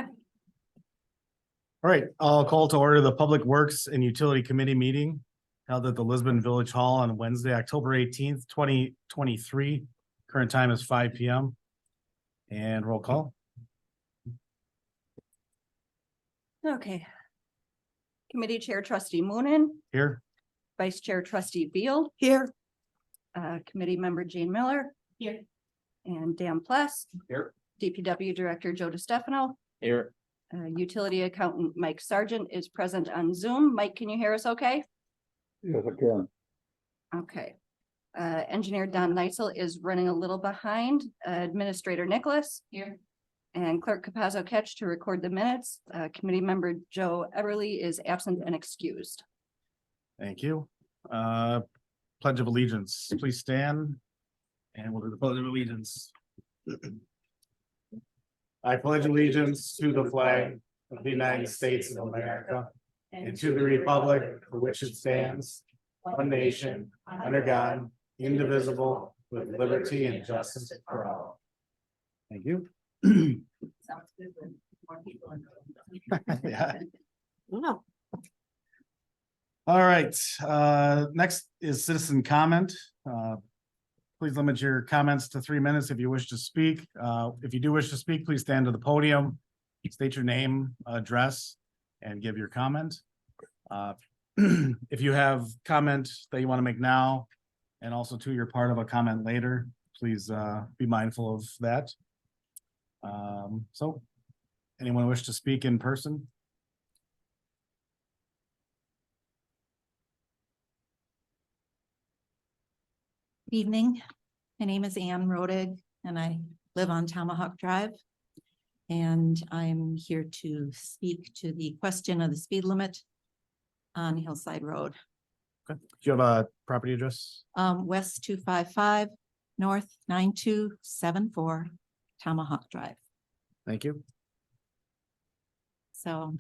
All right, I'll call to order the Public Works and Utility Committee meeting held at the Lisbon Village Hall on Wednesday, October 18th, 2023. Current time is 5 p.m. And roll call. Okay. Committee Chair Trustee Moonen, Here. Vice Chair Trustee Beal. Here. Committee Member Jane Miller. Here. And Dan Pless. Here. DPW Director Joe DiStefano. Here. Utility Accountant Mike Sargent is present on Zoom. Mike, can you hear us okay? Yes, I can. Okay. Engineer Don Neitzel is running a little behind. Administrator Nicholas. Here. And Clerk Capazzo Ketch to record the minutes. Committee Member Joe Everly is absent and excused. Thank you. Pledge of Allegiance, please stand. And we'll do the Pledge of Allegiance. I pledge allegiance to the flag of the United States of America and to the republic for which it stands, one nation, under God, indivisible, with liberty and justice for all. Thank you. Sounds good when more people are. Yeah. No. All right, next is citizen comment. Please limit your comments to 3 minutes if you wish to speak. If you do wish to speak, please stand to the podium, state your name, address, and give your comment. If you have comment that you want to make now, and also too, you're part of a comment later, please be mindful of that. So anyone wish to speak in person? Evening, my name is Ann Rodig and I live on Tomahawk Drive. And I'm here to speak to the question of the speed limit on Hillside Road. Okay. Do you have a property address? West 255, North 9274, Tomahawk Drive. Thank you. So,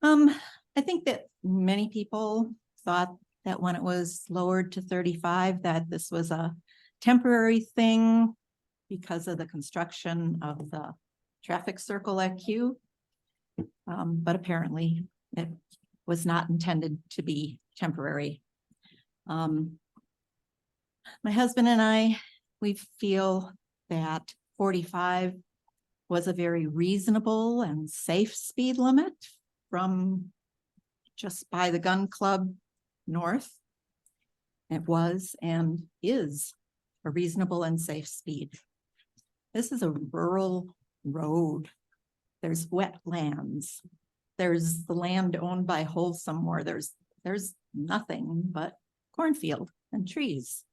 I think that many people thought that when it was lowered to 35, that this was a temporary thing because of the construction of the traffic circle at Q. But apparently it was not intended to be temporary. My husband and I, we feel that 45 was a very reasonable and safe speed limit from just by the gun club north. It was and is a reasonable and safe speed. This is a rural road. There's wetlands. There's the land owned by Wholesome where there's nothing but cornfield and trees.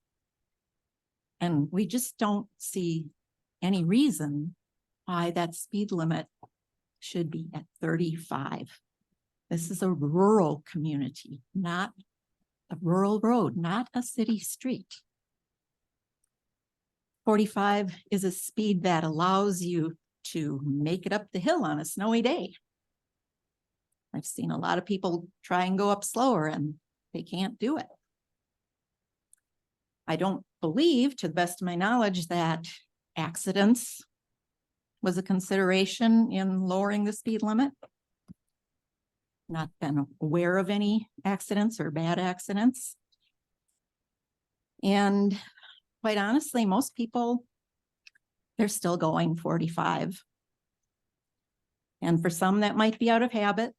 And we just don't see any reason why that speed limit should be at 35. This is a rural community, not a rural road, not a city street. 45 is a speed that allows you to make it up the hill on a snowy day. I've seen a lot of people try and go up slower and they can't do it. I don't believe, to the best of my knowledge, that accidents was a consideration in lowering the speed limit. Not been aware of any accidents or bad accidents. And quite honestly, most people, they're still going 45. And for some, that might be out of habit.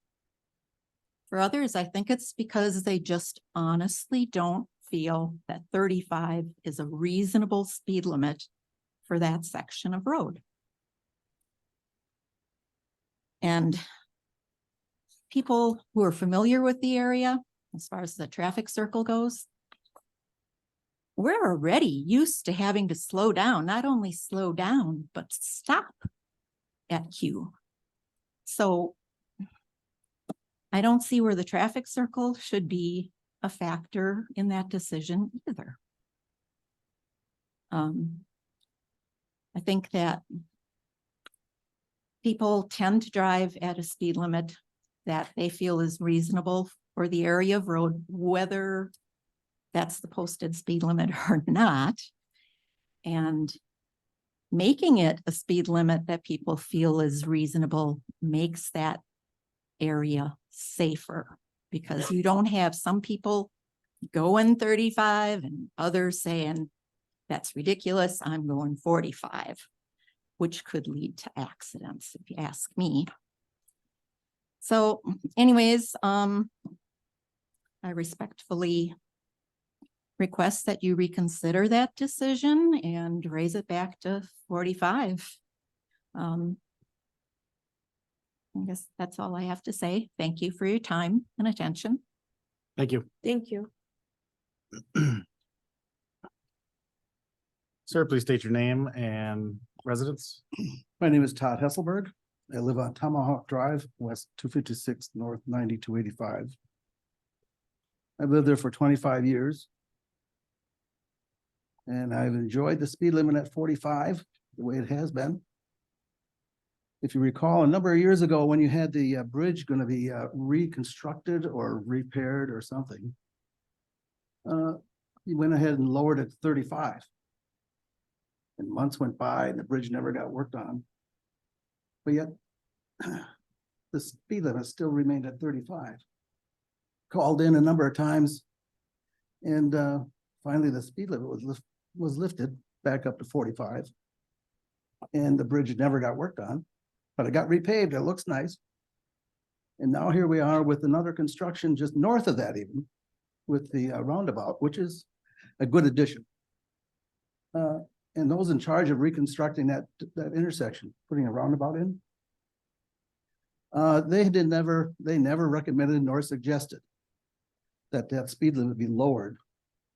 For others, I think it's because they just honestly don't feel that 35 is a reasonable speed limit for that section of road. And people who are familiar with the area, as far as the traffic circle goes, we're already used to having to slow down, not only slow down, but stop at Q. So I don't see where the traffic circle should be a factor in that decision either. I think that people tend to drive at a speed limit that they feel is reasonable for the area of road, whether that's the posted speed limit or not. And making it a speed limit that people feel is reasonable makes that area safer, because you don't have some people going 35 and others saying, that's ridiculous, I'm going 45, which could lead to accidents, if you ask me. So anyways, I respectfully request that you reconsider that decision and raise it back to 45. I guess that's all I have to say. Thank you for your time and attention. Thank you. Thank you. Sir, please state your name and residence. My name is Todd Hesselberg. I live on Tomahawk Drive, west 256, north 9285. I've lived there for 25 years. And I've enjoyed the speed limit at 45, the way it has been. If you recall, a number of years ago, when you had the bridge going to be reconstructed or repaired or something, you went ahead and lowered it to 35. And months went by and the bridge never got worked on. But yet, the speed limit still remained at 35. Called in a number of times, and finally the speed limit was lifted back up to 45. And the bridge never got worked on, but it got repaved. It looks nice. And now here we are with another construction just north of that, even with the roundabout, which is a good addition. And those in charge of reconstructing that intersection, putting a roundabout in, they never recommended nor suggested that speed limit be lowered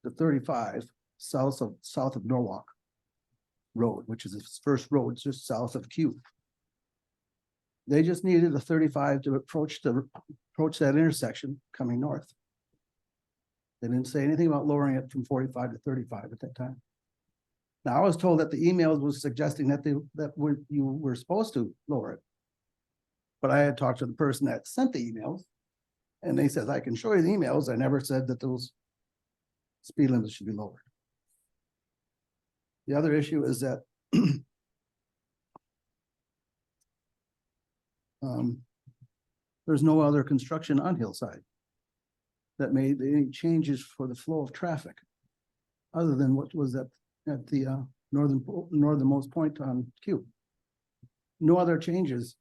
to 35 south of Norwalk Road, which is the first road just south of Q. They just needed a 35 to approach that intersection coming north. They didn't say anything about lowering it from 45 to 35 at that time. Now, I was told that the emails was suggesting that you were supposed to lower it. But I had talked to the person that sent the emails, and they said, I can show you the emails. I never said that those speed limits should be lowered. The other issue is that there's no other construction on Hillside that made any changes for the flow of traffic, other than what was at the northernmost point on Q. No other changes.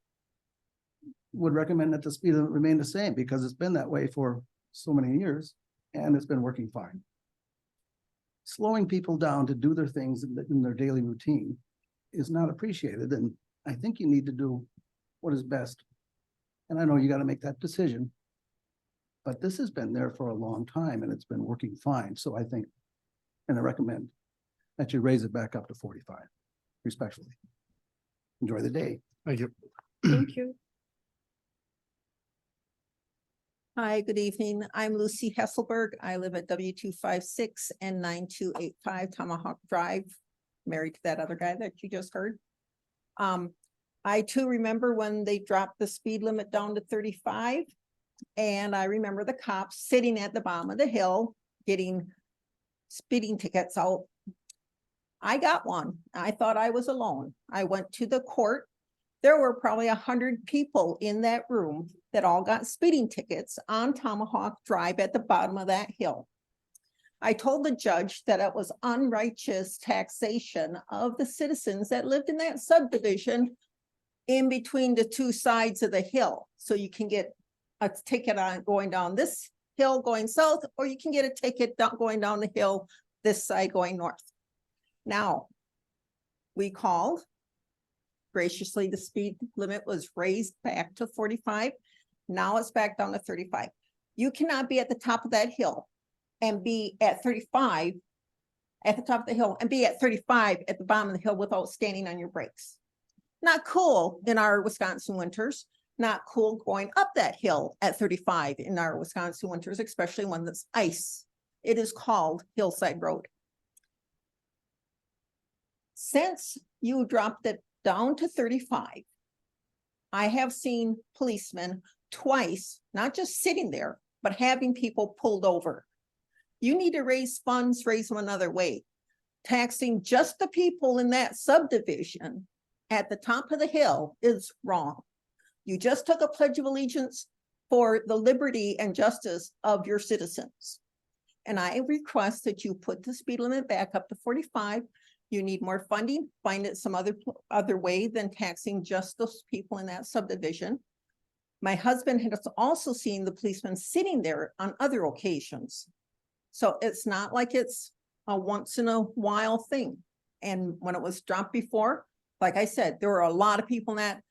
Would recommend that the speed limit remain the same, because it's been that way for so many years and it's been working fine. Slowing people down to do their things in their daily routine is not appreciated, and I think you need to do what is best. And I know you got to make that decision, but this has been there for a long time and it's been working fine. So I think, and I recommend that you raise it back up to 45, respectfully. Enjoy the day. Thank you. Thank you. Hi, good evening. I'm Lucy Hesselberg. I live at W256 and 9285 Tomahawk Drive, married to that other guy that you just heard. I too remember when they dropped the speed limit down to 35. And I remember the cops sitting at the bottom of the hill getting speeding tickets out. I got one. I thought I was alone. I went to the court. There were probably 100 people in that room that all got speeding tickets on Tomahawk Drive at the bottom of that hill. I told the judge that it was unrighteous taxation of the citizens that lived in that subdivision in between the two sides of the hill. So you can get a ticket on going down this hill going south, or you can get a ticket going down the hill this side going north. Now, we called. Graciously, the speed limit was raised back to 45. Now it's back down to 35. You cannot be at the top of that hill and be at 35 at the top of the hill and be at 35 at the bottom of the hill without standing on your brakes. Not cool in our Wisconsin winters. Not cool going up that hill at 35 in our Wisconsin winters, especially when there's ice. It is called Hillside Road. Since you dropped it down to 35, I have seen policemen twice, not just sitting there, but having people pulled over. You need to raise funds, raise them another way taxing just the people in that subdivision at the top of the hill is wrong. You just took a pledge of allegiance for the liberty and justice of your citizens. And I request that you put the speed limit back up to 45. You need more funding, find it some other way than taxing just those people in that subdivision. My husband has also seen the policeman sitting there on other occasions. So it's not like it's a once in a while thing. And when it was dropped before, like I said, there were a lot of people in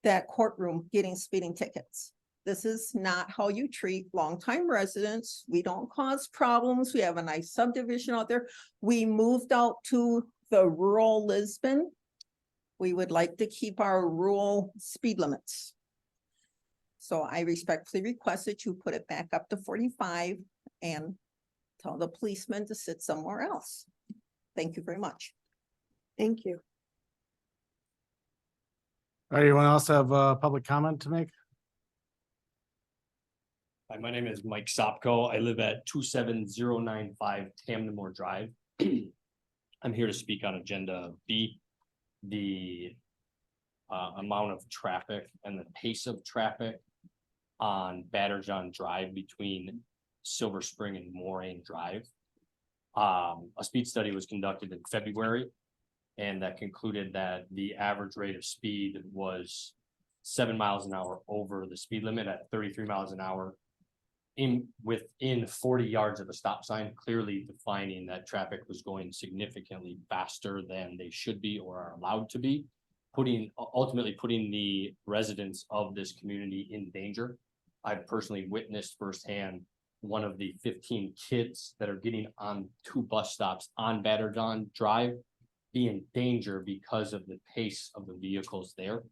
that courtroom getting speeding tickets. This is not how you treat longtime residents. We don't cause problems. We have a nice subdivision out there. We moved out to the rural Lisbon. We would like to keep our rural speed limits. So I respectfully request that you put it back up to 45 and tell the policeman to sit somewhere else. Thank you very much. Thank you. Anyone else have public comment to make? Hi, my name is Mike Sopko. I live at 27095 Tamnamore Drive. I'm here to speak on agenda B, the amount of traffic and the pace of traffic on Batterjohn Drive between Silver Spring and Moraine Drive. A speed study was conducted in February, and that concluded that the average rate of speed was 7 miles an hour over the speed limit at 33 miles an hour within 40 yards of a stop sign, clearly defining that traffic was going significantly faster than they should be or are allowed to be, ultimately putting the residents of this community in danger. I've personally witnessed firsthand one of the 15 kids that are getting on 2 bus stops on Batterjohn Drive be in danger because of the pace of the vehicles there.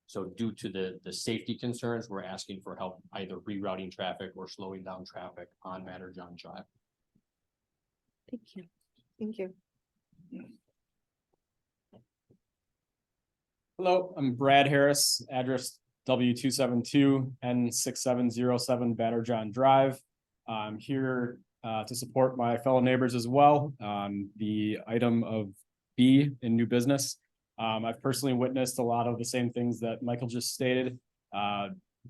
So due to the safety concerns, we're asking for help either rerouting traffic or slowing down traffic on Batterjohn Drive. Thank you. Thank you. Hello, I'm Brad Harris, address W272 N6707 Batterjohn Drive. I'm here to support my fellow neighbors as well on the item of B in new business. I've personally witnessed a lot of the same things that Michael just stated.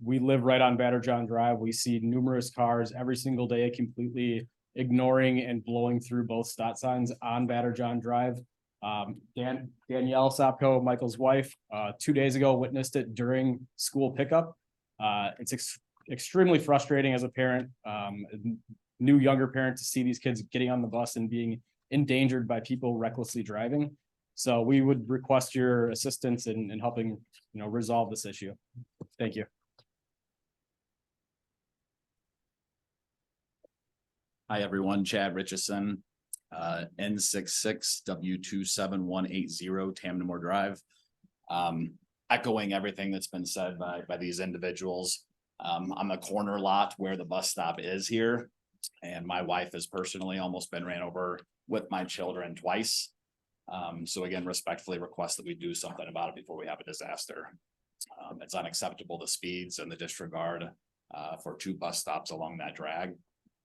We live right on Batterjohn Drive. We see numerous cars every single day completely ignoring and blowing through both stop signs on Batterjohn Drive. Danielle Sopko, Michael's wife, 2 days ago witnessed it during school pickup. It's extremely frustrating as a parent, new younger parent, to see these kids getting on the bus and being endangered by people recklessly driving. So we would request your assistance in helping, resolve this issue. Thank you. Hi, everyone. Chad Richardson, N66 W27180 Tamnamore Drive. Echoing everything that's been said by these individuals. I'm a corner lot where the bus stop is here, and my wife has personally almost been ran over with my children twice. So again, respectfully request that we do something about it before we have a disaster. It's unacceptable, the speeds and the disregard for 2 bus stops along that drag.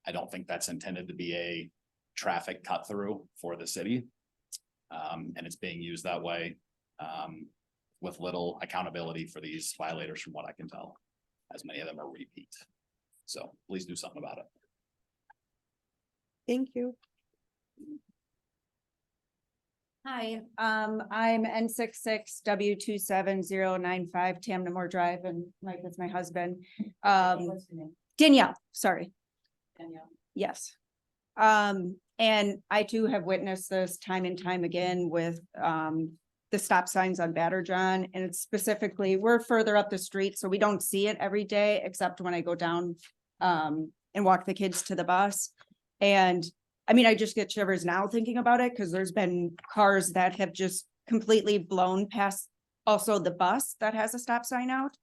I don't think that's intended to be a traffic cut through for the city. And it's being used that way with little accountability for these violators from what I can tell, as many of them are repeat. So please do something about it. Thank you. Hi, I'm N66 W27095 Tamnamore Drive, and Mike is my husband. What's your name? Danielle, sorry. Danielle. Yes. And I too have witnessed this time and time again with the stop signs on Batterjohn, and it's specifically, we're further up the street, so we don't see it every day, except when I go down and walk the kids to the bus. And I mean, I just get shivers now thinking about it, because there's been cars that have just completely blown past also the bus that has a stop sign out.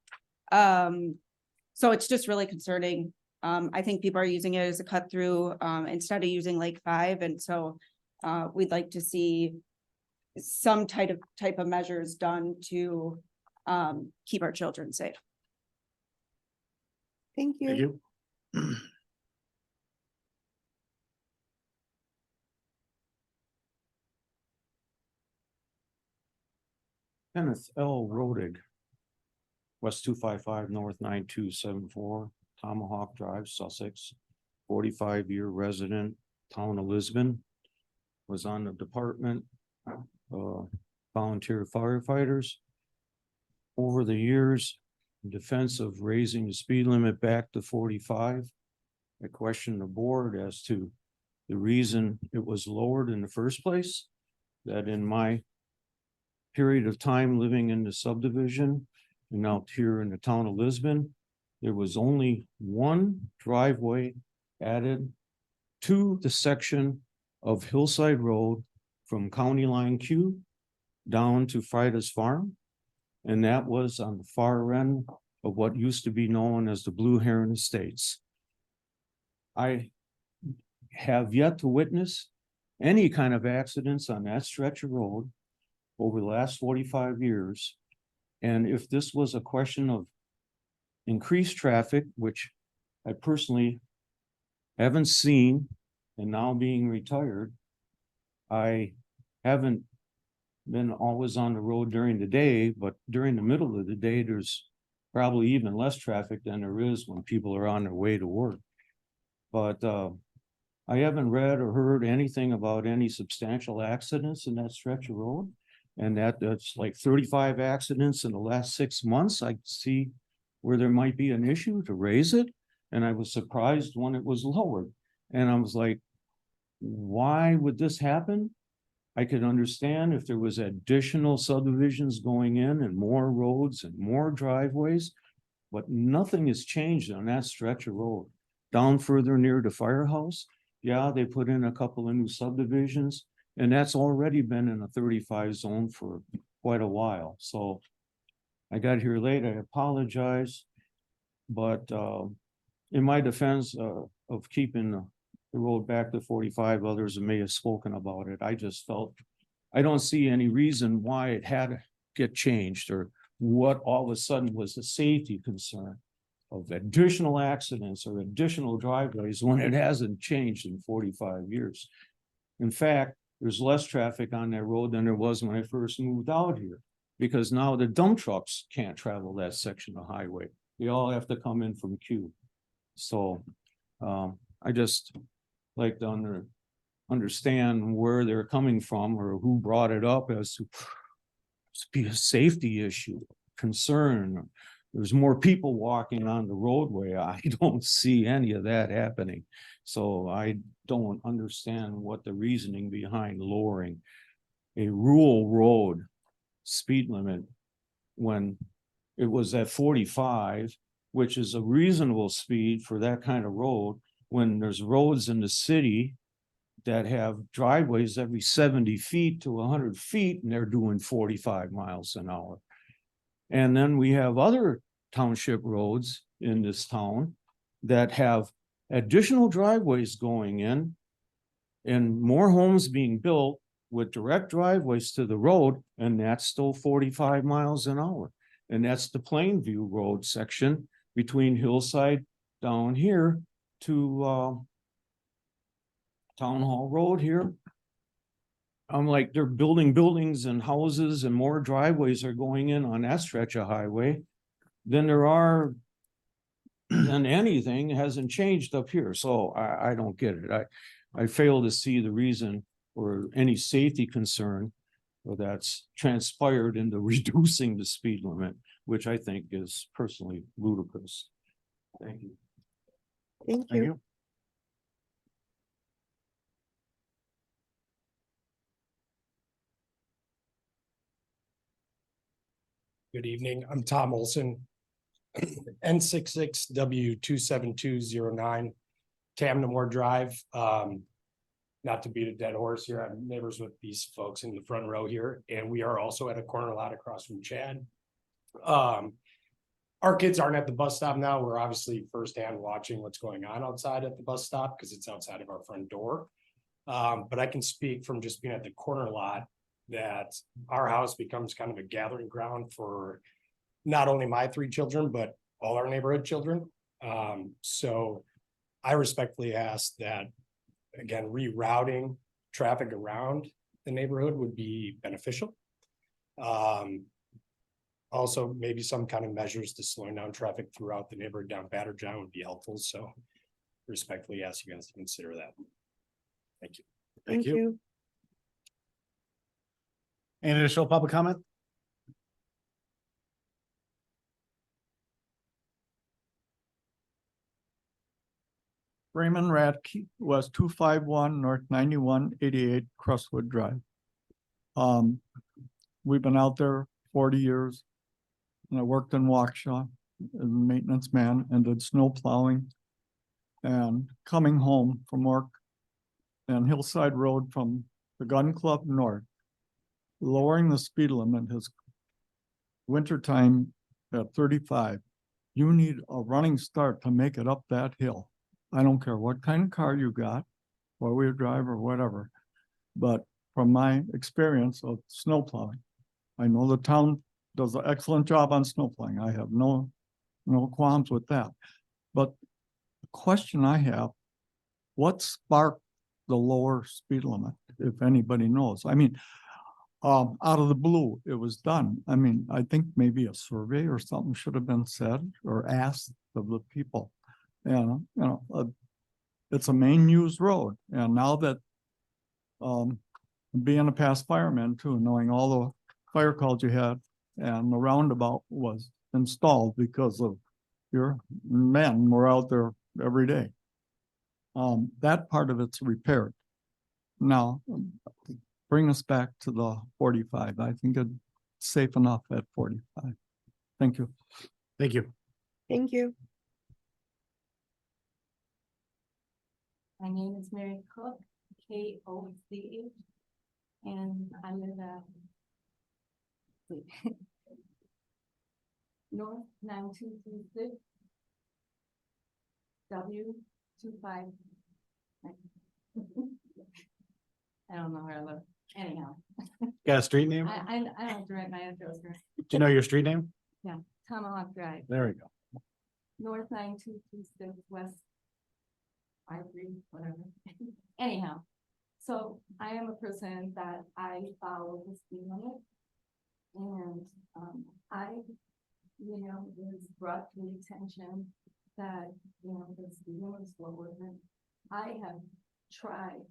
So it's just really concerning. I think people are using it as a cut through instead of using Lake 5. And so we'd like to see some type of measures done to keep our children safe. Thank you. Thank you. Kenneth L. Rodig. West 255 North 9274 Tomahawk Drive, Sussex. 45-year resident, town of Lisbon. Was on the department, volunteer firefighters. Over the years, in defense of raising the speed limit back to 45. I questioned the board as to the reason it was lowered in the first place. That in my period of time living in the subdivision and out here in the town of Lisbon, there was only one driveway added to the section of Hillside Road from County Line Q down to Frida's Farm. And that was on the far end of what used to be known as the Blue Heron Estates. I have yet to witness any kind of accidents on that stretch of road over the last 45 years. And if this was a question of increased traffic, which I personally haven't seen, and now being retired, I haven't been always on the road during the day, but during the middle of the day, there's probably even less traffic than there is when people are on their way to work. But I haven't read or heard anything about any substantial accidents in that stretch of road. And that's like 35 accidents in the last 6 months. I see where there might be an issue to raise it. And I was surprised when it was lowered. And I was like, why would this happen? I could understand if there was additional subdivisions going in and more roads and more driveways, but nothing has changed on that stretch of road. Down further near the firehouse, yeah, they put in a couple of new subdivisions, and that's already been in a 35 zone for quite a while. So I got here late, I apologize. But in my defense of keeping the road back to 45, others may have spoken about it. I just felt, I don't see any reason why it had to get changed or what all of a sudden was a safety concern of additional accidents or additional driveways when it hasn't changed in 45 years. In fact, there's less traffic on that road than there was when I first moved out here, because now the dump trucks can't travel that section of highway. They all have to come in from Q. So I just like to understand where they're coming from or who brought it up as to be a safety issue, concern. There's more people walking on the roadway. I don't see any of that happening. So I don't understand what the reasoning behind lowering a rural road speed limit when it was at 45, which is a reasonable speed for that kind of road, when there's roads in the city that have driveways every 70 feet to 100 feet, and they're doing 45 miles an hour. And then we have other township roads in this town that have additional driveways going in and more homes being built with direct driveways to the road, and that's still 45 miles an hour. And that's the Plainview Road section between Hillside down here to Town Hall Road here. I'm like, they're building buildings and houses and more driveways are going in on that stretch of highway than there are, and anything hasn't changed up here. So I don't get it. I fail to see the reason or any safety concern that's transpired into reducing the speed limit, which I think is personally ludicrous. Thank you. Thank Thank you. you. Good evening, I'm Tom Olson. N66W27209, Tamnamore Drive. Not to beat a dead horse here, I'm neighbors with these folks in the front row here, and we are also at a corner lot across from Chad. Our kids aren't at the bus stop now. We're obviously firsthand watching what's going on outside at the bus stop because it's outside of our front door. But I can speak from just being at the corner lot that our house becomes kind of a gathering ground for not only my 3 children, but all our neighborhood children. So I respectfully ask that, again, rerouting traffic around the neighborhood would be beneficial. Also, maybe some kind of measures to slow down traffic throughout the neighborhood down Batter John would be helpful, so respectfully ask you guys to consider that. Thank you. Thank you. Any additional public comment? Raymond Radke, West 251 North 9188 Crestwood Drive. We've been out there 40 years. And I worked in Waukesha as a maintenance man and did snow plowing. And coming home from work and Hillside Road from the Gun Club north, lowering the speed limit is wintertime at 35. You need a running start to make it up that hill. I don't care what kind of car you got, four-wheel drive or whatever. But from my experience of snow plowing, I know the town does an excellent job on snow plowing. I have no qualms with that. But the question I have, what sparked the lower speed limit, if anybody knows? I mean, out of the blue, it was done. I mean, I think maybe a survey or something should have been said or asked of the people. And, it's a main used road. And now that, being a past fireman too, knowing all the fire calls you had and the roundabout was installed because of your men were out there every day. That part of it's repaired. Now, bring us back to the 45. I think it's safe enough at 45. Thank you. Thank you. Thank you. My name is Mary Cook, K-O-C-H, and I live at North 9236 W25. I don't know where I live. Anyhow, Got a street name? I don't direct my address. Right? Do you know your street name? Yeah, Tomahawk Drive, There we go. North 9226 West 53, whatever. Anyhow, so I am a person that I follow the speed limit. And I, was brought to the attention that, the speed limit is lower than I have tried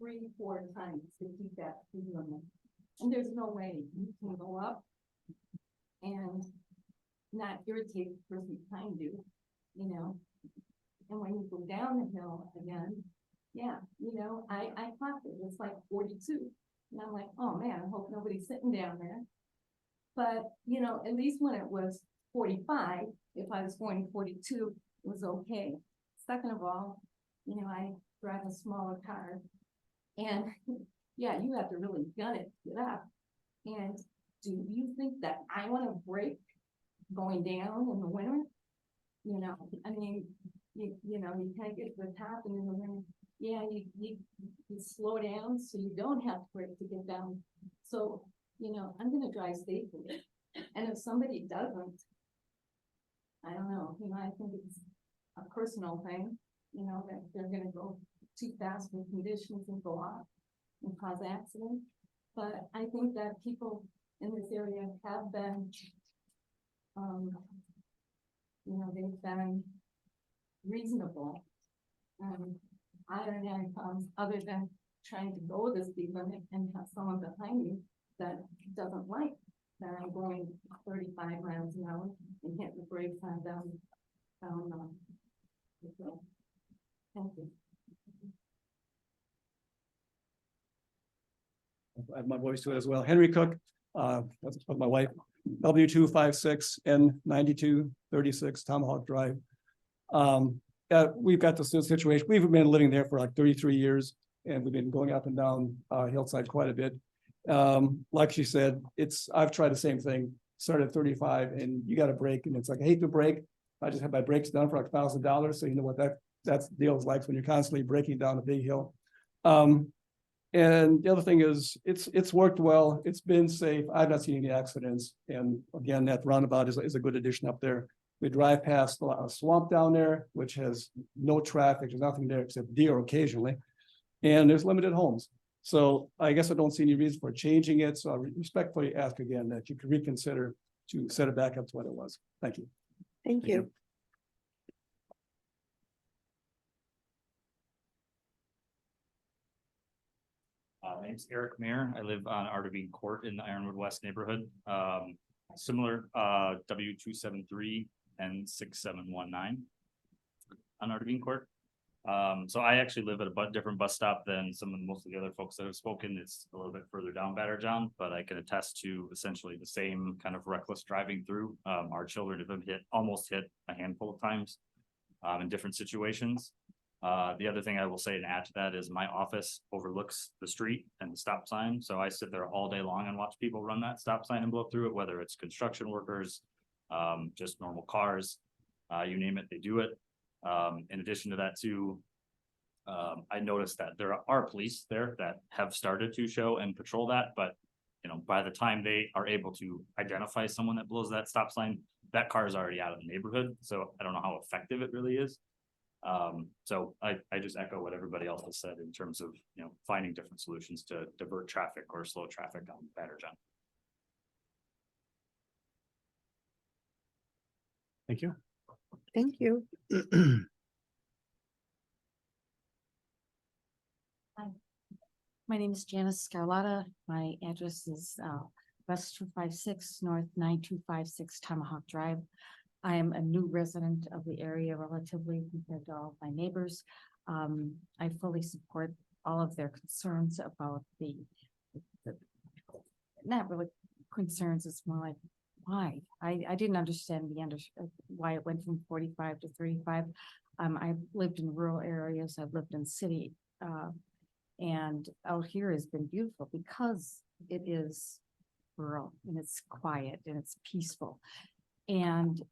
3-4 times to keep that speed limit. And there's no way you can go up and not irritate the person behind you, And when you go down the hill again, yeah, I clocked it. It's like 42. And I'm like, oh man, I hope nobody's sitting down there. But, at least when it was 45, if I was going 42, it was okay. Second of all, I drive a smaller car. And yeah, you have to really gun it to get up. And do you think that I want to brake going down in the winter? I mean, you kind of get to the top and in the winter, yeah, you slow down so you don't have to brake to get down. So, I'm gonna drive safely. And if somebody doesn't, I don't know, I think it's a personal thing, that they're gonna go too fast with conditions and go off and cause accidents. But I think that people in this area have been, they've been reasonable. I don't know, other than trying to go the speed limit and have someone behind me that doesn't like that I'm going 35 miles an hour and hitting the brakes on down the hill. Thank you. I have my voice to it as well. Henry Cook, that's my wife, W256 N9236 Tomahawk Drive. We've got this new situation. We've been living there for like 33 years and we've been going up and down hillside quite a bit. Like she said, I've tried the same thing, started at 35 and you got to brake and it's like, I hate to brake. I just have my brakes done for like $1,000. So you know what that deal is like when you're constantly braking down a big hill. And the other thing is it's worked well. It's been safe. I've not seen any accidents. And again, that roundabout is a good addition up there. We drive past a swamp down there, which has no traffic. There's nothing there except deer occasionally. And there's limited homes. So I guess I don't see any reason for changing it. So I respectfully ask again that you could reconsider to set it back up to what it was. Thank you. Thank you. My name's Eric Mayer. I live on Artavine Court in the Ironwood West neighborhood. Similar, W273 and 6719 on Artavine Court. So I actually live at a different bus stop than most of the other folks that have spoken. It's a little bit further down Batterjohn, but I can attest to essentially the same kind of reckless driving through. Our children have been almost hit a handful of times in different situations. The other thing I will say and add to that is my office overlooks the street and the stop sign. So I sit there all day long and watch people run that stop sign and blow through it, whether it's construction workers, just normal cars, you name it, they do it. In addition to that too, I noticed that there are police there that have started to show and patrol that, but by the time they are able to identify someone that blows that stop sign, that car is already out of the neighborhood. So I don't know how effective it really is. So I just echo what everybody else has said in terms of, finding different solutions to divert traffic or slow traffic on Batterjohn. Thank you. Thank you. My name is Janice Scarlotta. My address is West 256 North 9256 Tomahawk Drive. I am a new resident of the area relatively compared to all of my neighbors. I fully support all of their concerns about the not really concerns, it's more like why. I didn't understand why it went from 45 to 35. I've lived in rural areas, I've lived in city, and out here has been beautiful because it is rural and it's quiet and it's peaceful. And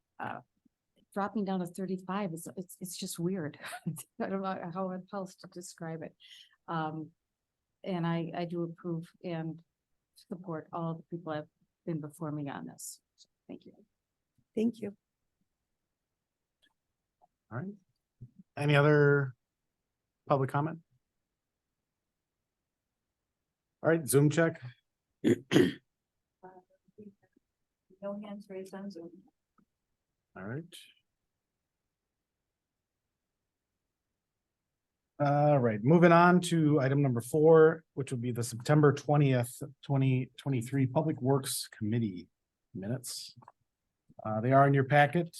dropping down to 35 is it's just weird. I don't know how else to describe it. And I do approve and support all the people that have been before me on this. So, thank you. Thank you. All right. Any other public comment? All right, Zoom check. No hands raised on Zoom. All right. All right, moving on to item number 4, which would be the September 20th, 2023 Public Works Committee minutes. They are in your packet.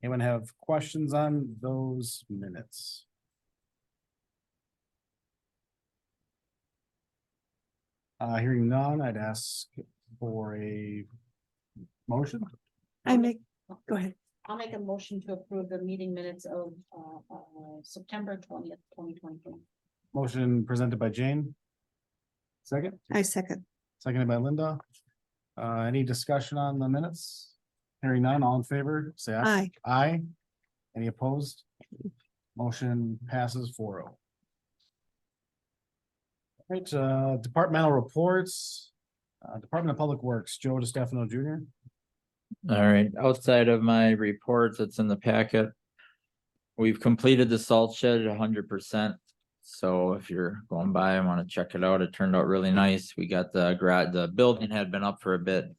Anyone have questions on those minutes? Hearing none, I'd ask for a motion. Go ahead. I'll make a motion to approve the meeting minutes of September 20th, 2023. Motion presented by Jane. Second, I second. seconded by Linda. Any discussion on the minutes? Hearing none, all in favor, say aye. Aye. Aye. Any opposed? Motion passes 4-0. Right, departmental reports. Department of Public Works, Joe DeStefano Jr. All right, outside of my reports that's in the packet, we've completed the salt shed at 100%. So if you're going by and want to check it out, it turned out really nice. We got the building had been up for a bit,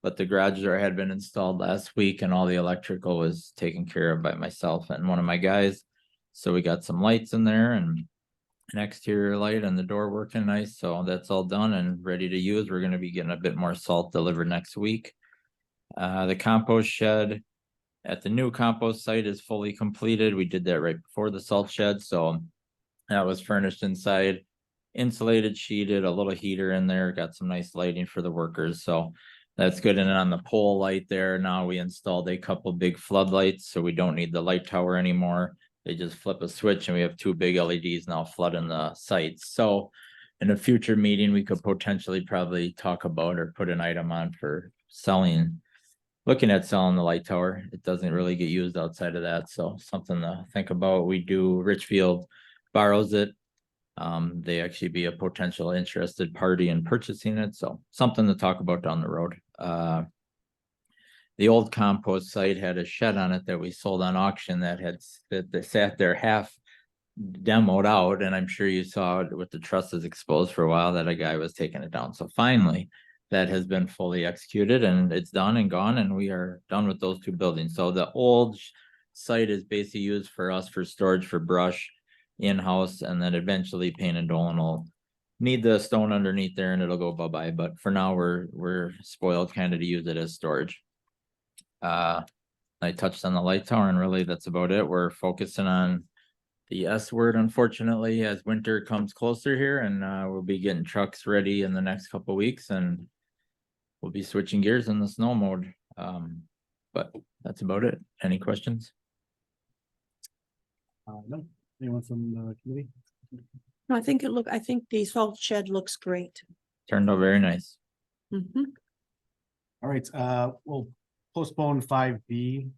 but the garage door had been installed last week and all the electrical was taken care of by myself and one of my guys. So we got some lights in there and an exterior light and the door working nice. So that's all done and ready to use. We're going to be getting a bit more salt delivered next week. The compost shed at the new compost site is fully completed. We did that right before the salt shed. So that was furnished inside, insulated, sheeted, a little heater in there, got some nice lighting for the workers. So that's good. And then on the pole light there, now we installed a couple big floodlights. So we don't need the light tower anymore. They just flip a switch and we have 2 big LEDs now flooding the sites. So in a future meeting, we could potentially probably talk about or put an item on for looking at selling the light tower. It doesn't really get used outside of that. So something to think about. We do, Richfield borrows it. They actually be a potential interested party in purchasing it. So something to talk about down the road. The old compost site had a shed on it that we sold on auction that sat there half demoed out. And I'm sure you saw it with the trusses exposed for a while that a guy was taking it down. So finally that has been fully executed and it's done and gone, and we are done with those two buildings. So the old site is basically used for us for storage for brush in-house, and then eventually Payne and Dolan will need the stone underneath there and it'll go bye-bye, but for now, we're spoiled kind of to use it as storage. I touched on the light tower, and really that's about it. We're focusing on the S word, unfortunately, as winter comes closer here, and we'll be getting trucks ready in the next couple of weeks, and we'll be switching gears in the snow mode. But that's about it. Any questions? No, anyone from the committee? No, I think the salt shed looks great. Turned out very nice. Mhm. All right, we'll postpone 5B.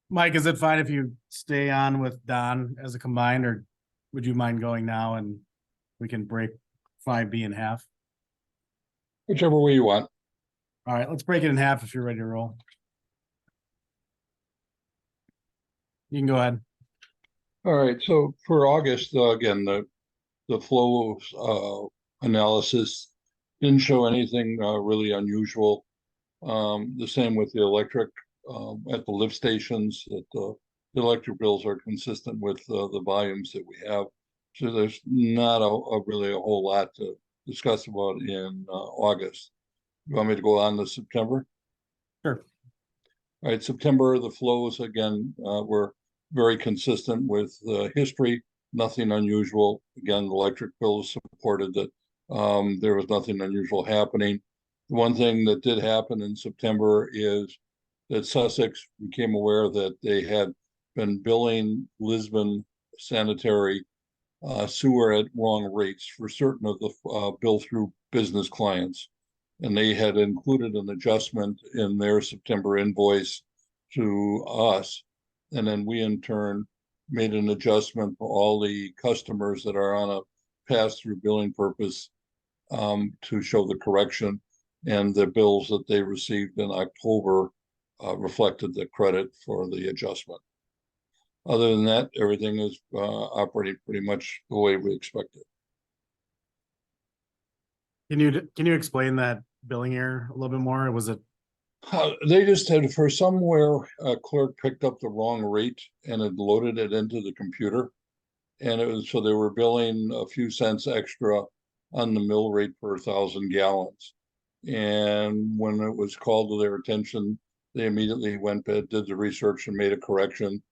Mike, is it fine if you stay on with Don as a combined, or would you mind going now and we can break 5B in half? Whichever way you want. All right, let's break it in half if you're ready to roll. You can go ahead. All right, so for August, again, the flow analysis didn't show anything really unusual. The same with the electric at the lift stations, that the electric bills are consistent with the volumes that we have. So there's not really a whole lot to discuss about in August. You want me to go on to September? Sure. All right, September, the flows again were very consistent with history, nothing unusual. Again, the electric bills supported that there was nothing unusual happening. The one thing that did happen in September is that Sussex became aware that they had been billing Lisbon sanitary sewer at wrong rates for certain of the bill through business clients. And they had included an adjustment in their September invoice to us. And then we in turn made an adjustment for all the customers that are on a pass-through billing purpose to show the correction. And the bills that they received in October reflected the credit for the adjustment. Other than that, everything is operating pretty much the way we expected. Can you explain that billing error a little bit more? Was it? They just had, for somewhere, a clerk picked up the wrong rate and had loaded it into the computer. And it was, so they were billing a few cents extra on the mill rate per 1,000 gallons. And when it was called to their attention, they immediately went, did the research and made a correction.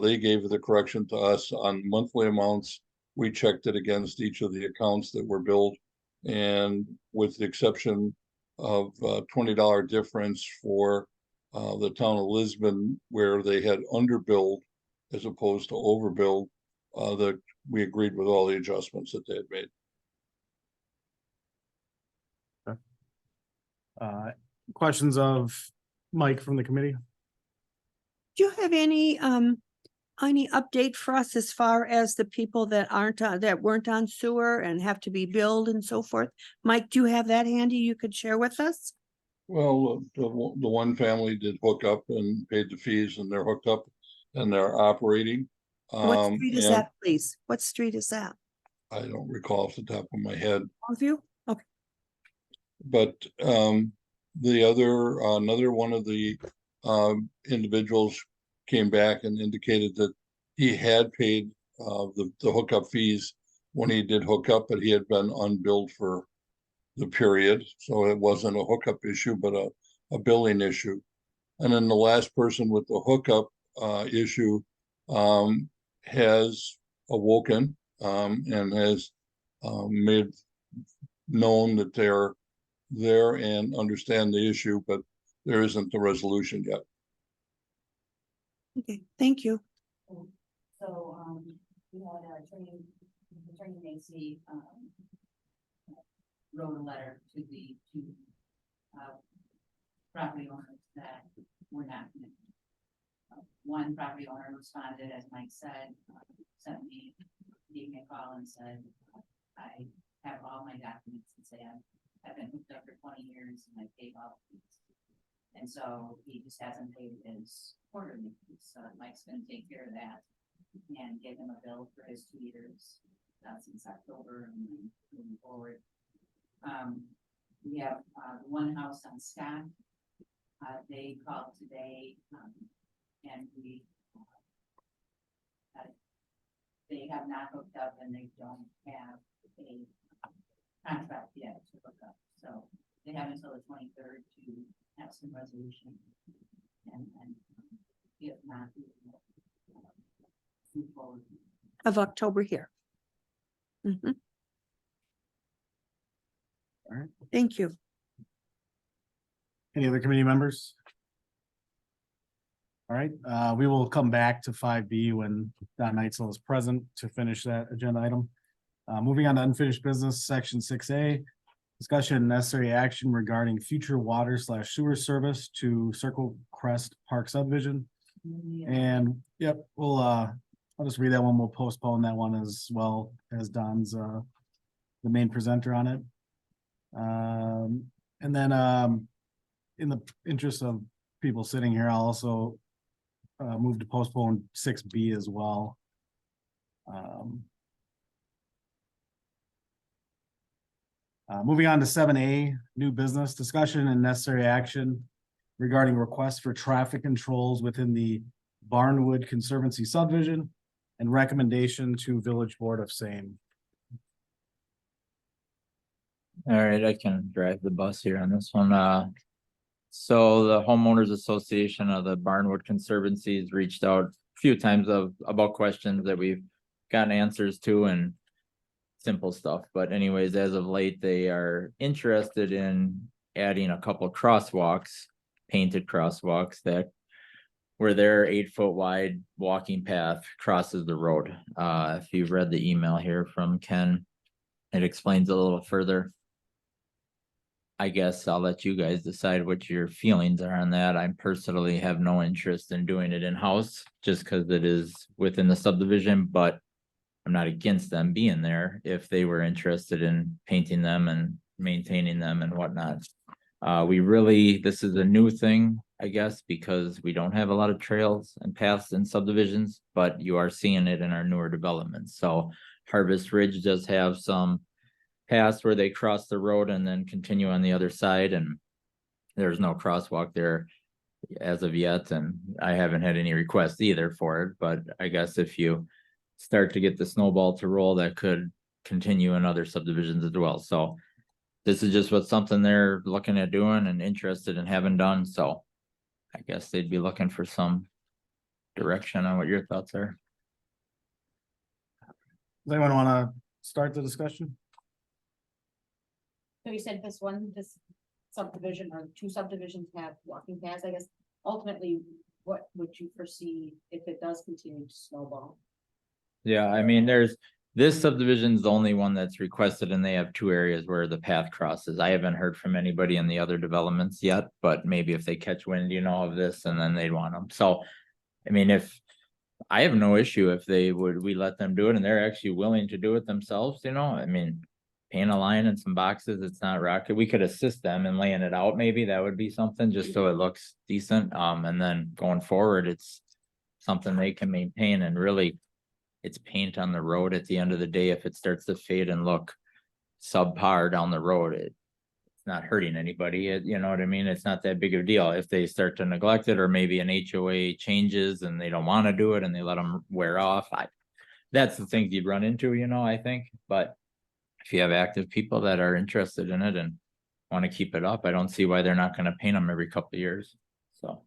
They gave the correction to us on monthly amounts. We checked it against each of the accounts that were billed. And with the exception of $20 difference for the town of Lisbon, where they had underbilled as opposed to overbilled, that we agreed with all the adjustments that they had made. Questions of Mike from the committee? Do you have any update for us as far as the people that weren't on sewer and have to be billed and so forth? Mike, do you have that handy you could share with us? Well, the one family did hook up and paid the fees, and they're hooked up and they're operating. What street is that, please? What street is that? I don't recall off the top of my head. Longview? Okay. But the other, another one of the individuals came back and indicated that he had paid the hookup fees when he did hook up, but he had been unbilled for the period. So it wasn't a hookup issue, but a billing issue. And then the last person with the hookup issue has awoken and has made known that they're there and understand the issue, but there isn't a resolution yet. Okay, thank you. So, we had Attorney Macy, wrote a letter to the two property owners that were not connected. One property owner responded, as Mike said, gave me a call and said, I have all my documents and say I've been hooked up for 20 years and I paid all the fees. And so he just hasn't paid his quarterly fees. So Mike's gonna take care of that and give him a bill for his 2 years since October and then moving forward. We have, one house on Scott. They called today, and we, they have not hooked up and they don't have a contract yet to hook up. So they have until the 23rd to have some resolution. And if not, we will move forward. Of October here. Mhm. All right. Thank you. Any other committee members? All right, we will come back to 5B when Don Neitzel is present to finish that agenda item. Moving on to unfinished business, section 6A. Discussion and necessary action regarding future water/sewer service to Circle Crest Park subdivision. And yep, we'll I'll just read that one. We'll postpone that one as well as Don's the main presenter on it. And then in the interest of people sitting here, I'll also move to postpone 6B as well. Moving on to 7A, new business discussion and necessary action regarding requests for traffic controls within the Barnwood Conservancy subdivision and recommendation to Village Board of same. All right, I can drive the bus here on this one. So the homeowners association of the Barnwood Conservancy has reached out a few times about questions that we've gotten answers to and simple stuff. But anyways, as of late, they are interested in adding a couple crosswalks, painted crosswalks that where their 8-foot wide walking path crosses the road. If you've read the email here from Ken, it explains a little further. I guess I'll let you guys decide what your feelings are on that. I personally have no interest in doing it in-house just because it is within the subdivision, but I'm not against them being there if they were interested in painting them and maintaining them and whatnot. This is a new thing, I guess, because we don't have a lot of trails and paths in subdivisions, but you are seeing it in our newer developments. So Harvest Ridge does have some paths where they cross the road and then continue on the other side, and there's no crosswalk there as of yet, and I haven't had any requests either for it, but I guess if you start to get the snowball to roll, that could continue in other subdivisions as well. So this is just what something they're looking at doing and interested in having done, so I guess they'd be looking for some direction on what your thoughts are. Does anyone want to start the discussion? So you said this subdivision or two subdivisions have walking paths, I guess. Ultimately, what would you foresee if it does continue to snowball? Yeah, I mean, this subdivision's the only one that's requested and they have 2 areas where the path crosses. I haven't heard from anybody in the other developments yet, but maybe if they catch wind, of this and then they'd want them. So, I mean, I have no issue if we let them do it and they're actually willing to do it themselves, I mean, paint a line and some boxes, it's not rocket. We could assist them in laying it out. Maybe that would be something just so it looks decent. And then going forward, it's something they can maintain, and really it's paint on the road at the end of the day. If it starts to fade and look subpar down the road, it's not hurting anybody. You know what I mean? It's not that big of a deal. If they start to neglect it, or maybe an HOA changes and they don't want to do it and they let them wear off. That's the things you'd run into, I think. But if you have active people that are interested in it and want to keep it up, I don't see why they're not going to paint them every couple of years. So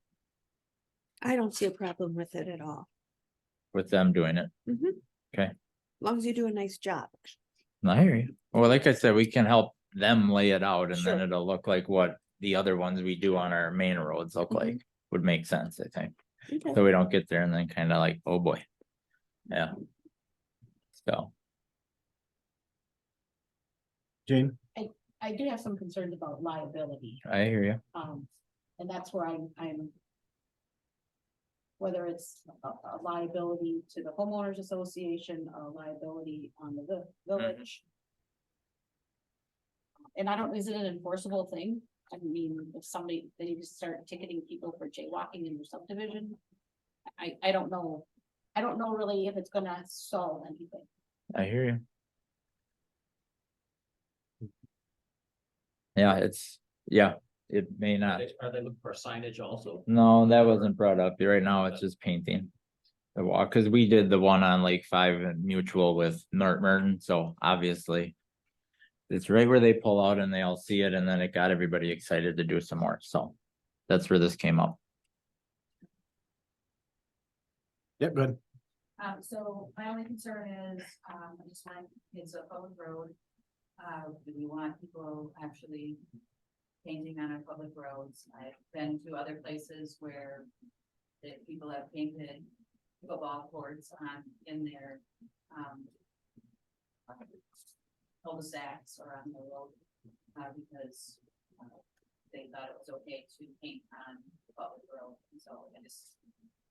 I don't see a problem with it at all. with them doing it. Okay. As long as you do a nice job. I hear you. Well, like I said, we can help them lay it out, and then Sure. it'll look like what the other ones we do on our main roads look like. Would make sense, I think. Okay. So we don't get there and then kind of like, oh boy. Yeah. So. Jane? I do have some concerns about liability. I hear you. And that's where I'm whether it's a liability to the homeowners association, a liability on the village. And is it an enforceable thing? I mean, if they need to start ticketing people for jaywalking in your subdivision. I don't know. I don't know really if it's gonna solve anything. I hear you. Yeah, it may not. Are they looking for signage also? No, that wasn't brought up. Right now, it's just painting. The walk, cause we did the one on Lake 5 and Mutual with North Merton, so obviously. It's right where they pull out and they all see it, and then it got everybody excited to do some more, so. That's where this came up. Yep, good. So my only concern is, I just want, it's a public road. Do we want people actually painting on our public roads? I've been to other places where the people have painted football courts on, in their, cul-de-sacs or on the road, because, they thought it was okay to paint on the public road, and so I just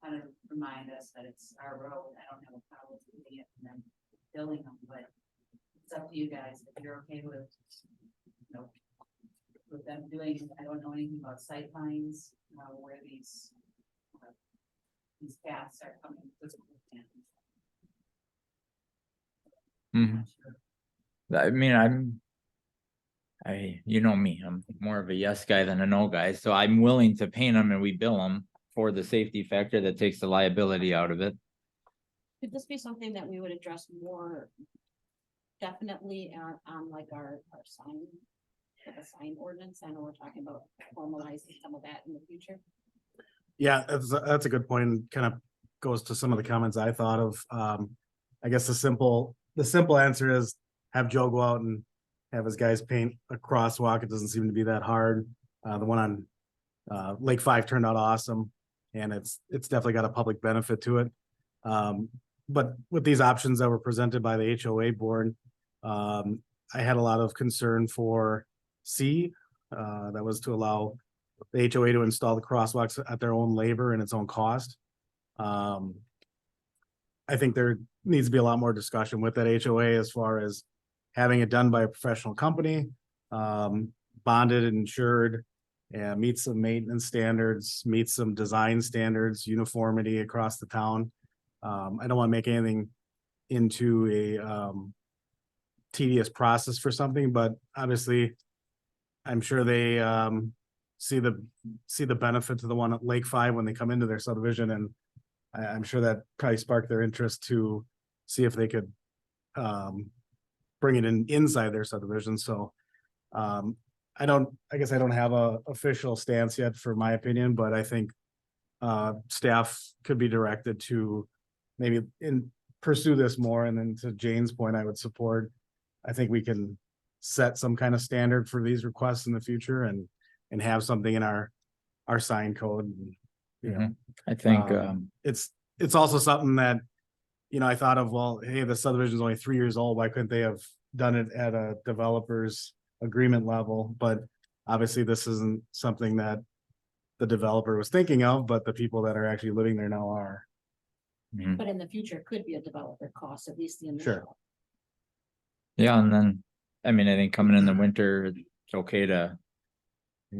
kind of remind us that it's our road. I don't have a problem with doing it and then building them, but it's up to you guys if you're okay with, you know, with them doing. I don't know anything about sight lines, where these paths are coming. I mean, you know me, I'm more of a yes guy than a no guy, so I'm willing to paint them and we bill them for the safety factor that takes the liability out of it. Could this be something that we would address more definitely on like our sign, like a sign ordinance? I know we're talking about formalizing some of that in the future. Yeah, that's a good point, and kind of goes to some of the comments I thought of. I guess the simple answer is have Joe go out and have his guys paint a crosswalk. It doesn't seem to be that hard. The one on Lake 5 turned out awesome, and it's definitely got a public benefit to it. But with these options that were presented by the HOA board, I had a lot of concern for C, that was to allow the HOA to install the crosswalks at their own labor and its own cost. I think there needs to be a lot more discussion with that HOA as far as having it done by a professional company, bonded and insured, and meet some maintenance standards, meet some design standards, uniformity across the town. I don't want to make anything into a tedious process for something, but obviously I'm sure they see the benefit to the one at Lake 5 when they come into their subdivision, and I'm sure that probably sparked their interest to see if they could bring it in inside their subdivision. So I guess I don't have a official stance yet for my opinion, but I think staff could be directed to maybe pursue this more. And then to Jane's point, I would support, I think we can set some kind of standard for these requests in the future and have something in our sign code. You know, I think it's also something that, you know, I thought of, well, hey, the subdivision is only 3 years old. Why couldn't they have done it at a developer's agreement level? But obviously this isn't something that the developer was thinking of, but the people that are actually living there now are. But in the future, it could be a developer cost, at least the initial. Sure. Yeah, and then, I mean, I think coming in the winter, it's okay to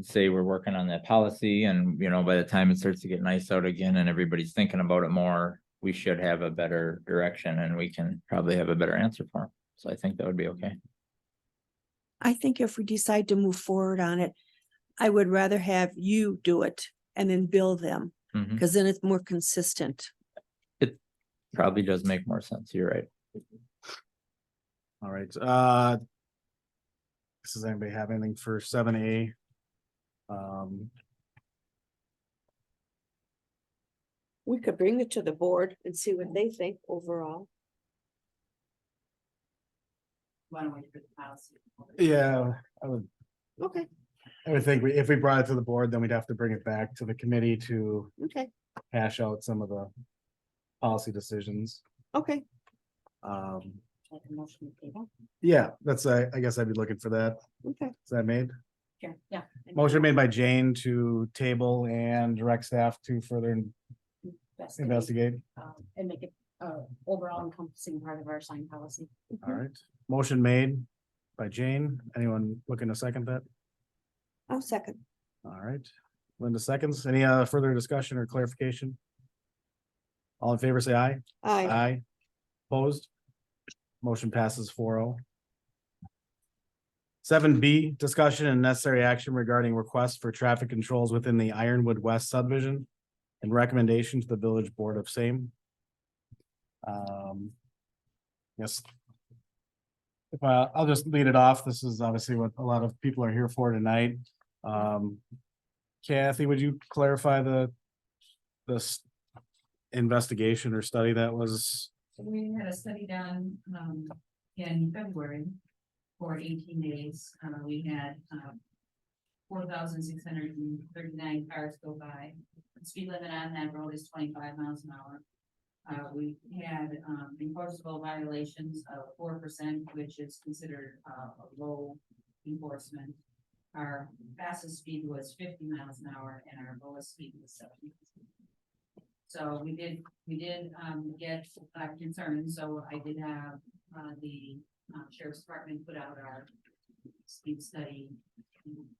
say we're working on that policy, and, you know, by the time it starts to get nice out again and everybody's thinking about it more, we should have a better direction and we can probably have a better answer for them. So I think that would be okay. I think if we decide to move forward on it, I would rather have you do it and then bill them, because then it's more consistent. It probably does make more sense. You're right. All right. Does anybody have anything for 7A? We could bring it to the board and see what they think overall. Want to wait for the policy? Yeah, I would Okay, think if we brought it to the board, then we'd have to bring it back to the committee to okay, hash out some of the policy decisions. okay. Like a motion to table. Yeah, that's, I guess I'd be looking for that. Okay. Is that made? Sure, yeah. Motion made by Jane to table and direct staff to further investigate. And make it overall encompassing part of our sign policy. All right, motion made by Jane. Anyone looking to second that? I'll second. All right, Linda seconds. Any further discussion or clarification? All in favor, say aye. Aye. Aye. Opposed? Motion passes 4-0. 7B, discussion and necessary action regarding requests for traffic controls within the Ironwood West subdivision and recommendation to the village board of same. Yes. If I'll just lead it off. This is obviously what a lot of people are here for tonight. Kathy, would you clarify this investigation or study that was? We had a study done, in February for 18 days. We had, 4,639 cars go by. The speed limit on that road is 25 miles an hour. We had, enforceable violations of 4%, which is considered, a low enforcement. Our fastest speed was 50 miles an hour and our lowest speed was 70. So we did get concerns, so I did have, the sheriff's department put out our speed study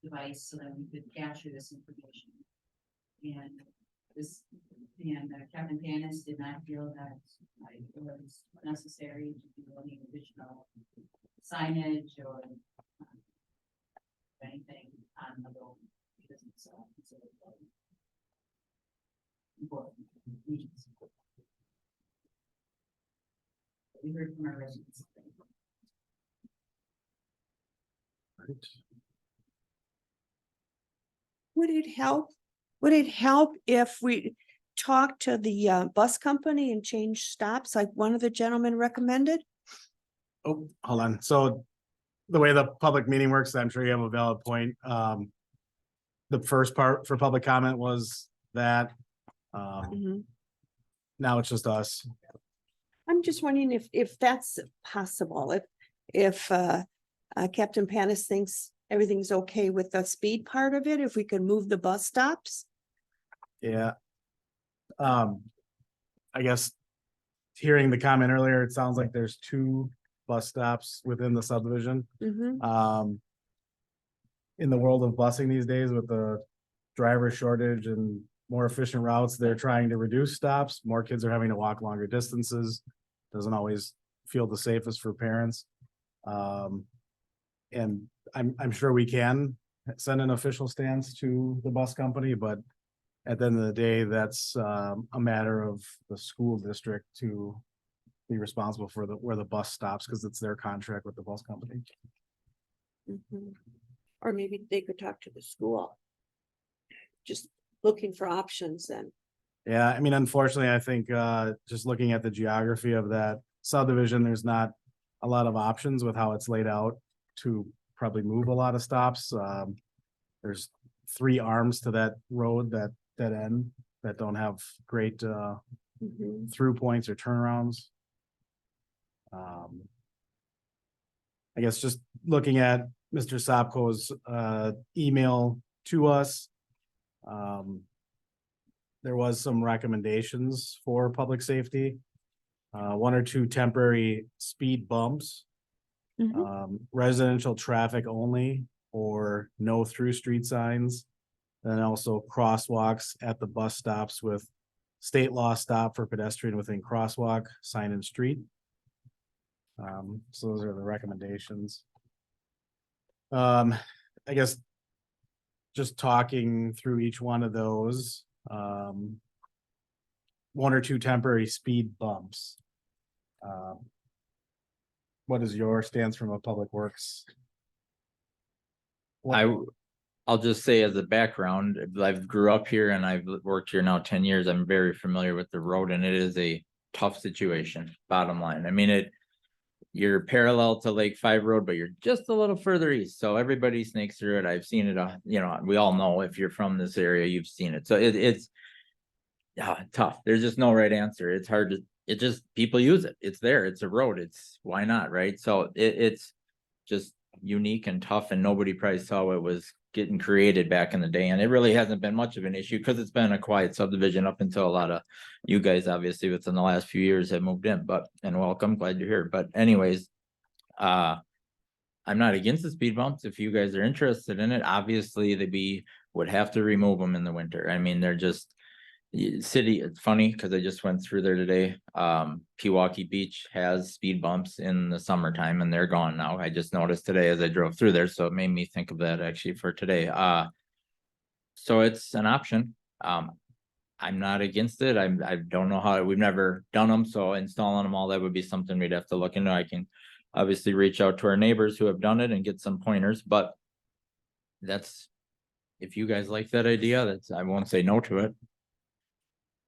device so that we could capture this information. And Captain Panis did not feel that it was necessary to do any additional signage or anything on the road because it's important. We heard from our residents. Would it help if we talked to the bus company and change stops like one of the gentlemen recommended? Oh, hold on. So the way the public meeting works, I'm sure you have a valid point. The first part for public comment was that, now it's just us. I'm just wondering if that's possible, if Captain Panis thinks everything's okay with the speed part of it, if we could move the bus stops. Yeah. I guess hearing the comment earlier, it sounds like there's 2 bus stops within the subdivision. Mhm. In the world of busing these days with the driver shortage and more efficient routes, they're trying to reduce stops. More kids are having to walk longer distances. Doesn't always feel the safest for parents. And I'm sure we can send an official stance to the bus company, but at the end of the day, that's a matter of the school district to be responsible for where the bus stops, because it's their contract with the bus company. Mhm. Or maybe they could talk to the school. Just looking for options then. Yeah, I mean, unfortunately, I think just looking at the geography of that subdivision, there's not a lot of options with how it's laid out to probably move a lot of stops. There's 3 arms to that road that end that don't have great through points or turnarounds. I guess just looking at Mr. Sopko's email to us, there was some recommendations for public safety. 1 or 2 temporary speed bumps, residential traffic only, or no through street signs. And also crosswalks at the bus stops with state law stop for pedestrian within crosswalk, sign in street. So those are the recommendations. I guess just talking through each one of those, 1 or 2 temporary speed bumps. What is your stance from a public works? I'll just say as a background, I've grew up here and I've worked here now 10 years. I'm very familiar with the road and it is a tough situation, bottom line. I mean, you're parallel to Lake 5 Road, but you're just a little further east. So everybody snakes through it. I've seen it, we all know if you're from this area, you've seen it. So it's tough. There's just no right answer. It's hard to, people use it. It's there. It's a road. Why not? Right. So it's just unique and tough and nobody probably saw it was getting created back in the day. And it really hasn't been much of an issue because it's been a quiet subdivision up until a lot of you guys, obviously within the last few years have moved in, and welcome, glad you're here. But anyways, I'm not against the speed bumps. If you guys are interested in it, obviously would have to remove them in the winter. I mean, they're just, City, it's funny because I just went through there today. Pewaukee Beach has speed bumps in the summertime and they're gone now. I just noticed today as I drove through there, so it made me think of that actually for today. So it's an option. I'm not against it. I don't know how, we've never done them, so installing them all, that would be something we'd have to look into. I can obviously reach out to our neighbors who have done it and get some pointers, but that's, if you guys like that idea, that's, I won't say no to it.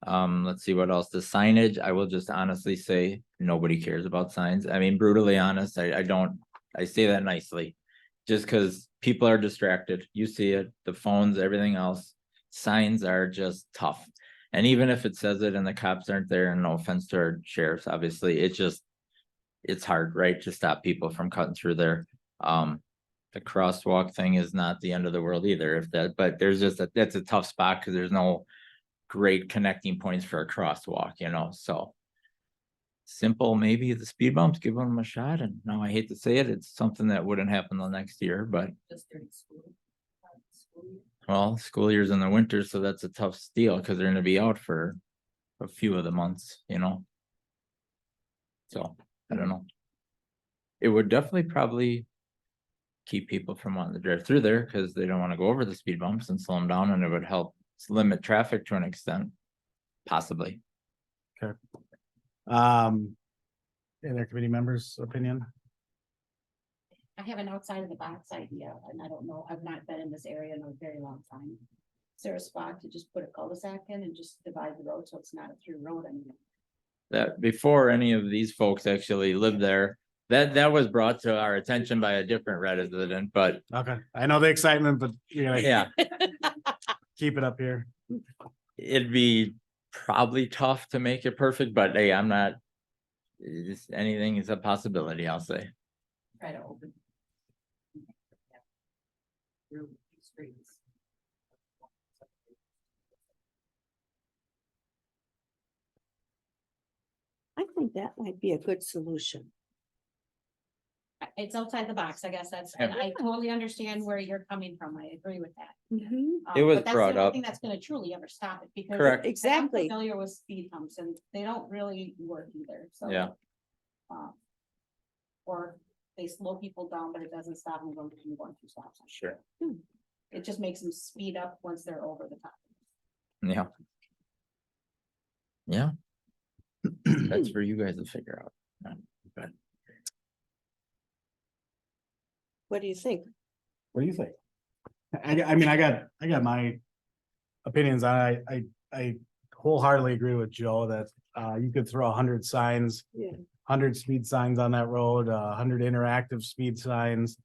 Let's see what else. The signage, I will just honestly say, nobody cares about signs. I mean, brutally honest, I don't, I say that nicely. Just because people are distracted. You see it, the phones, everything else. Signs are just tough. And even if it says it and the cops aren't there, and no offense to our sheriffs, obviously, it's hard, right, to stop people from cutting through there. The crosswalk thing is not the end of the world either, if that, but there's just that's a tough spot because there's no great connecting points for a crosswalk, you know, so. Simple, maybe the speed bumps, give them a shot, and now I hate to say it, it's something that wouldn't happen the next year, but. Well, school year's in the winter, so that's a tough deal, because they're gonna be out for a few of the months, you know. So, I don't know. It would definitely probably keep people from wanting to drive through there, because they don't want to go over the speed bumps and slow them down, and it would help limit traffic to an extent, possibly. Okay. Any committee members' opinion? I have an outside of the box idea, and I don't know, I've not been in this area in a very long time. Is there a spot to just put a cul-de-sac in and just divide the road so it's not a through road anymore? That before any of these folks actually lived there, that was brought to our attention by a different resident, but. Okay, I know the excitement, but you're gonna. Yeah. Keep it up here. It'd be probably tough to make it perfect, but hey, I'm not. Anything is a possibility, I'll say. Try to open. Through streets. I think that might be a good solution. It's outside the box, I guess and I totally understand where you're coming from. I agree with that. It was But that's brought the only up. thing that's gonna truly ever stop it because. Correct. I'm Exactly. familiar with speed humps and they don't really work either, so. Yeah. Or they slow people down, but it doesn't stop them from going through stop signs. Sure. It just makes them speed up once they're over the top. Yeah. Yeah. That's for you guys to figure out. But What do you think? What do you think? I mean, I got my opinions on it. I wholeheartedly agree with Joe that you could throw 100 signs, Yeah. 100 speed signs on that road, 100 interactive speed signs.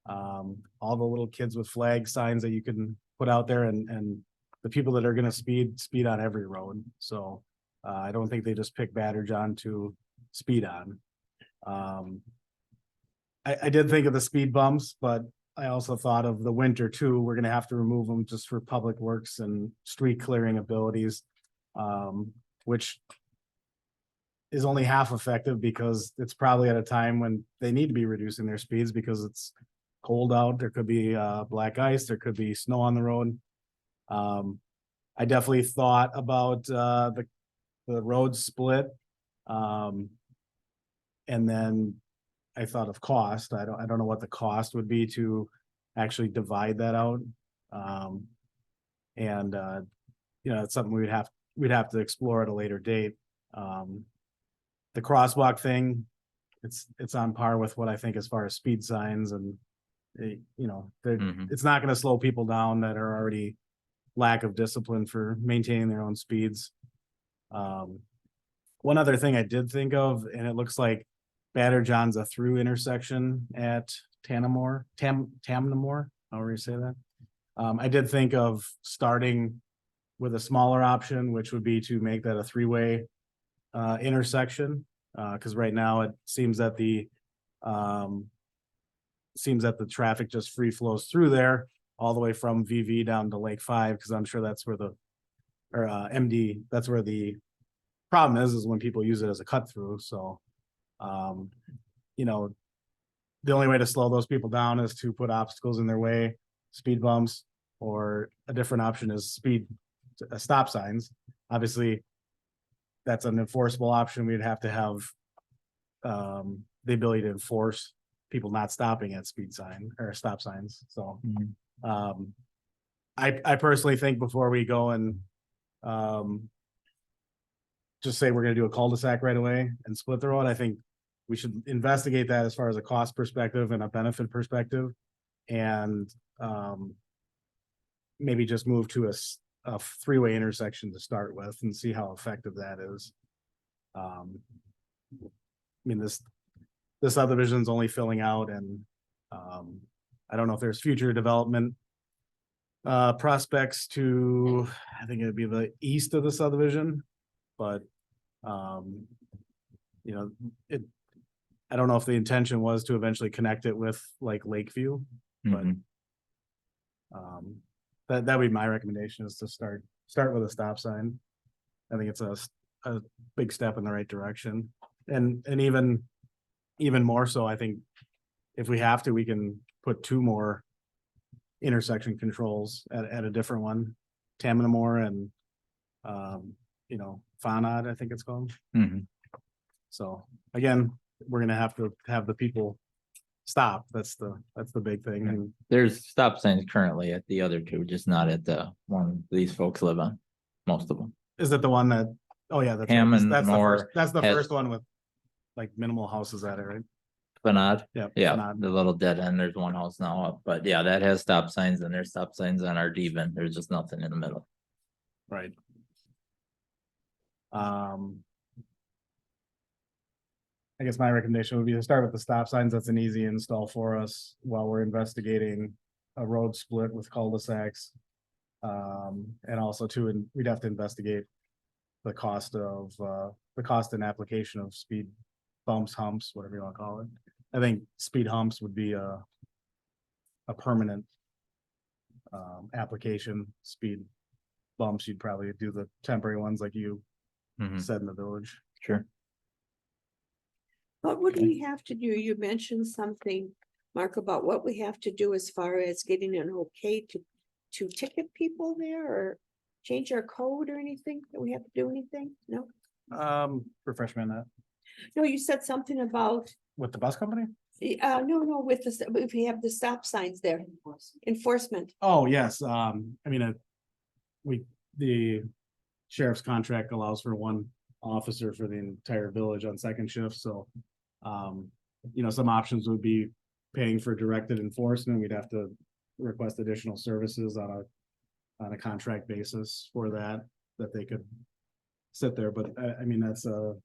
All the little kids with flag signs that you can put out there and the people that are gonna speed on every road. So I don't think they just pick Batter John to speed on. I did think of the speed bumps, but I also thought of the winter too. We're gonna have to remove them just for public works and street clearing abilities. Which is only half effective because it's probably at a time when they need to be reducing their speeds because it's cold out. There could be black ice, there could be snow on the road. I definitely thought about the road split. And then I thought of cost. I don't know what the cost would be to actually divide that out. And you know, it's something we'd have to explore at a later date. The crosswalk thing, it's on par with what I think as far as speed signs and you know, it's not going to slow people down that are already lack of discipline for maintaining their own speeds. One other thing I did think of, and it looks like Batter John's a through intersection at Tamnamore, however you say that. I did think of starting with a smaller option, which would be to make that a three-way intersection. Because right now it seems that the traffic just free flows through there all the way from VV down to Lake 5, because I'm sure that's where MD, that's where the problem is when people use it as a cut through. So, you know, the only way to slow those people down is to put obstacles in their way, speed bumps, or a different option is stop signs. obviously that's an enforceable option. We'd have to have the ability to enforce people not stopping at speed sign or stop signs. So I personally think before we go and just say we're gonna do a cul-de-sac right away and split the road, I think we should investigate that as far as a cost perspective and a benefit perspective. And maybe just move to a three-way intersection to start with and see how effective that is. I mean, this subdivision's only filling out, and I don't know if there's future development prospects to, I think it'd be the east of the subdivision, but you know, I don't know if the intention was to eventually connect it with like Lakeview, but that would be my recommendation, is to start with a stop sign. I think it's a big step in the right direction, and even more so, I think if we have to, we can put two more intersection controls at a different one, Tamanamore and you know, Fonod, I think it's called. So again, we're gonna have to have the people stop. That's the big thing. And There's stop signs currently at the other two, just not at the one these folks live on, most of them. is it the one that, oh yeah, that's Ham right. and Moore That's the has- first one with like minimal houses at it, right? Fanad, Yeah. yeah, Fanad. the little dead end, there's one house now up, but yeah, that has stop signs, and there's stop signs on our Devon, there's just nothing in the middle. Right. I guess my recommendation would be to start with the stop signs. That's an easy install for us while we're investigating a road split with cul-de-sacs. And also too, and we'd have to investigate the cost and application of speed bumps, humps, whatever you want to call it. I think speed humps would be a permanent application. Speed bumps, you'd probably do the temporary ones like you said in the village. Sure. What would we have to do? You mentioned something, Mark, about what we have to do as far as getting an okay to ticket people there, or change our code or anything? Do we have to do anything? No? Refresh me on that. No, you said something about, With the bus company? no, with the, if we have the stop signs there, enforcement. Oh, yes, I mean, the sheriff's contract allows for one officer for the entire village on second shift, so. You know, some options would be paying for directed enforcement. We'd have to request additional services on a contract basis for that they could sit there, but I mean, that's a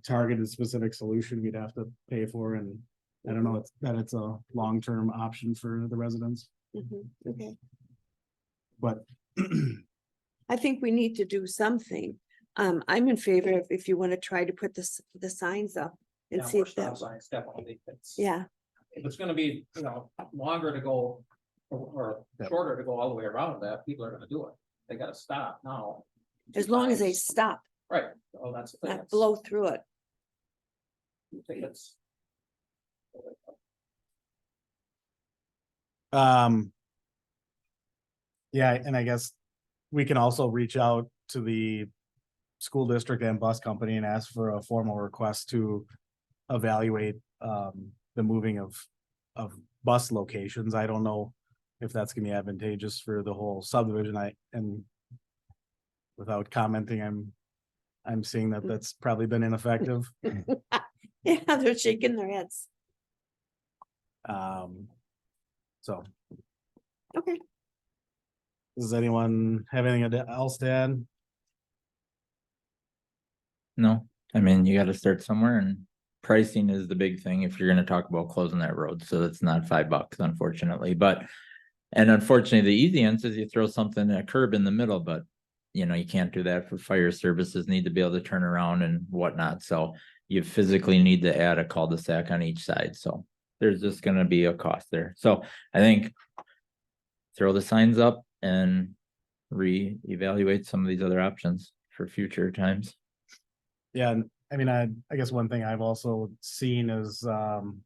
targeted specific solution we'd have to pay for, and I don't know it's a long-term option for the residents, Okay, but I think we need to do something. I'm in favor of, if you want to try to put the signs up and see if that. Signs, definitely. Yeah, If it's gonna be, longer to go or shorter to go all the way around that, people are gonna do it. They gotta stop now. as long as they stop, Right, oh, that's the thing. not blow through it. I think it's. yeah, and I guess we can also reach out to the school district and bus company and ask for a formal request to evaluate the moving of bus locations. I don't know if that's gonna be advantageous for the whole subdivision. And without commenting, I'm seeing that that's probably been ineffective. Yeah, they're shaking their heads. So Okay. does anyone have anything else to add? No, I mean, you gotta start somewhere, and pricing is the big thing if you're gonna talk about closing that road, so it's not $5, unfortunately, and unfortunately, the easy answer is you throw something, a curb in the middle, but you know, you can't do that. For fire services need to be able to turn around and whatnot, so you physically need to add a cul-de-sac on each side, so there's just gonna be a cost there. So I think throw the signs up and reevaluate some of these other options for future times. Yeah, and I mean, I guess one thing I've also seen is, and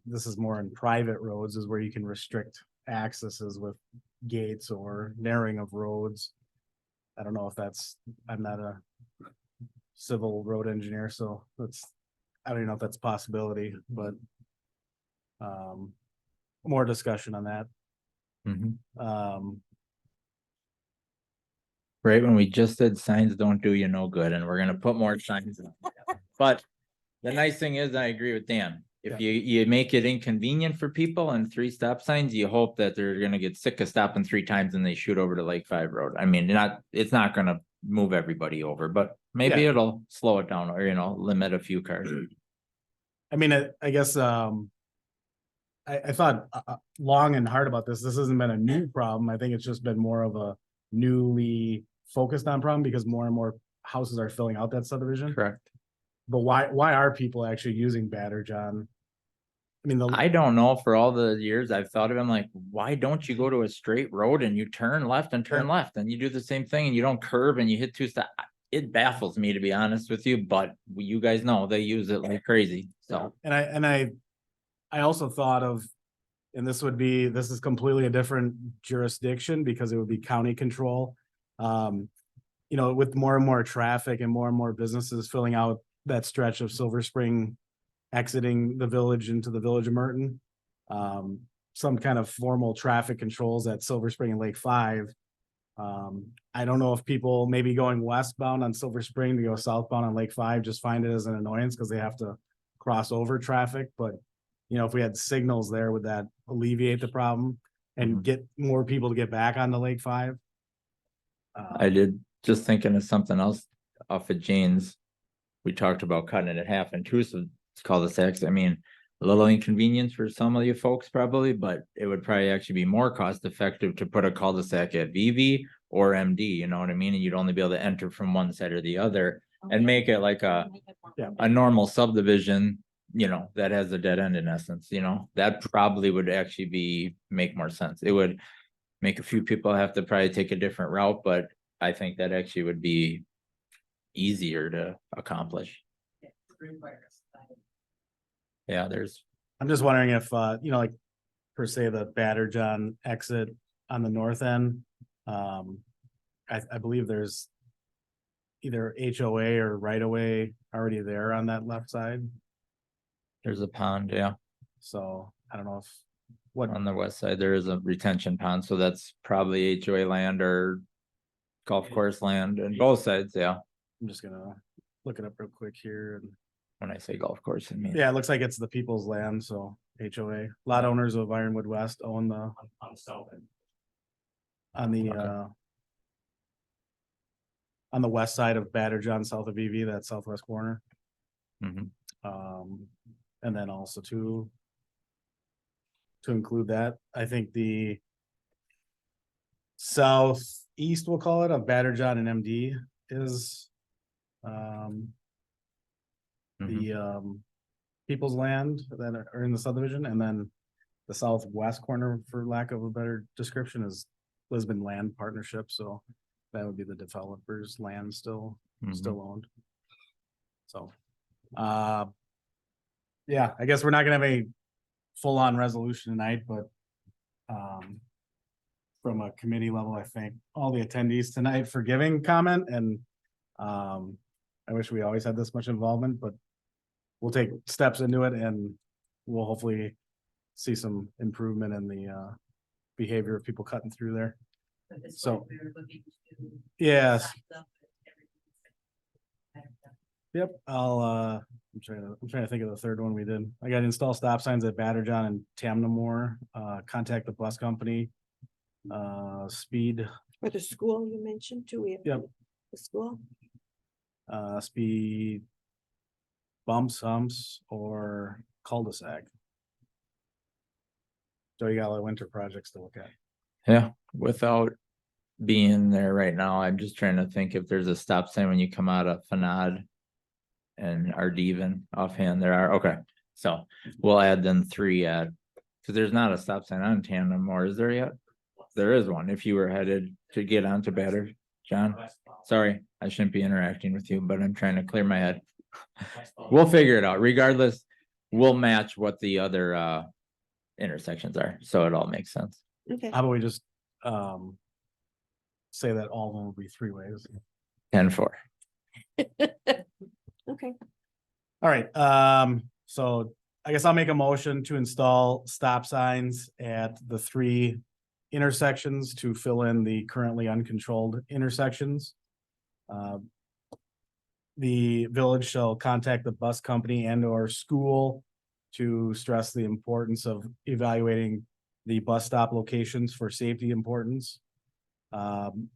this is more in private roads, is where you can restrict accesses with gates or narrowing of roads. I don't know if I'm not a civil road engineer, so I don't even know if that's a possibility, but more discussion on that. Right when we just said signs don't do you no good, and we're gonna put more signs. But the nice thing is, I agree with Dan. If you make it inconvenient for people and 3 stop signs, you hope that they're gonna get sick of stopping 3 times and they shoot over to Lake 5 Road. I mean, it's not gonna move everybody over, but maybe it'll slow it down or, limit a few cars. I mean, I guess, I thought long and hard about this. This hasn't been a new problem. I think it's just been more of a newly focused on problem because more and more houses are filling out that subdivision. Correct. But why are people actually using Batter John? I mean, I don't know. For all the years I've thought of him, like, why don't you go to a straight road and you turn left and turn left and you do the same thing and you don't curve and you hit 2 stops? It baffles me, to be honest with you, but you guys know they use it like crazy. So, and I also thought of, and this is completely a different jurisdiction because it would be county control. With more and more traffic and more businesses filling out that stretch of Silver Spring, exiting the village into the village of Merton. Some kind of formal traffic controls at Silver Spring and Lake 5. I don't know if people maybe going westbound on Silver Spring to go southbound on Lake 5 just find it as an annoyance because they have to cross over traffic, but if we had signals there, would that alleviate the problem and get more people to get back on the Lake 5? I did just thinking of something else off of Jane's. We talked about cutting it in half and 2 cul-de-sacs. I mean, a little inconvenience for some of you folks probably, but it would probably actually be more cost effective to put a cul-de-sac at VV or MD, you know what I mean? And you'd only be able to enter from one side or the other and make it like a normal subdivision, that has a dead end in essence, that probably would actually make more sense. It would make a few people have to probably take a different route, but I think that actually would be easier to accomplish. Yeah, I'm just wondering if, like per se, the Batter John exit on the north end. I believe there's either HOA or right of way already there on that left side. There's a pond, yeah. So I don't know on the west side, there is a retention pond, so that's probably HOA land or golf course land and both sides, yeah. I'm just gonna look it up real quick here. And when I say golf course, I mean. Yeah, it looks like it's the people's land, so HOA. Lot owners of Ironwood West own On the south end. On the west side of Batter John, south of EV, that southwest corner. And then also to include that, I think the southeast, we'll call it, of Batter John and MD is the people's land that are in the subdivision, and then the southwest corner, for lack of a better description, is Lisbon Land Partnership, so that would be the developer's land still owned. So yeah, I guess we're not gonna have a full-on resolution tonight, but from a committee level, I thank all the attendees tonight for giving comment, and I wish we always had this much involvement, but we'll take steps into it and we'll hopefully see some improvement in the behavior of people cutting through there. So, yes. Yep, I'm trying to think of the third one we did. I got install stop signs at Batter John and Tamnamore, contact the bus company, speed. For the school you mentioned too, we have. Yep. The school. Speed bumps, humps, or cul-de-sac. So you got a lot of winter projects to look at. Yeah, without being there right now, I'm just trying to think if there's a stop sign when you come out of Fanad and Ardeven offhand. There are, okay. So we'll add then 3 at, because there's not a stop sign on Tandem, or is there yet? There is one if you were headed to get onto Batter John. Sorry, I shouldn't be interacting with you, but I'm trying to clear my head. We'll figure it out. Regardless, we'll match what the other intersections are, so it all makes sense. Okay. How about we just say that all of them will be three ways. 10-4. Okay. All right, so I guess I'll make a motion to install stop signs at the three intersections to fill in the currently uncontrolled intersections. The village shall contact the bus company and or school to stress the importance of evaluating the bus stop locations for safety importance.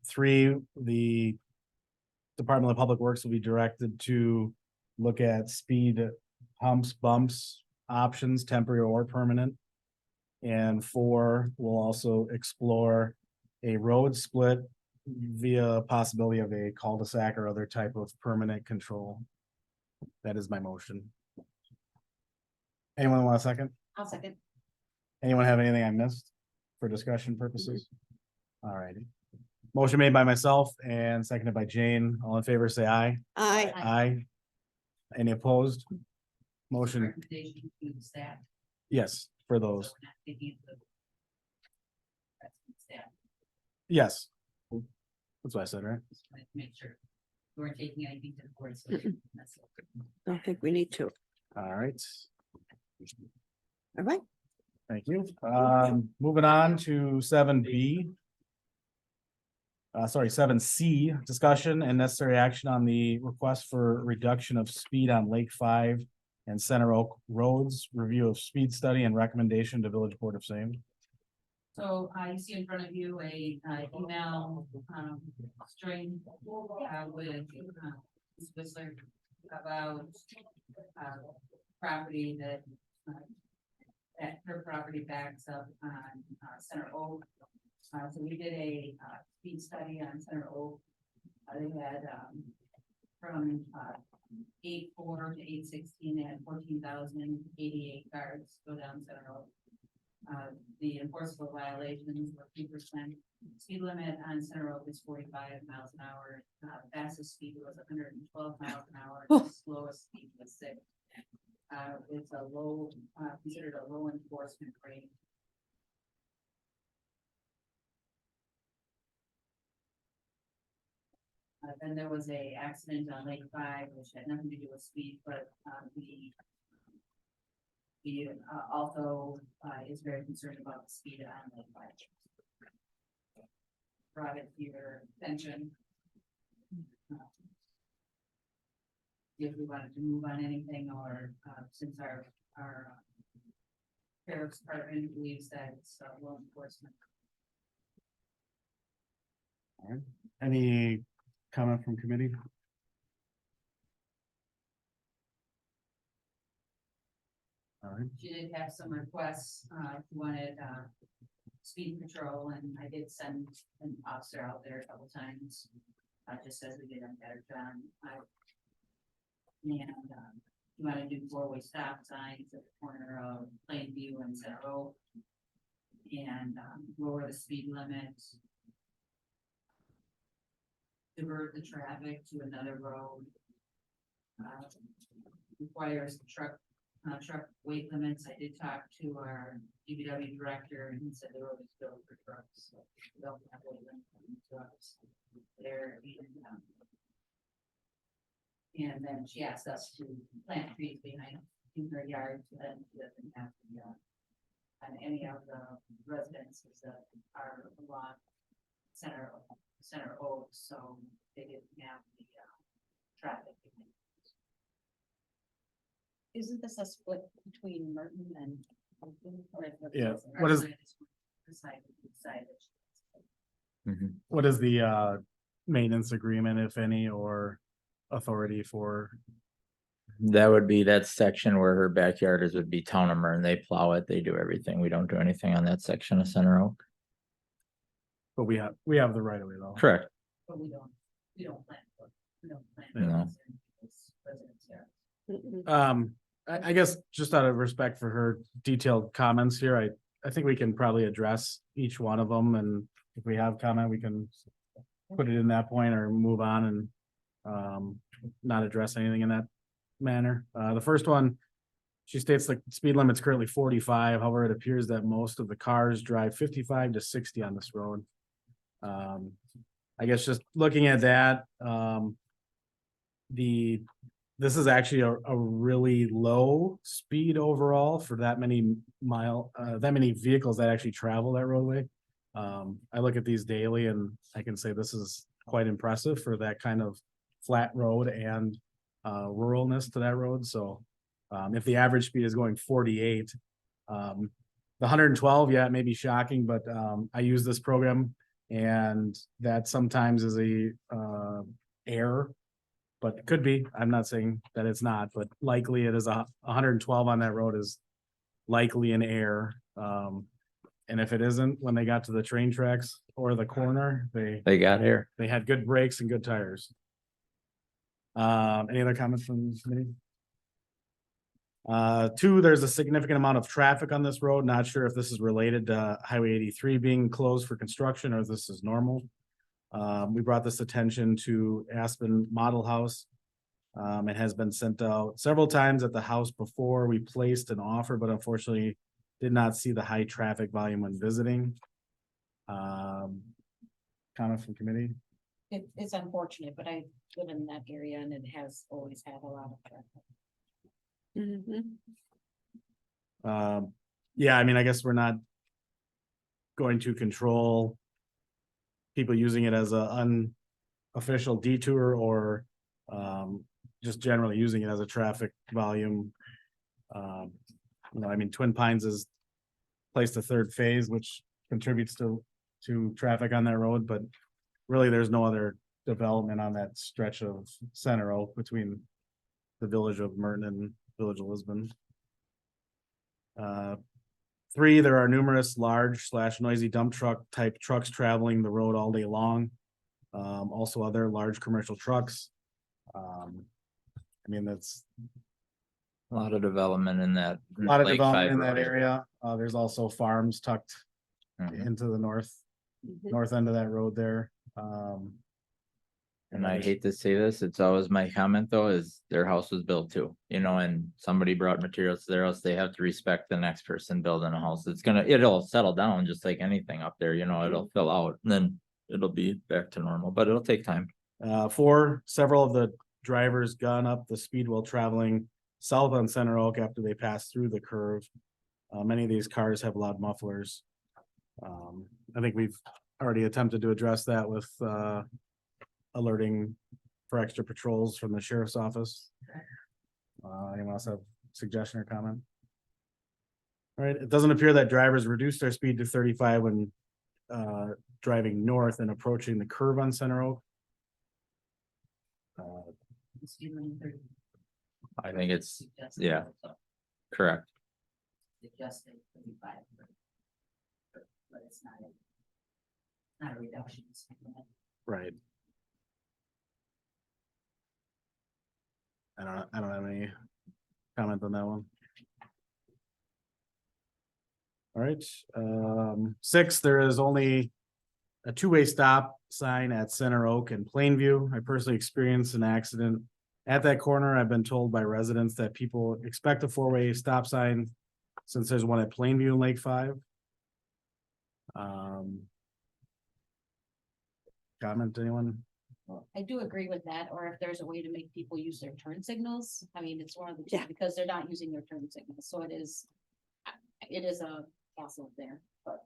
Three, the Department of Public Works will be directed to look at speed humps, bumps, options, temporary or permanent. And four, we'll also explore a road split via possibility of a cul-de-sac or other type of permanent control. That is my motion. Anyone want a second? I'll second. Anyone have anything I missed for discussion purposes? All righty. Motion made by myself and seconded by Jane. All in favor, say aye. Aye. Aye. Any opposed? Motion, Recommendation to the staff. yes, for those. So we're not taking the- that's the staff. Yes. That's what I said, right? Just wanted to make sure we weren't taking anything to the board. So that's all. Don't think we need to. All right. All right. Thank you. Moving on to 7B. 7C, discussion and necessary action on the request for reduction of speed on Lake 5 and Center Oak Roads, review of speed study and recommendation to Village Board of Same. So you see in front of you a email string with Ms. Whistler about property that her property backs up on Center Oak. So we did a speed study on Center Oak. They had from 8.4 to 8.16 and 14,088 cars go down Center Oak. The enforceable violations were 3%. Speed limit on Center Oak is 45 miles an hour. Fastest speed was 112 miles an hour. Slowest speed was 6. It's a low, considered a low enforcement rate. Then there was a accident on Lake 5, which had nothing to do with speed, but he also is very concerned about the speed on Lake 5. Brought it to your attention. If we wanted to move on anything, or since our sheriff's department believes that it's law enforcement. All right. Any comment from committee? All right. She did have some requests, she wanted, speed patrol, and I did send an officer out there a couple times. Just as we did on Better John. And, you wanna do 4-way stop signs at the corner of Plainview and Center Oak. And, lower the speed limit. Divert the traffic to another road. Requires truck weight limits. I did talk to our DPW director, and he said the road is built for trucks, so we don't have weight limits on trucks there. And then she asked us to plant trees behind in her yard, so then she doesn't have to on any of the residences that are along Center Oaks, so they didn't have the traffic. Isn't this a split between Merton and? Yeah, what is, what is the maintenance agreement, if any, or authority for? That would be that section where her backyard is, would be Town of Mern. They plow it, they do everything. We don't do anything on that section of Center Oak. But we have the right of way though. Correct. But we don't plan for, we don't plan. No. I guess just out of respect for her detailed comments here, I think we can probably address each one of them, and if we have comment, we can put it in that point or move on and not address anything in that manner. The first one, she states the speed limit's currently 45. However, it appears that most of the cars drive 55 to 60 on this road. I guess just looking at that, this is actually a really low speed overall for that many that many vehicles that actually travel that roadway. I look at these daily and I can say this is quite impressive for that kind of flat road and ruralness to that road. So if the average speed is going 48, the 112, yeah, it may be shocking, but I use this program and that sometimes is a error, but it could be. I'm not saying that it's not, but likely it is 112 on that road is likely an error. And if it isn't, when they got to the train tracks or the corner, They got here. they had good brakes and good tires. Any other comments from the committee? Two, there's a significant amount of traffic on this road. Not sure if this is related to Highway 83 being closed for construction or if this is normal. We brought this attention to Aspen Model House. It has been sent out several times at the house before we placed an offer, but unfortunately did not see the high traffic volume when visiting. Comment from committee? It's unfortunate, but I live in that area and it has always had a lot of traffic. Yeah, I mean, I guess we're not going to control people using it as a unofficial detour or just generally using it as a traffic volume. I mean, Twin Pines is placed the third phase, which contributes to traffic on that road, but really there's no other development on that stretch of Center Oak between the village of Merton and village of Lisbon. Three, there are numerous large / noisy dump truck type trucks traveling the road all day long. Also other large commercial trucks. I mean, that's A lot of development in that. a lot of Lake development in Five that road. area. There's also farms tucked Mhm. into the north end of that road there. And I hate to say this, it's always my comment though, is their house was built too, and somebody brought materials to their house, they have to respect the next person building a house. It'll settle down just like anything up there, it'll fill out and then it'll be back to normal, but it'll take time. Four, several of the drivers gone up the speed while traveling south on Center Oak after they pass through the curve. Many of these cars have loud mufflers. I think we've already attempted to address that with alerting for extra patrols from the sheriff's office. Anyone else have suggestion or comment? All right, it doesn't appear that drivers reduced their speed to 35 when driving north and approaching the curve on Center Oak. I think it's, yeah, correct. Suggested 35. But it's not a reduction. Right. I don't have any comment on that one. All right, 6, there is only a two-way stop sign at Center Oak and Plainview. I personally experienced an accident at that corner. I've been told by residents that people expect a 4-way stop sign since there's one at Plainview and Lake 5. Comment, anyone? I do agree with that, or if there's a way to make people use their turn signals, I mean, it's one of the two, because they're not using their turn signals, so it is a hassle there, but.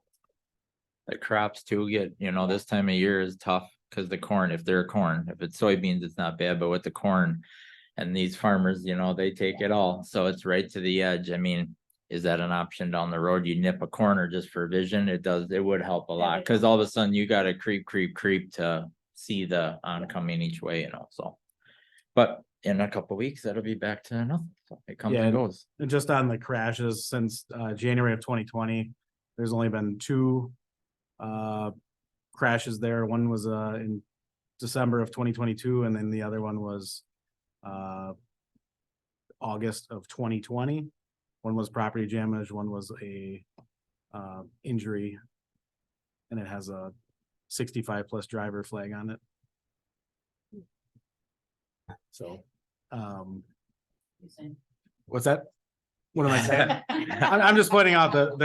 The crops too get, this time of year is tough because the corn, if it's soybeans, it's not bad, but with the corn. And these farmers, they take it all, so it's right to the edge. I mean, is that an option down the road? You nip a corner just for vision, it would help a lot, because all of a sudden you gotta creep to see the oncoming each way, so. But in a couple weeks, that'll be back to nothing, so it comes and goes. And just on the crashes since January of 2020, there's only been 2 crashes there. One was in December of 2022, and then the other one was August of 2020. One was property damage, one was a injury, and it has a 65+ driver flag on it. So, what's that? What am I saying? I'm just pointing out that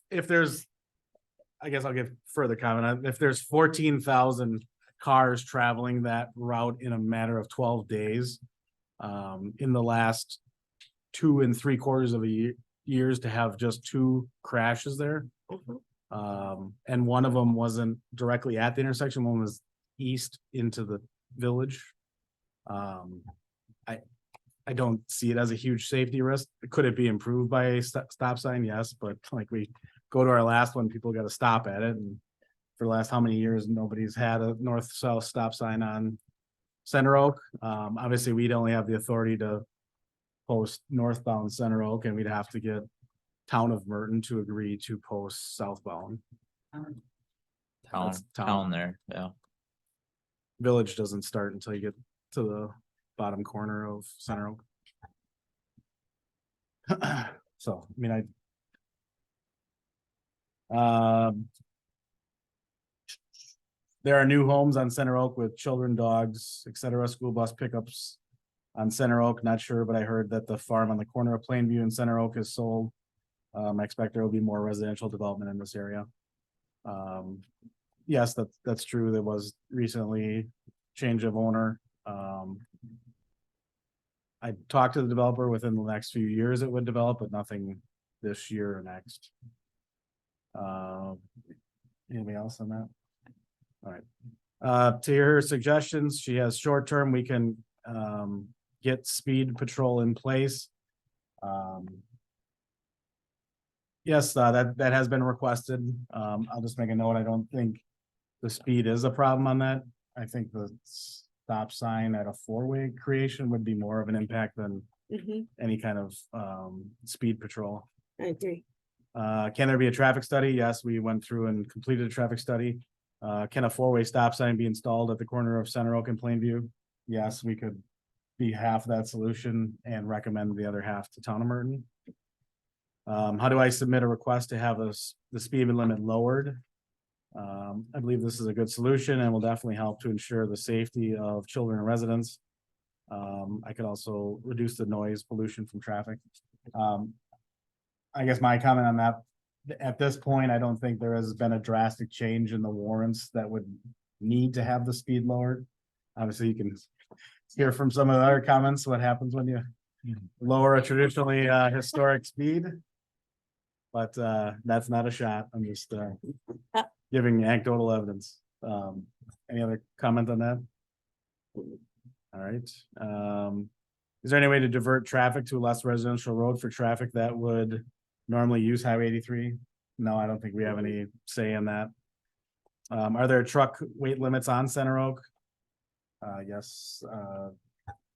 if there's I guess I'll give further comment. If there's 14,000 cars traveling that route in a matter of 12 days, in the last 2 3/4 of years to have just 2 crashes there. And one of them wasn't directly at the intersection, one was east into the village. I don't see it as a huge safety risk. Could it be improved by a stop sign? Yes, but like we go to our last one, people got to stop at it, and for the last how many years, nobody's had a north-south stop sign on Center Oak. Obviously, we'd only have the authority to post northbound Center Oak, and we'd have to get Town of Merton to agree to post southbound. Town there, yeah. Village doesn't start until you get to the bottom corner of Center Oak. So, I mean, there are new homes on Center Oak with children, dogs, etc. School bus pickups on Center Oak. Not sure, but I heard that the farm on the corner of Plainview and Center Oak is sold. I expect there will be more residential development in this area. Yes, that's true. There was recently change of owner. I talked to the developer within the next few years it would develop, but nothing this year or next. Anything else on that? All right. To her suggestions, she has short term, we can get speed patrol in place. Yes, that has been requested. I'll just make a note. I don't think the speed is a problem on that. I think the stop sign at a 4-way creation would be more of an impact than any kind of speed patrol. I agree. Can there be a traffic study? Yes, we went through and completed a traffic study. Can a 4-way stop sign be installed at the corner of Center Oak and Plainview? Yes, we could be half that solution and recommend the other half to Town of Merton. How do I submit a request to have the speed limit lowered? I believe this is a good solution and will definitely help to ensure the safety of children and residents. I could also reduce the noise pollution from traffic. I guess my comment on that, at this point, I don't think there has been a drastic change in the warrants that would need to have the speed lowered. Obviously, you can hear from some of the other comments what happens when you lower a traditionally historic speed. But that's not a shot. I'm just giving anecdotal evidence. Any other comment on that? All right. Is there any way to divert traffic to a less residential road for traffic that would normally use Highway 83? No, I don't think we have any say in that. Are there truck weight limits on Center Oak? Yes.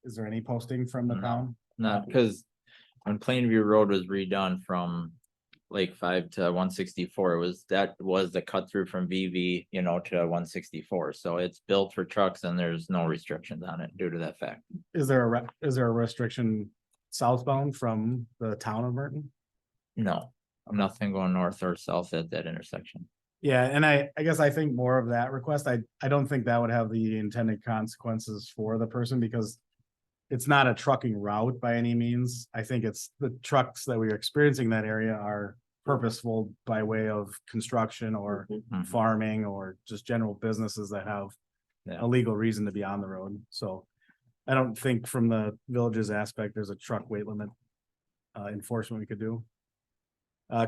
Is there any posting from the town? No, because when Plainview Road was redone from Lake 5 to 164, that was the cut through from VV, to 164. So it's built for trucks and there's no restrictions on it due to that fact. Is there a restriction southbound from the Town of Merton? No, nothing going north or south at that intersection. Yeah, and I guess I think more of that request, I don't think that would have the intended consequences for the person because it's not a trucking route by any means. I think it's the trucks that we're experiencing in that area are purposeful by way of construction or farming or just general businesses that have a legal reason to be on the road. So I don't think from the village's aspect, there's a truck weight limit enforcement we could do.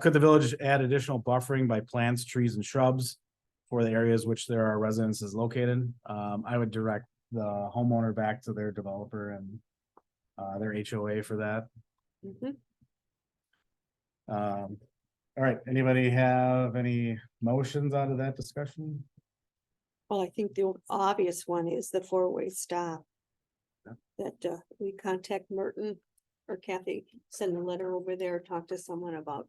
Could the village add additional buffering by plants, trees, and shrubs for the areas which there are residences located? I would direct the homeowner back to their developer and their HOA for that. All right, anybody have any motions out of that discussion? Well, I think the obvious one is the 4-way stop. That we contact Merton or Kathy, send a letter over there, talk to someone about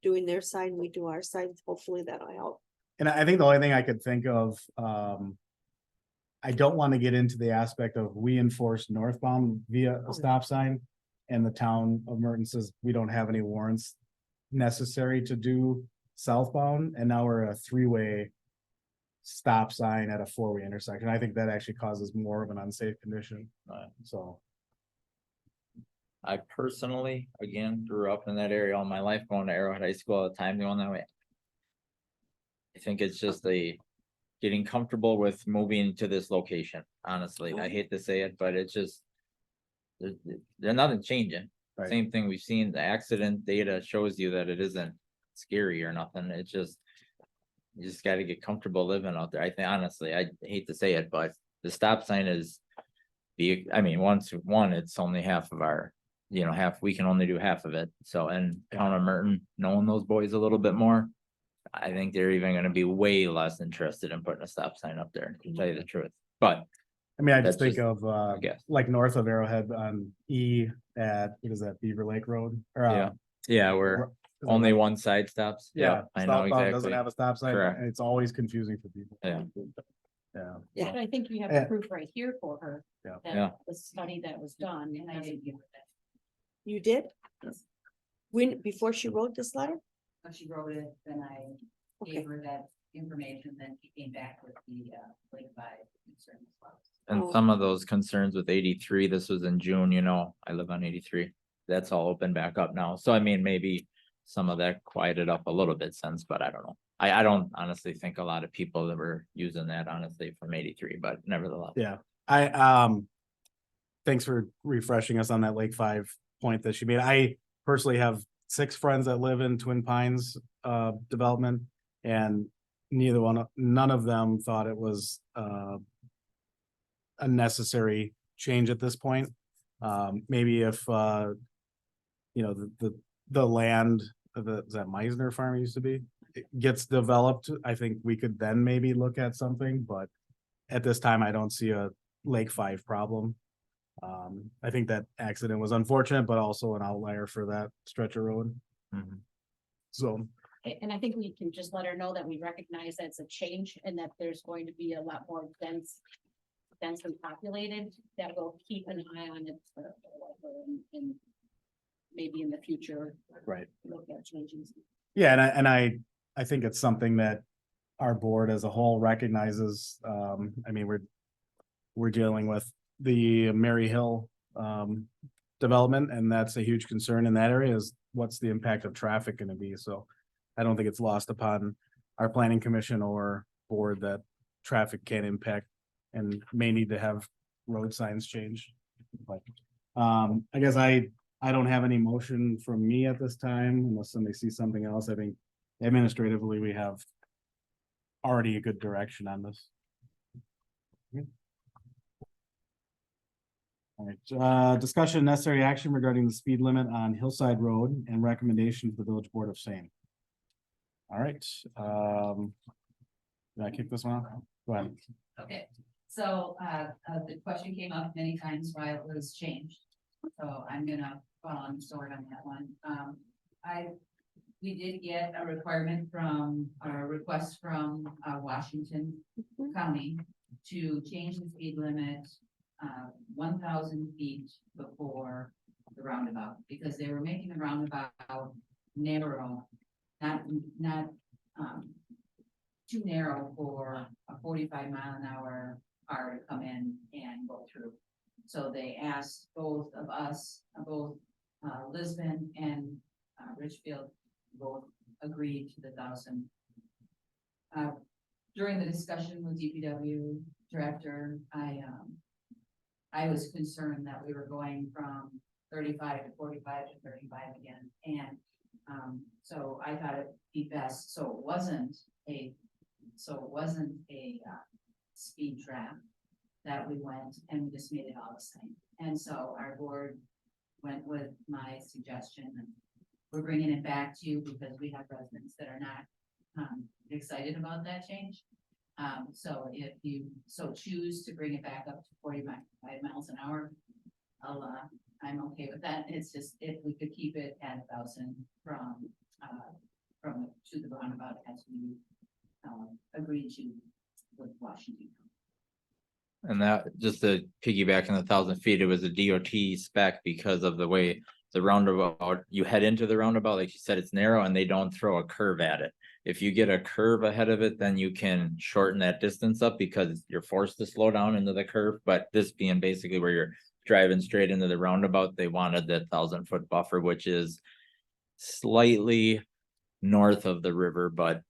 doing their side, and we do our side. Hopefully that'll help. And I think the only thing I could think of, I don't want to get into the aspect of we enforce northbound via a stop sign. And the Town of Merton says we don't have any warrants necessary to do southbound. And now we're a 3-way stop sign at a 4-way intersection. I think that actually causes more of an unsafe condition. So. I personally, again, grew up in that area all my life, going to Arrowhead High School all the time, going that way. think it's just getting comfortable with moving to this location, honestly. I hate to say it, but it's just. There's nothing changing. Right. Same thing we've seen, the accident data shows you that it isn't scary or nothing. It's just. You just gotta get comfortable living out there. I think honestly, I hate to say it, but the stop sign is. One, it's only half of our, we can only do half of it. So, and Town of Merton, knowing those boys a little bit more. I think they're even gonna be way less interested in putting a stop sign up there, to tell you the truth. But I mean, I just That's think of, guess. like north of Arrowhead on E at, what is that, Beaver Lake Road? Or, yeah, we're only one side stops. Yeah. I know southbound Doesn't exactly. have a stop sign, Correct. and it's always confusing for people. Yeah. Yeah. But I think you have Yeah. the proof right here for her. Yeah. that Yeah. The study that was done, and I didn't give her that. You did? When, before she wrote this letter? When she wrote it, then I gave her that information, then she came back with the Lake 5 concern as well. And some of those concerns with 83, this was in June, I live on 83. That's all open back up now. So I mean, maybe some of that quieted up a little bit since, but I don't know. I don't honestly think a lot of people that were using that honestly from 83, but nevertheless. Yeah, thanks for refreshing us on that Lake 5 point that she made. I personally have 6 friends that live in Twin Pines development, and none of them thought it was a necessary change at this point. Maybe if the land is that Meisner Farm used to be, it gets developed, I think we could then maybe look at something, but at this time, I don't see a Lake 5 problem. I think that accident was unfortunate, but also an outlier for that stretch of road. Mhm. So, And I think we can just let her know that we recognize that's a change and that there's going to be a lot more densely populated, that we'll keep an eye on it and maybe in the future. Right. Look at changes. yeah, and I think it's something that our board as a whole recognizes. I mean, we're dealing with the Mary Hill development, and that's a huge concern in that area is what's the impact of traffic gonna be? So I don't think it's lost upon our planning commission or board that traffic can impact and may need to have road signs changed. But I guess I don't have any motion from me at this time unless somebody sees something else. I think administratively, we have already a good direction on this. All right, discussion necessary action regarding the speed limit on Hillside Road and recommendation to the Village Board of Same. All right, did I kick this one off? Go ahead. Okay, so the question came up many times why it was changed. So I'm gonna follow on the sword on that one. We did get a requirement a request from Washington County to change the speed limit 1,000 feet before the roundabout, because they were making the roundabout narrow, not too narrow for a 45-mile-an-hour car to come in and go through. So they asked both of us, Lisbon and Richfield, both agreed to the 1,000. During the discussion with DPW director, I was concerned that we were going from 35 to 45 to 35 again, and so I thought it'd be best so it wasn't a speed trap, that we went and we just made it all the same. And so our board went with my suggestion, and we're bringing it back to you because we have residents that are not excited about that change. So if you choose to bring it back up to 45 miles an hour, I'm okay with that. It's just if we could keep it at 1,000 from to the roundabout as we agreed to with Washington. And that, just to piggyback on the 1,000 feet, it was a DOT spec because of the way the roundabout, you head into the roundabout, like you said, it's narrow and they don't throw a curve at it. If you get a curve ahead of it, then you can shorten that distance up because you're forced to slow down into the curve. But this being basically where you're driving straight into the roundabout, they wanted that 1,000-foot buffer, which is slightly north of the river, but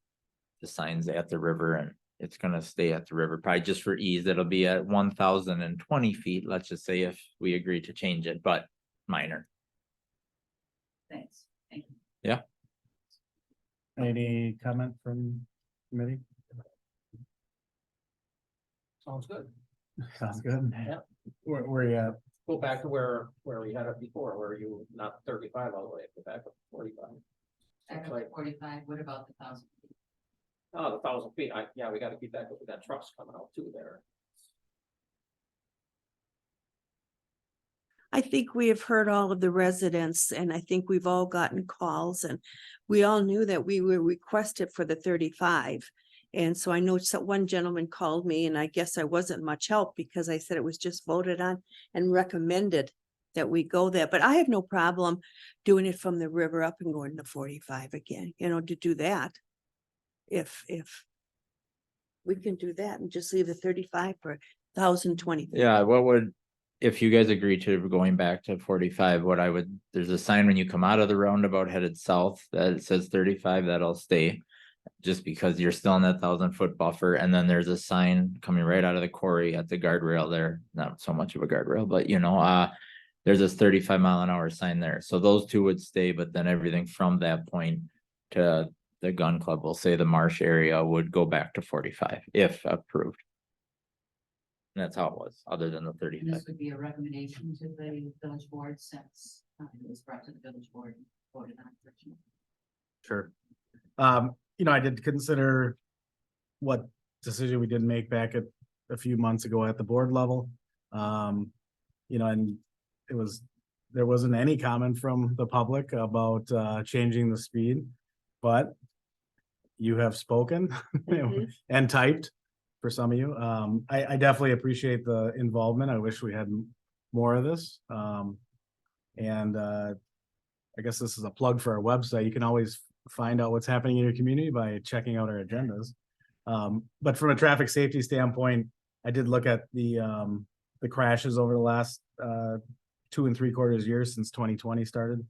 the signs at the river, and it's gonna stay at the river, probably just for ease, it'll be at 1,020 feet, let's just say if we agree to change it, but minor. Thanks. Thank you. Yeah. Any comment from committee? Sounds good. Sounds good. Yeah. Where you at? Go back to where we had it before, where you not 35 all the way, go back up to 45. Back up to 45, what about the 1,000 feet? Oh, the 1,000 feet, yeah, we gotta keep that, because we got trucks coming out too there. I think we have heard all of the residents and I think we've all gotten calls and we all knew that we were requested for the 35. And so I know one gentleman called me and I guess I wasn't much help because I said it was just voted on and recommended that we go there. But I have no problem doing it from the river up and going to 45 again, you know, to do that. If we can do that and just leave the 35 for 1,020. Yeah, what would, if you guys agree to going back to 45, what I would, there's a sign when you come out of the roundabout headed south that it says 35, that'll stay. Just because you're still in that 1,000-foot buffer, and then there's a sign coming right out of the quarry at the guardrail there, not so much of a guardrail, but you know, there's this 35-mile-an-hour sign there, so those two would stay, but then everything from that point to the gun club, we'll say the marsh area, would go back to 45 if approved. And that's how it was, other than the And 35. this would be a recommendation to the village board since it was brought to the village board and voted on. Sure. You know, I did consider what decision we did make back at a few months ago at the board level. You know, and there wasn't any comment from the public about changing the speed, but you have spoken and typed for some of you. I definitely appreciate the involvement. I wish we had more of this. And I guess this is a plug for our website. You can always find out what's happening in your community by checking out our agendas. But from a traffic safety standpoint, I did look at the crashes over the last 2 3/4 years since 2020 started.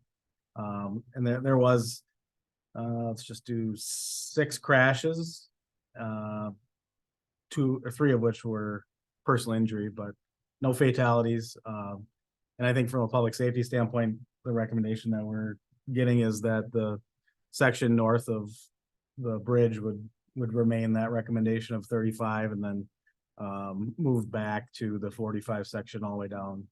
And there was, let's just do 6 crashes, 2 or 3 of which were personal injury, but no fatalities. And I think from a public safety standpoint, the recommendation that we're getting is that the section north of the bridge would remain that recommendation of 35 and then move back to the 45 section all the way down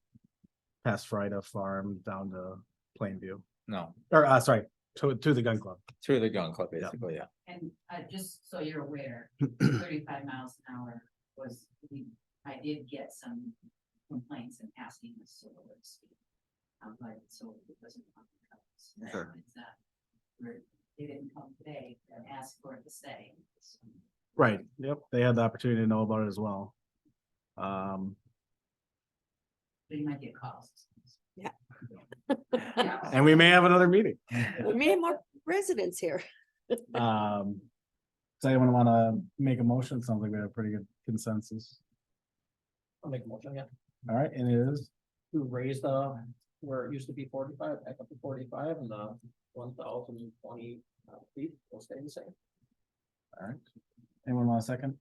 past Frida Farm down to Plainview. No, Or sorry, to the gun club. to the gun club, basically, yeah. And just so you're aware, 35 miles an hour was, I did get some complaints and asking us so let's speed. But so it doesn't come to us. Sure. It's they didn't come today and ask for it to stay. Right, yep, they had the opportunity to know about it as well. They might get calls. Yeah. And we may have another meeting. We may have more residents here. Does anyone want to make a motion? Sounds like we have a pretty good consensus. I'll make a motion, yeah, All right, and it is, to raise where it used to be 45, back up to 45, and the 1,020 feet will stay the same. all right. Anyone want a second?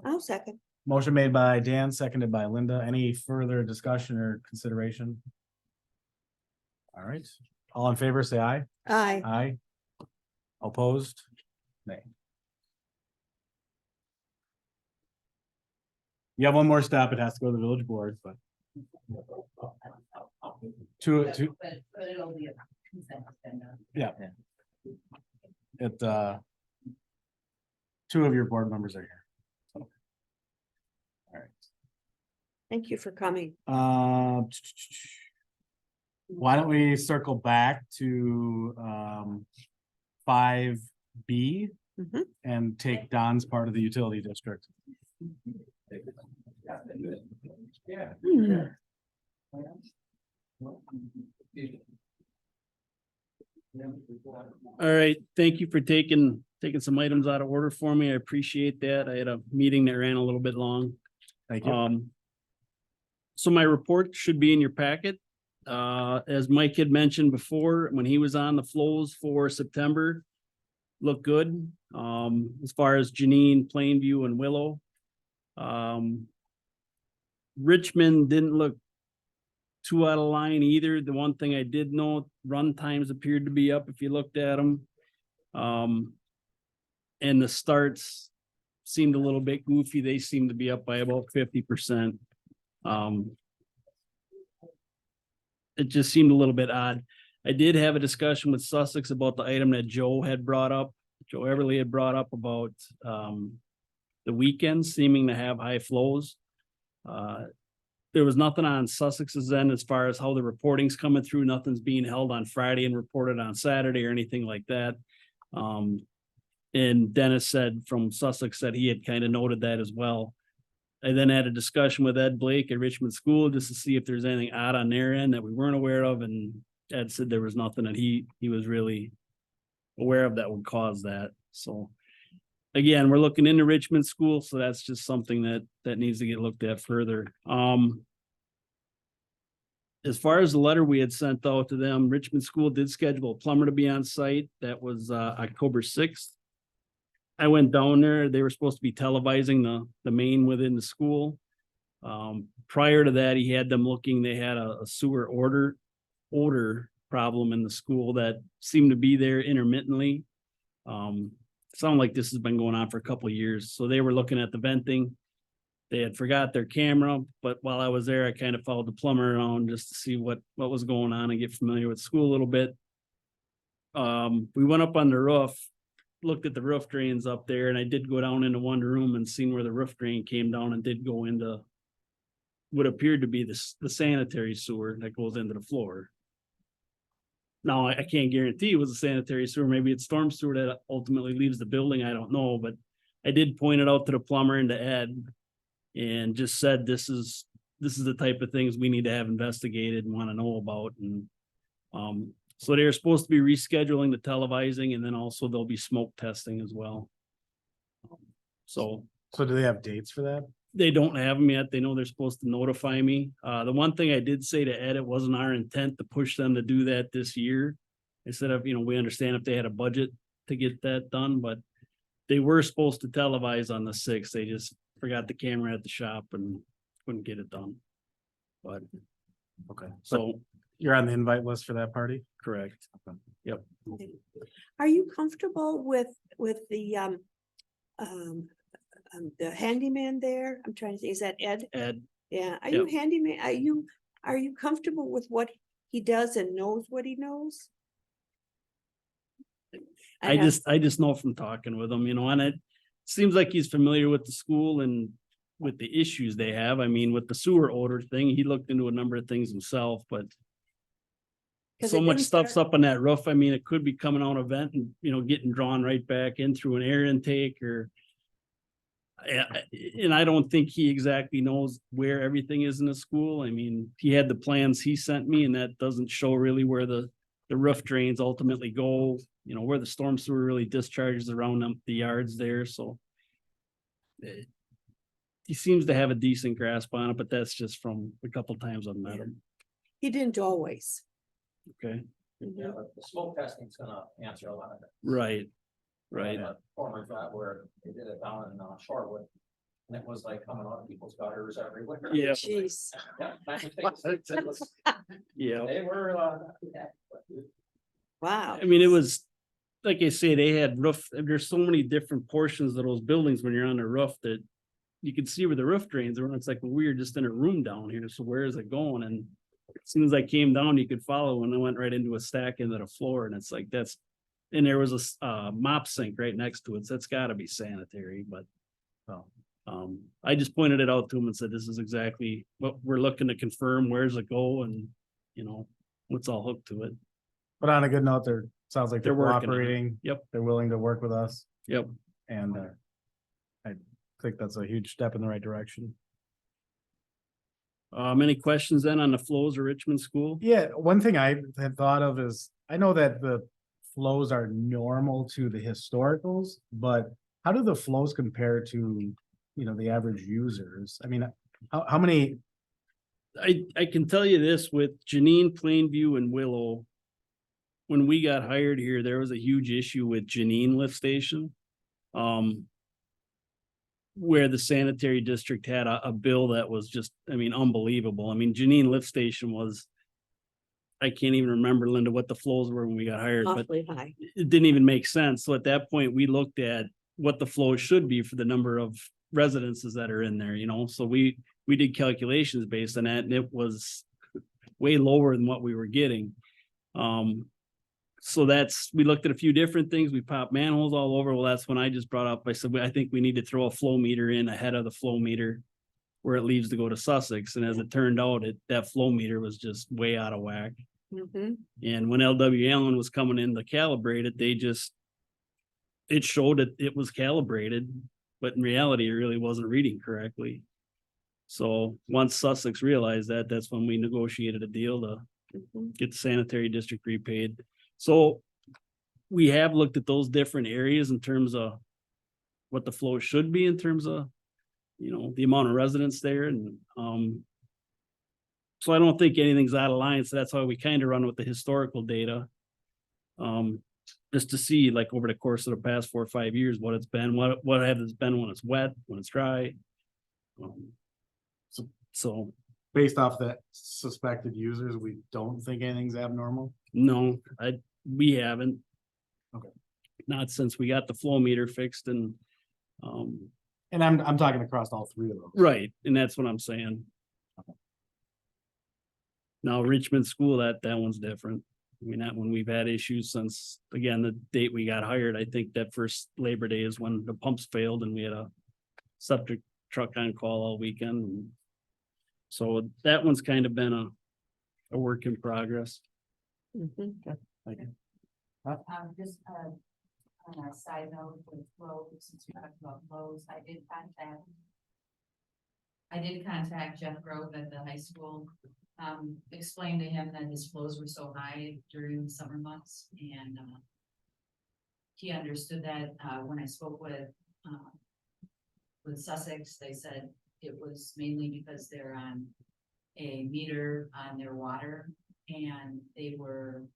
I'll second. Motion made by Dan, seconded by Linda. Any further discussion or consideration? All right, all in favor, say aye. Aye. Aye. Opposed? Nay. You have one more step. It has to go to the village board, but. Two, But it'll be a consent agenda. yeah. It, 2 of your board members are here. All right. Thank you for coming. Why don't we circle back to 5B and take Don's part of the utility district? Yeah. All right, thank you for taking some items out of order for me. I appreciate that. I had a meeting that ran a little bit long. Thank you. So my report should be in your packet. As Mike had mentioned before, when he was on the flows for September, look good. As far as Janine, Plainview and Willow. Richmond didn't look too out of line either. The one thing I did note, run times appeared to be up if you looked at them. And the starts seemed a little bit goofy. They seemed to be up by about 50%. It just seemed a little bit odd. I did have a discussion with Sussex about the item that Joe had brought up. Joe Everly had brought up about the weekends seeming to have high flows. There was nothing on Sussex's end as far as how the reporting's coming through. Nothing's being held on Friday and reported on Saturday or anything like that. And Dennis said from Sussex that he had kind of noted that as well. I then had a discussion with Ed Blake at Richmond School just to see if there's anything odd on their end that we weren't aware of. And Ed said there was nothing that he was really aware of that would cause that. So again, we're looking into Richmond School, so that's just something that needs to get looked at further. As far as the letter we had sent out to them, Richmond School did schedule a plumber to be on site. That was October 6th. I went down there. They were supposed to be televising the main within the school. Prior to that, he had them looking. They had a sewer odor problem in the school that seemed to be there intermittently. Sound like this has been going on for a couple of years. So they were looking at the venting. They had forgot their camera, but while I was there, I kind of followed the plumber around just to see what was going on and get familiar with the school a little bit. We went up on the roof, looked at the roof drains up there, and I did go down into one room and seen where the roof drain came down and did go into what appeared to be the sanitary sewer that goes into the floor. Now, I can't guarantee it was a sanitary sewer. Maybe it's storm sewer that ultimately leaves the building. I don't know, but I did point it out to the plumber and to Ed and just said, this is the type of things we need to have investigated and want to know about. And so they're supposed to be rescheduling the televising, and then also there'll be smoke testing as well. So do they have dates for that? they don't have them yet. They know they're supposed to notify me. The one thing I did say to Ed, it wasn't our intent to push them to do that this year. Instead of, we understand if they had a budget to get that done, but they were supposed to televise on the 6th. They just forgot the camera at the shop and couldn't get it done. But okay, so you're on the invite list for that party? Correct. Okay. Yep. Are you comfortable with the handyman there? I'm trying to think, is that Ed? Ed. Yeah, are you handyman, are you comfortable with what he does and knows what he knows? I just know from talking with him, and it seems like he's familiar with the school and with the issues they have. I mean, with the sewer odor thing, he looked into a number of things himself, but so much stuff's up on that roof. I mean, it could be coming out a vent and, getting drawn right back in through an air intake and I don't think he exactly knows where everything is in the school. I mean, he had the plans he sent me and that doesn't show really where the roof drains ultimately go, where the storm sewer really discharges around the yards there. So he seems to have a decent grasp on it, but that's just from a couple times I've met him. He didn't always. Okay. Yeah, but the smoke testing's gonna answer a lot of it. Right. Former job where they did it down in Shorewood. And it was like coming out of people's gutters everywhere. Yeah. Jeez. Yeah. They were, Wow. I mean, it was, like I say, they had there's so many different portions of those buildings when you're on the roof that you can see where the roof drains are. And it's like, well, we're just in a room down here. So where is it going? And as soon as I came down, you could follow and I went right into a stack into the floor. And it's like, and there was a mop sink right next to it. So it's gotta be sanitary, but I just pointed it out to him and said, this is exactly what we're looking to confirm. Where's it go? And what's all hooked to it. But on a good note, sounds like they're They're working on it. cooperating. Yep. They're willing to work with us. Yep. And I think that's a huge step in the right direction. Any questions then on the flows of Richmond School? Yeah, one thing I had thought of is, I know that the flows are normal to the historicals, but how do the flows compare to, the average users? I mean, how many? I can tell you this with Janine, Plainview and Willow. when we got hired here, there was a huge issue with Janine Lift Station. Where the sanitary district had a bill that was just, I mean, unbelievable. I mean, Janine Lift Station was, I can't even remember, Linda, what the flows were when we got hired, but Awfully high. it didn't even make sense. So at that point, we looked at what the flow should be for the number of residences that are in there, you know? So we did calculations based on that, and it was way lower than what we were getting. So we looked at a few different things. We popped manholes all over. Well, that's when I just brought up, I said, I think we need to throw a flow meter in ahead of the flow meter where it leaves to go to Sussex. And as it turned out, that flow meter was just way out of whack. Mhm. And when LW Allen was coming in to calibrate it, it showed that it was calibrated, but in reality, it really wasn't reading correctly. So once Sussex realized that, that's when we negotiated a deal to get the sanitary district repaid. So we have looked at those different areas in terms of what the flow should be in terms of, you know, the amount of residents there. And so I don't think anything's out of line. So that's why we kind of run with the historical data. Just to see, like, over the course of the past 4 or 5 years, what it's been, what has it been when it's wet, when it's dry. So Based off that suspected users, we don't think anything's abnormal. no, we haven't. Okay. Not since we got the flow meter fixed and, And I'm talking across all three of those. right, and that's what I'm saying. Now Richmond School, that one's different. I mean, that one we've had issues since, again, the date we got hired. I think that first Labor Day is when the pumps failed and we had a septic truck on call all weekend. And so that one's kind of been a work in progress. Mhm. Just on a side note with flow, since we talked about flows, I did contact Jeff Grove at the high school. Explained to him that his flows were so high during the summer months, and he understood that. When I spoke with Sussex, they said it was mainly because they're on a meter on their water, and they were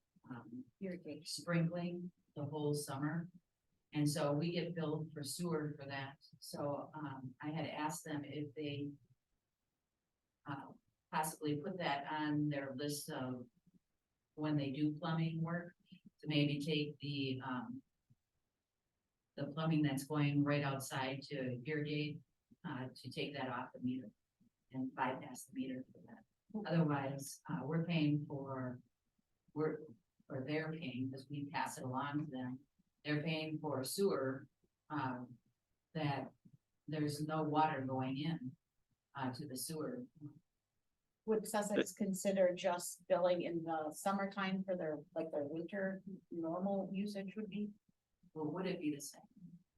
sprinkling the whole summer. And so we get billed for sewer for that. So I had asked them if they possibly put that on their list of when they do plumbing work, to maybe take the plumbing that's going right outside to irrigate, to take that off the meter and bypass the meter for that. Otherwise, they're paying, because we pass it along to them. They're paying for sewer, that there's no water going in, to the sewer. Would Sussex consider just billing in the summertime for their winter normal usage would be? Or would it be the same?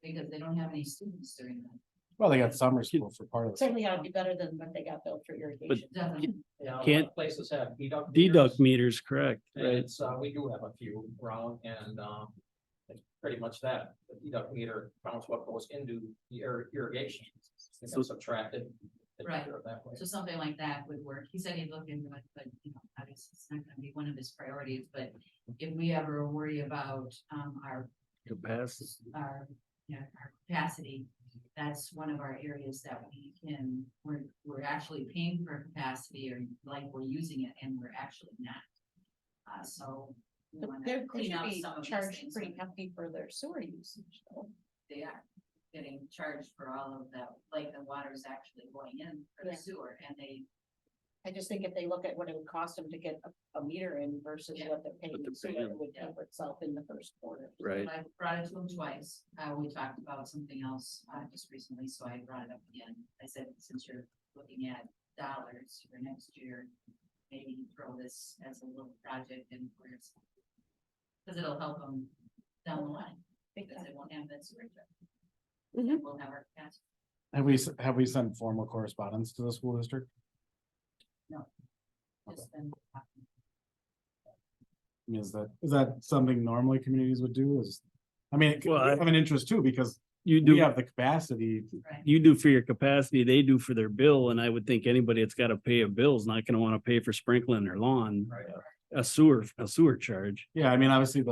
Because they don't have any students during that. Well, they got summer school for part of it. Certainly ought to be better than what they got billed for irrigation. Definitely. Yeah, a lot of Can't- places have Deduct meters, correct, And right? it's, we do have a few around, and, it's pretty much that, the deduct meter counts what goes into the irrigation. It's subtracted. Right. That way. So something like that would work. He said he'd look into it, but obviously it's not gonna be one of his priorities, but if we ever worry about, our Capacity. our capacity, that's one of our areas that we're actually paying for capacity, or like we're using it and we're actually not. So we But wanna they clean should out be some of these charged things. pretty hefty for their sewer usage, though. They are getting charged for all of that, like the water is actually going in for the Yeah. sewer, and I just think if they look at what it would cost them to get a meter in versus what they're paying, they're so paying. it would pay for itself in the first quarter. Right. I brought it to him twice. We talked about something else just recently, so I brought it up again. I said, since you're looking at dollars for next year, maybe throw this as a little project in where it's, because it'll help them down the line, because they won't have that sewer check. And we'll have our capacity. Have we sent formal correspondence to the school district? No. Just been. I mean, is that something normally communities would do? I mean, Well, I have an interest too, because You we do, have the capacity. you do for your capacity, they do for their bill, and I would think anybody that's gotta pay a bill is not gonna wanna pay for sprinkling their lawn. a sewer charge. Yeah, I mean, obviously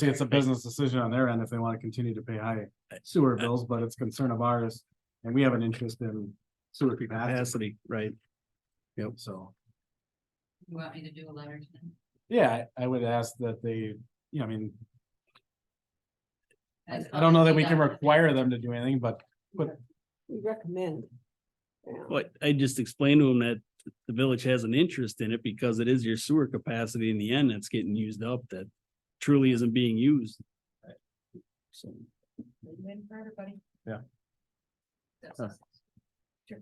it's a business decision on their end if they want to continue to pay high sewer bills, but it's concern of ours. And we have an interest in sewer capacity, Capacity, right? Yep. so. You want me to do a letter to them? Yeah, I would ask that they, I mean, As I don't know that we can long as require them to do anything, but We recommend. But I just explained to them that the village has an interest in it because it is your sewer capacity in the end that's getting used up that truly isn't being used. So, win for everybody. Yeah. That's Huh. us. Sure.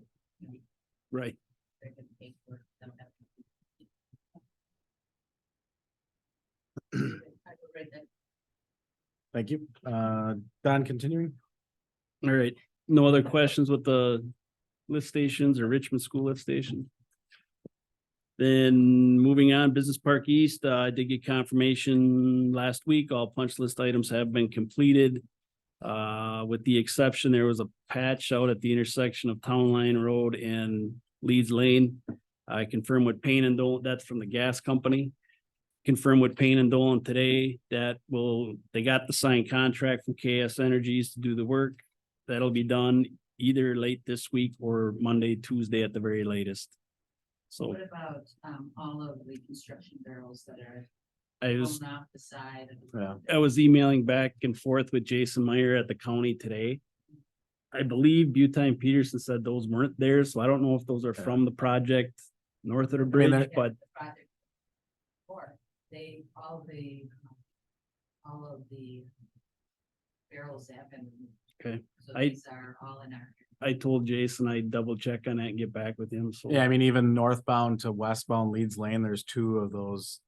right. They're gonna pay for it, don't have to. I will write that. thank you. Don, continuing? All right. No other questions with the lift stations or Richmond School lift station? Then moving on, Business Park East, I did get confirmation last week. All punch list items have been completed. With the exception, there was a patch out at the intersection of Town Line Road and Leeds Lane. I confirmed with Payne and Dolan, that's from the gas company. Confirmed with Payne and Dolan today that they got the signed contract from KS Energies to do the work. That'll be done either late this week or Monday, Tuesday at the very latest. So What about, all of the construction barrels that are I was, blown off the side of the road? I was emailing back and forth with Jason Meyer at the county today. I believe Butine Peterson said those weren't there, so I don't know if those are from the project north of the bridge, but The project. Or all of the barrels have been. okay. So I- these are all in our. I told Jason I'd double check on that and get back with him, so. Yeah, I mean, even northbound to westbound Leeds Lane, there's two of those.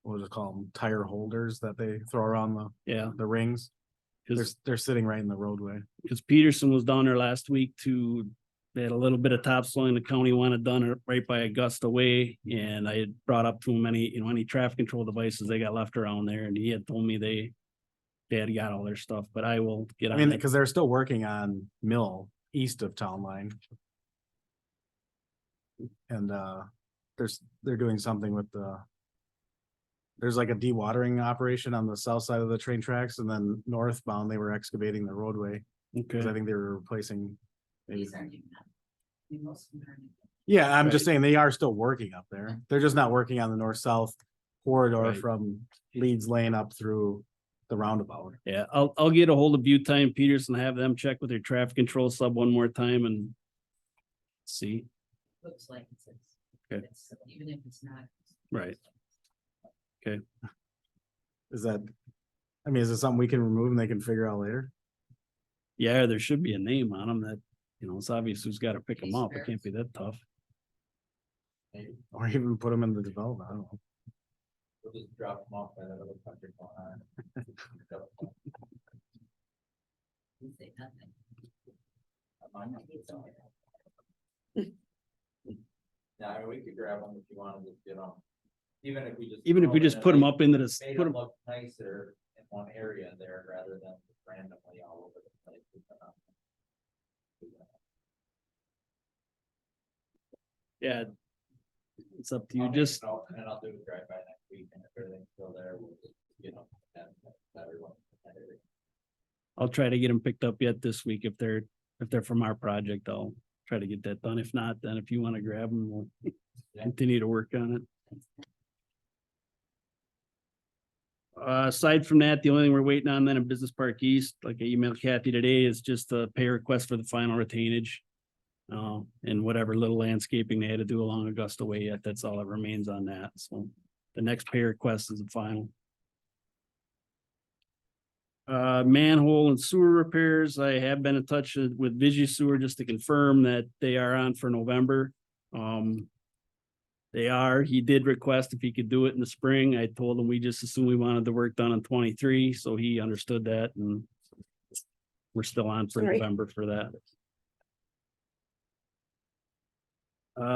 What do you call them? Tire holders that they throw around Yeah, the rings. They're sitting right in the roadway. because Peterson was down there last week they had a little bit of topsoil the county wanted done right by Augusta Way. And I had brought up to him any traffic control devices they got left around there. And he had told me they had got all their stuff, but I will get I on mean, it. because they're still working on Mill east of Town Line. And they're doing something with there's like a dewatering operation on the south side of the train tracks, and then northbound, they were excavating the roadway. Because I Okay, think they were replacing. maybe- These aren't even. I mean, most of them aren't. Yeah, I'm just Right. saying they are still working up there. They're just not working on the north-south corridor Right. from Leeds Lane up through the roundabout. yeah, I'll get a hold of Butine Peterson, have them check with their traffic control sub one more time and see. Looks like it's. Okay. Even if it's not. Right. Is that, I mean, is it something we can remove and they can figure out later? Yeah, there should be a name on them that, it's obvious who's got to pick them up. It can't be that tough. Or even put them in the development, I don't know. We'll just drop them off by that other country corner. You say nothing. Yeah, I mean, we could grab them if you wanted to get them. Even if we just. Even if we throw just in put them like- up into this, Made put them them, look nicer in one area there rather than randomly all over the place. yeah. It's up to you, I'll make just, a note, And then I'll do a drive by next week, and if everything's still there, we'll just, that everyone. that area. I'll try to get them picked up yet this week. If they're from our project, I'll try to get that done. If not, then if you want to grab them, we'll continue to work on it. Aside from that, the only thing we're waiting on then in Business Park East, like I emailed Kathy today, is just a pay request for the final retainage. And whatever little landscaping they had to do along Augusta Way yet, that's all that remains on that. So the next pay request is the final. Manhole and sewer repairs, I have been in touch with Visu Sewer just to confirm that they are on for November. He did request if he could do it in the spring. I told him we just assumed we wanted the work done in 23, so he understood that and we're still on for Sorry. November for that.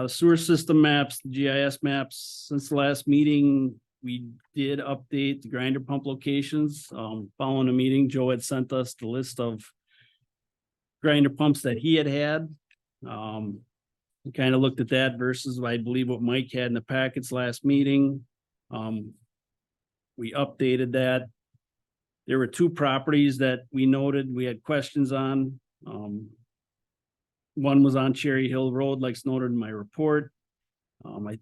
Sewer system maps, GIS maps, since the last meeting, we did update the grinder pump locations. Following the meeting, Joe had sent us the list of grinder pumps that he had. We kind of looked at that versus, I believe, what Mike had in the packets last meeting. We updated that. There were two properties that we noted we had questions on. One was on Cherry Hill Road, like noted in my report. I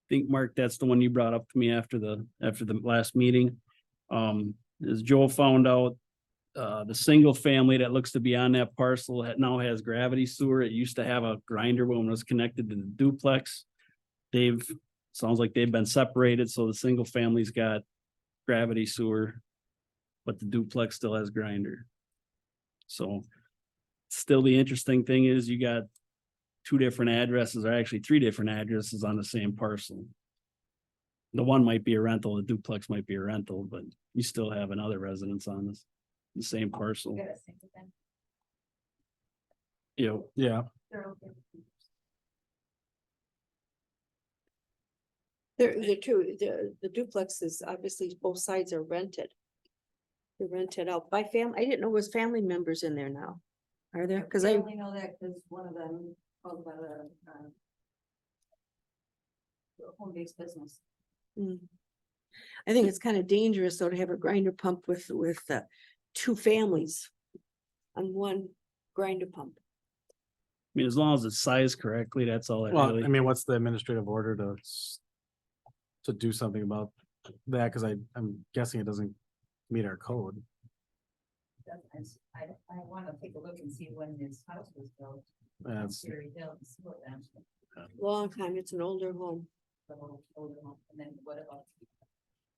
think, Mark, that's the one you brought up to me after the last meeting. As Joe found out, the single family that looks to be on that parcel now has gravity sewer. It used to have a grinder when it was connected to the duplex. Sounds like they've been separated, so the single family's got gravity sewer, but the duplex still has grinder. So still the interesting thing is you got two different addresses, or actually three different addresses on the same parcel. The one might be a rental, the duplex might be a rental, but you still have another residence on this, the same parcel. Yeah. They're true, the duplex is obviously both sides are rented. They're rented out by I didn't know it was family members in there now. Are there? Cause I only know that because one of them called about a home-based business. I think it's kind of dangerous though to have a grinder pump with two families on one grinder pump. I mean, as long as it's sized correctly, that's all that Well, really. I mean, what's the administrative order to do something about that? Cause I'm guessing it doesn't meet our code. I want to take a look and see when this house was built. That's, Cherry Hill, and see what them. Long time, it's an older home, And then what about?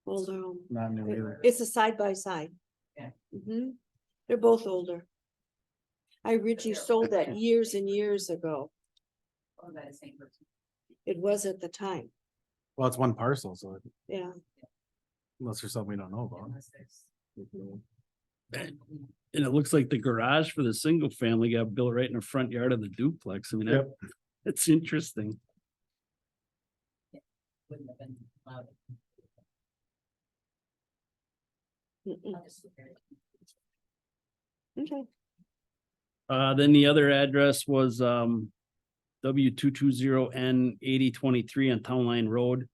older home. not new either. It's a side by side. Yeah. They're both older. I originally sold that years and years ago. Owned by the same person. It was at the time, Well, it's one parcel, so yeah. unless there's something we don't know about. Unless there's- And it looks like the garage for the single family got built right in the front yard of the duplex. I mean, it's interesting. Wouldn't have been allowed. I'll just look at it. Okay. Then the other address was W220N 8023 on Town Line Road.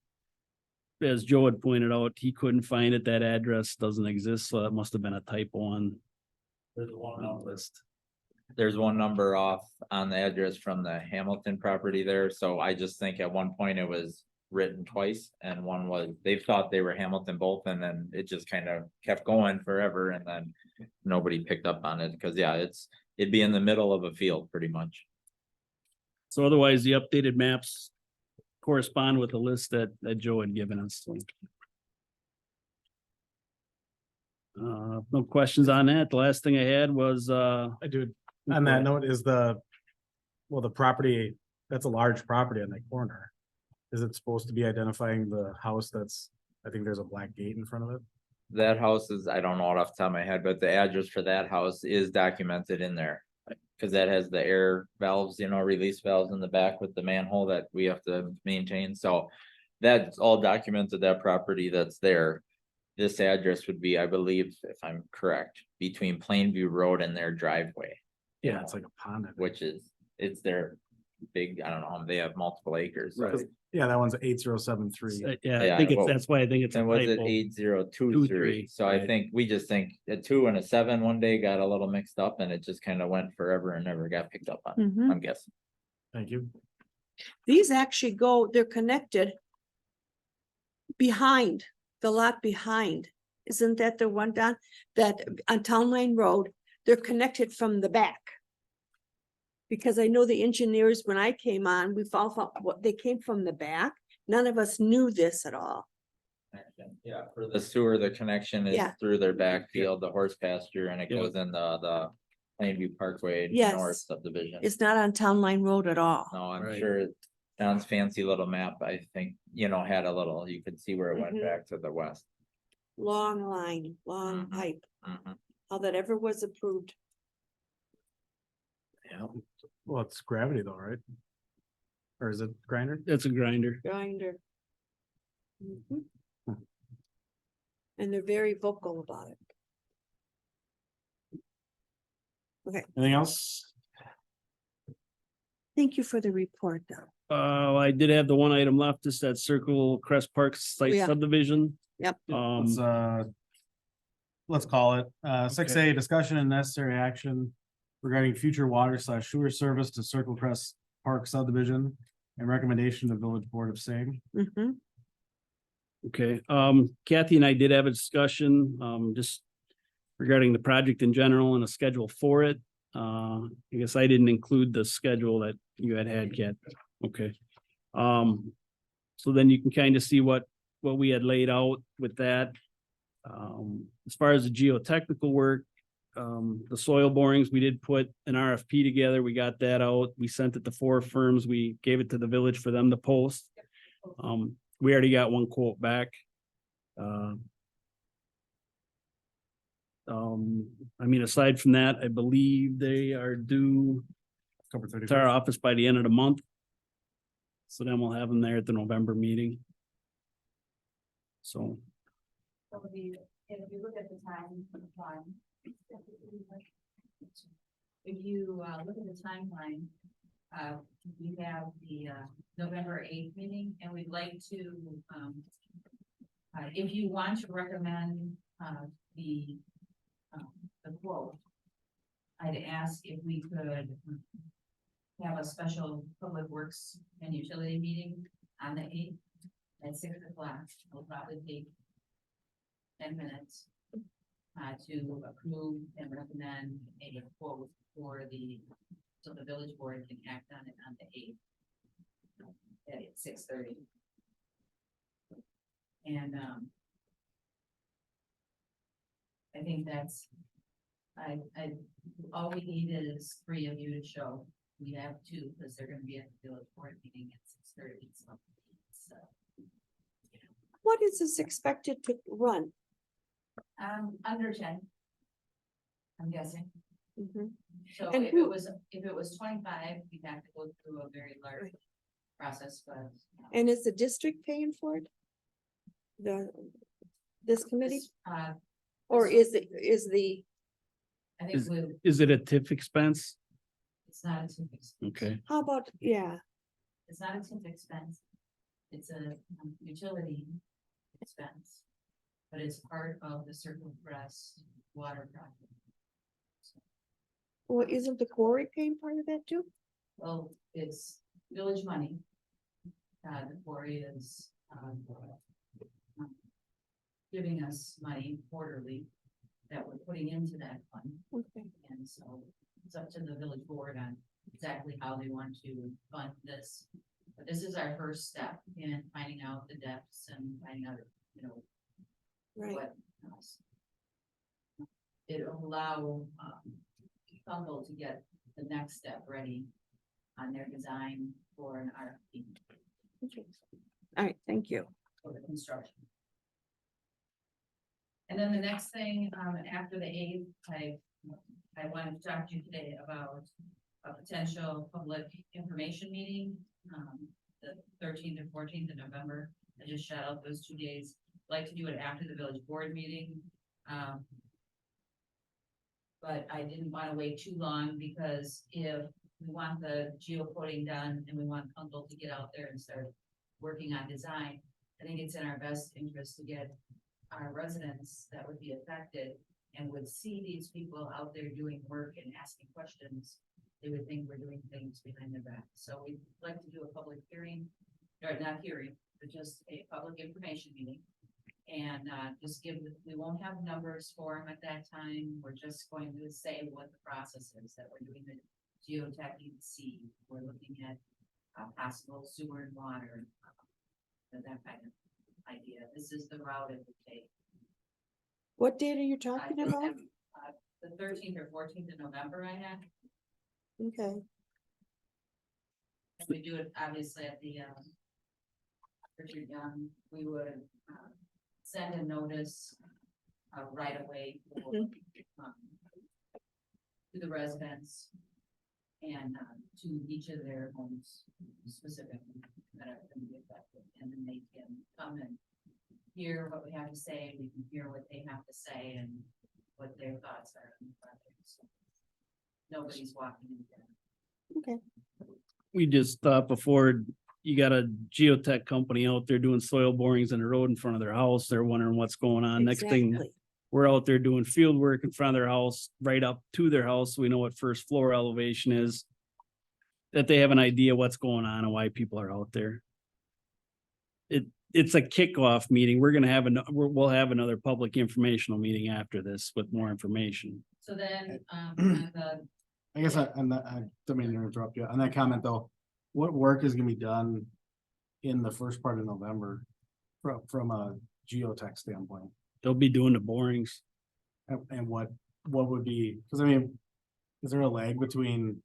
As Joe had pointed out, he couldn't find it. That address doesn't exist, so that must have been a typo on There's one the list. There's one number off on the address from the Hamilton property there, so I just think at one point it was written twice, and one was, they thought they were Hamilton both, and then it just kind of kept going forever, and then nobody picked up on it, because yeah, it'd be in the middle of a field pretty much. So otherwise, the updated maps correspond with the list that Joe had given us. No questions on that. The last thing I had was, I do, on that note is the property, that's a large property on that corner. Is it supposed to be identifying the house that's, I think there's a black gate in front of it? That house is, I don't know it off the top of my head, but the address for that house is documented in there. Cause that has the air valves, release valves in the back with the manhole that we have to maintain, so. That's all documented, that property that's there. This address would be, I believe, if I'm correct, between Plainview Road and their driveway. Yeah, it's like a pond. I think. Which is, it's their big, I don't know, they have multiple acres. So. Right. Yeah, that one's 8073. yeah, I think it's, that's why I think it's a And was it typo. 8023? So I right. think, we just think a 2 and a 7 one day got a little mixed up, and it just kind of went forever and never got picked up on, Mhm. I'm guessing. Thank you. These actually they're connected behind, the lot behind. Isn't that the one down, that on Town Line Road, they're connected from the back? Because I know the engineers, when I came on, we found what they came from the back. None of us knew this at all. Yeah, for the sewer, the connection is Yeah. through their backfield, the horse pasture, and it Yeah. goes in the Plainview Parkway Yes. North subdivision. It's not on Town Line Road at all. No, I'm Right. sure John's fancy little map, I think, had a little, you could see where it went Mhm. back to the west. Long line, long Mhm. pipe, Mhm. how that ever was approved. Yeah. Well, it's gravity though, right? Or is it grinder? It's a grinder. Grinder. Mhm. And they're very vocal about it. Okay, Anything else? thank you for the report though. I did have the one item left, just that Circle Crest Park site Yeah. subdivision. Yep. Let's call it, 6A, discussion and necessary action regarding future water/sewer service to Circle Crest Park subdivision and recommendation to village board of same. Mhm. Okay, Kathy and I did have a discussion, just regarding the project in general and a schedule for it. I guess I didn't include the schedule that you had, Kat. Okay. So then you can kind of see what we had laid out with that. As far as the geotechnical work, the soil borings, we did put an RFP together. We got that out. We sent it to 4 firms. We gave it to the village for them to post. We already got one quote back. I mean, aside from that, I believe they are due October to our 31st. office by the end of the month. So then we'll have them there at the November meeting. So, So if you look at the timeline. If you look at the timeline, we have the November 8th meeting, and we'd like to, if you want to recommend the quote, I'd ask if we could have a special public works and utility meeting on the 8th at 6 o'clock. It'll probably take 10 minutes to approve and recommend a quote for so the village board can act on it on the 8th at 6:30. And I think that's, all we need is 3 of you to show. We have 2 because they're gonna be at the village board meeting at 6:30. So What is this expected to run? under 10. I'm guessing. Mhm. So And if who- it was 25, we'd have to go through a very large process, but. And is the district paying for it? This committee? Or is the, I think is it a TIF expense? it's not a TIF expense. Okay, how about, yeah, It's not a TIF expense. It's a utility expense. But it's part of the Circle Crest water project. well, isn't the quarry paying part of that too? Well, it's village money. The quarry is giving us money quarterly that we're putting into that fund. Okay. And so it's up to the village board on exactly how they want to fund this. But this is our first step in finding out the depths and finding out, Right. what else. It'll allow Humboldt to get the next step ready on their design for an RFP Okay. All right, thank you. for the construction. And then the next thing, after the 8th, I wanted to talk to you today about a potential public information meeting, the 13th and 14th of November. I just shot out those 2 days. Like to do it after the village board meeting. But I didn't want to wait too long because if we want the geocoding done and we want Humboldt to get out there and start working on design, I think it's in our best interest to get our residents that would be affected and would see these people out there doing work and asking questions. They would think we're doing things behind their back. So we'd like to do a public hearing, or not hearing, but just a public information meeting. And just we won't have numbers for them at that time. We're just going to say what the process is, that we're doing the geotechnical seed. We're looking at possible sewer and water, that kind of idea. This is the route it would take. What date are you talking about? The 13th or 14th of November, I had. Okay. We do it obviously at the Richard Young. We would send a notice right away for, to the residents and to each of their homes specifically that are going to be affected, and then they can come and hear what we have to say, and we can hear what they have to say and what their thoughts are on the project. So nobody's walking in there. Okay. we just thought before, you got a geotech company out there doing soil borings in the road in front of their house. They're wondering what's going on. Next thing, Exactly. we're out there doing field work in front of their house, right up to their house. So we know what first floor elevation is. That they have an idea what's going on and why people are out there. It's a kickoff meeting. We're gonna have we'll have another public informational meeting after this with more information. So then, I guess I don't mean to interrupt you. On that comment though, what work is gonna be done in the first part of November from a geotech standpoint? They'll be doing the borings. And what would be, because I mean, is there a lag between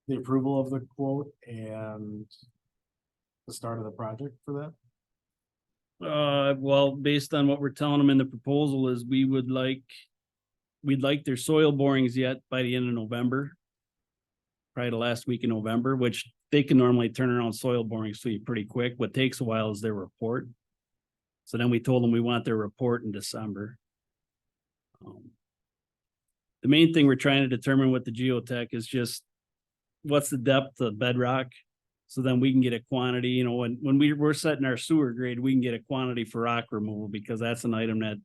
the approval of the quote and the start of the project for that? Well, based on what we're telling them in the proposal is we'd like their soil borings yet by the end of November. Probably the last week in November, which they can normally turn around soil borings for you pretty quick. What takes a while is their report. So then we told them we want their report in December. The main thing we're trying to determine with the geotech is just what's the depth of bedrock. So then we can get a quantity, you know, when we're setting our sewer grade, we can get a quantity for rock removal because that's an item that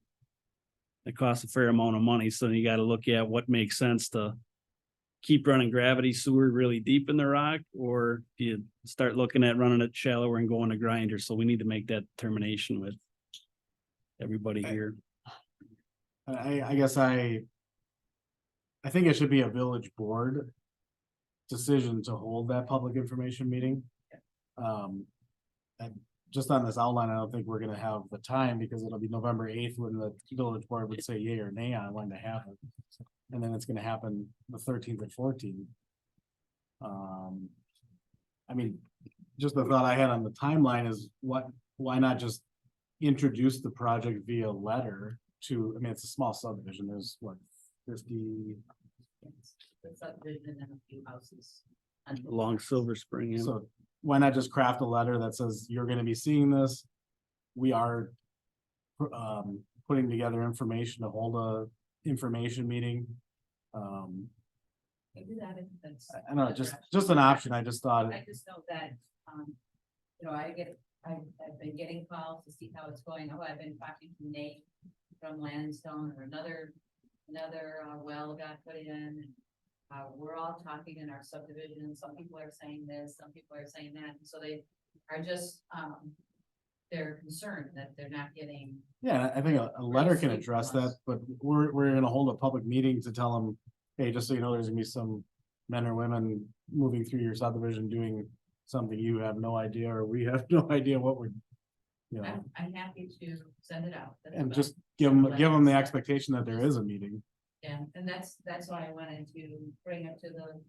costs a fair amount of money. So you got to look at what makes sense to keep running gravity sewer really deep in the rock, or do you start looking at running it shallower and going to grinder? So we need to make that determination with everybody here. I guess I think it should be a village board decision to hold that public information meeting. And just on this outline, I don't think we're gonna have the time because it'll be November 8th when the village board would say yay or nay on when to happen. And then it's gonna happen the 13th and 14th. I mean, just the thought I had on the timeline is why not just introduce the project via letter to, I mean, it's a small subdivision. There's what, 50? the subdivision and a few houses. Along Silver Spring. Yeah. So why not just craft a letter that says you're gonna be seeing this? We are putting together information to hold a information meeting. Maybe that if that's. I don't know, just an option. I just thought. I just know that, you know, I've been getting calls to see how it's going. Oh, I've been talking to Nate from Landstone or another well got put in. We're all talking in our subdivision. Some people are saying this, some people are saying that. And so they are just, they're concerned that they're not getting. Yeah, I think a letter can address that, but we're gonna hold a public meeting to tell them, hey, just so you know, there's gonna be some men or women moving through your subdivision doing something you have no idea, or we have no idea what we're, you know. I'm happy to send it out. And just give them the expectation that there is a meeting. Yeah, and that's why I wanted to bring it to the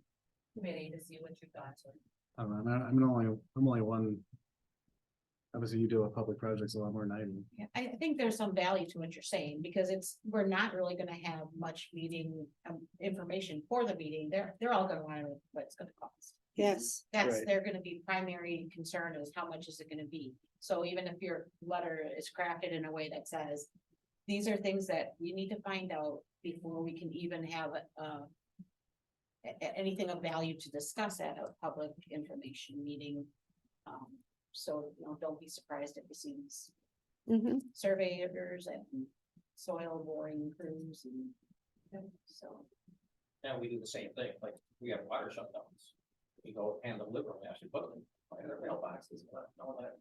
committee to see what your thoughts are. I don't know, I'm only one. Obviously, you do a public projects a lot more than I do. Yeah, I think there's some value to what you're saying, because we're not really gonna have much meeting, information for the meeting. They're all gonna wanna know what it's gonna cost. Yes. That's, Right. they're gonna be primary concern is how much is it gonna be? So even if your letter is crafted in a way that says, these are things that we need to find out before we can even have anything of value to discuss at a public information meeting. So, you know, don't be surprised if you see these surveyors and soil boring crews and so. And we do the same thing, like we have water shutdowns. We go and deliver, we actually put them in their mailboxes, but know that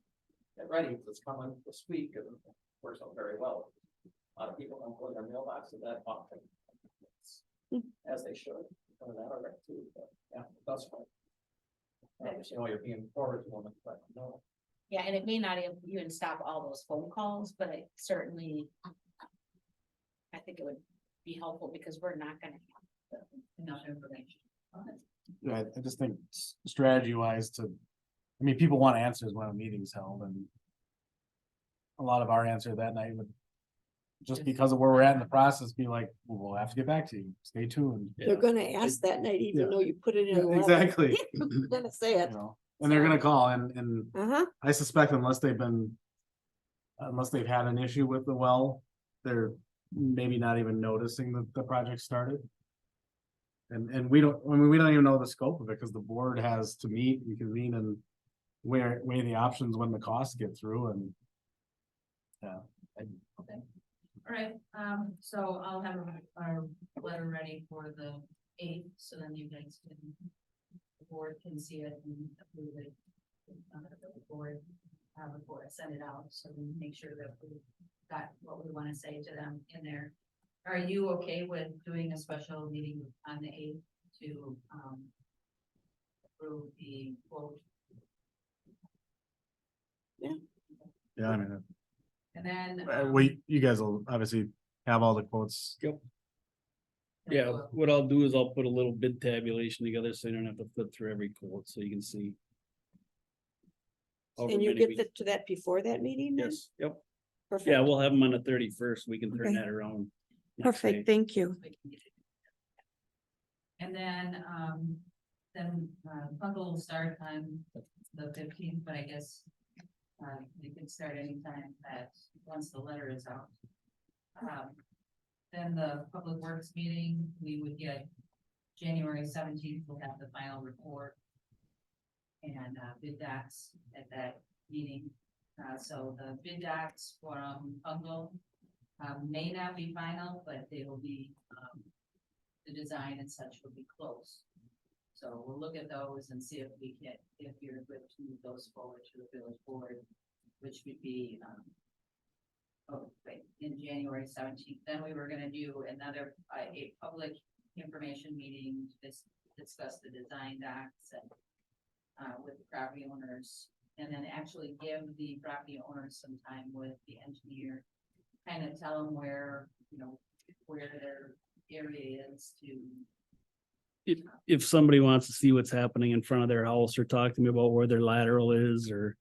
get ready, it's coming this week, and it works out very well. A lot of people don't go in their mailboxes that often. As they should, or that are right too, but yeah, that's fine. You know, you're being forward to them, but no. Yeah, and it may not even stop all those phone calls, but it certainly. I think it would be helpful because we're not gonna have enough information. Yeah, I just think strategy wise I mean, people want answers when a meeting's held, and a lot of our answer that night would, just because of where we're at in the process, be like, well, we'll have to get back to you. Stay tuned. They're gonna ask that night, even Yeah. though you put it in. Yeah, a letter. exactly. They're gonna say it. You know, and they're gonna call and I suspect unless they've had an issue with the well, they're maybe not even noticing that the project started. And we don't, I mean, we don't even know the scope of it because the board has to meet and convene and weigh the options when the costs get through and. Yeah. Okay. All right, so I'll have our letter ready for the 8th, so then you guys can, the board can see it and approve it. The board, before I send it out, so we make sure that we got what we want to say to them in there. Are you okay with doing a special meeting on the 8th to, approve the quote? Yeah, I mean, And then, you guys will obviously have all the quotes. Yep. Yeah, what I'll do is I'll put a little bid tabulation together so you don't have to flip through every quote, so you can see. however And you many get we- to that before that meeting then? Yes, yep. Perfect. Yeah, we'll have them on the 31st. We can turn Okay. that around. next Perfect, day. thank you. and then Fungal will start on the 15th, but I guess you can start anytime that, once the letter is out. Then the Public Works meeting, we would get January 17th, we'll have the final report. And bid docs at that meeting. So the bid docs from Fungal may not be final, but they will be, the design and such will be close. So we'll look at those and see if we can, if you're good to move those forward to the village board, which would be, in January 17th. Then we were gonna do another, a public information meeting to discuss the design docs and with the property owners, and then actually give the property owners some time with the engineer. Kind of tell them where, where their area is to. If somebody wants to see what's happening in front of their house or talk to me about where their lateral is or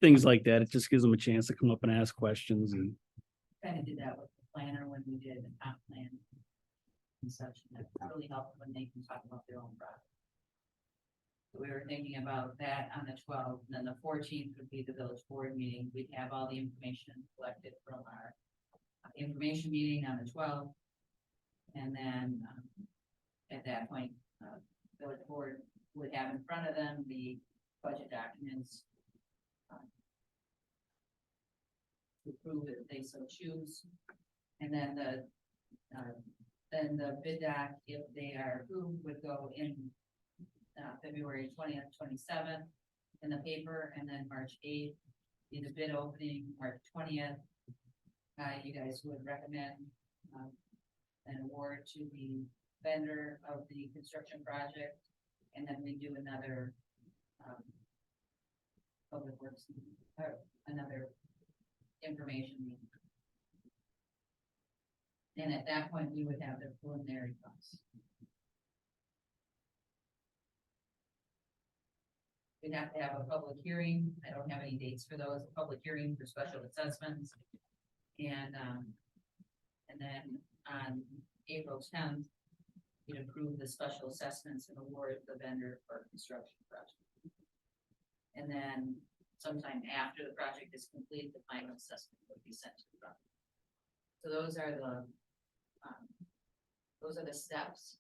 things like that, it just gives them a chance to come up and ask questions and. Kind of did that with the planner when we did the comp plan and such, and that really helped when they can talk about their own project. So we were thinking about that on the 12th, and then the 14th would be the village board meeting. We'd have all the information collected from our information meeting on the 12th. And then at that point, village board would have in front of them the budget documents to approve it if they so choose. And then the bid doc, if they are approved, would go in February 20th, 27th in the paper, and then March 8th, be the bid opening, March 20th. You guys would recommend an award to the vendor of the construction project, and then we do another public works, or another information meeting. And at that point, we would have the preliminary costs. We'd have to have a public hearing. I don't have any dates for those, a public hearing for special assessments. And then on April 10th, we'd approve the special assessments and award the vendor for construction project. And then sometime after the project is complete, the final assessment would be sent to the project. So those are the steps.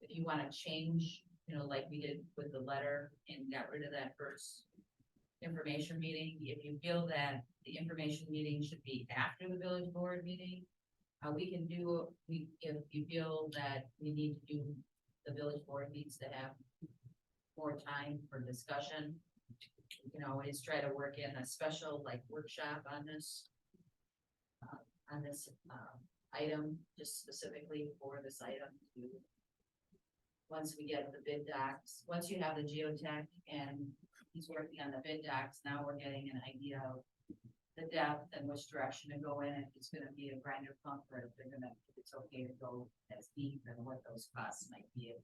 If you want to change, like we did with the letter and got rid of that first information meeting, if you feel that the information meeting should be after the village board meeting, we can do, if you feel that we need to do, the village board needs to have more time for discussion, you can always try to work in a special workshop on this item, just specifically for this item. Once we get the bid docs, once you have the geotech and he's working on the bid docs, now we're getting an idea of the depth and which direction to go in. If it's gonna be a grinder pump, or if it's okay to go as deep, and what those costs might be. If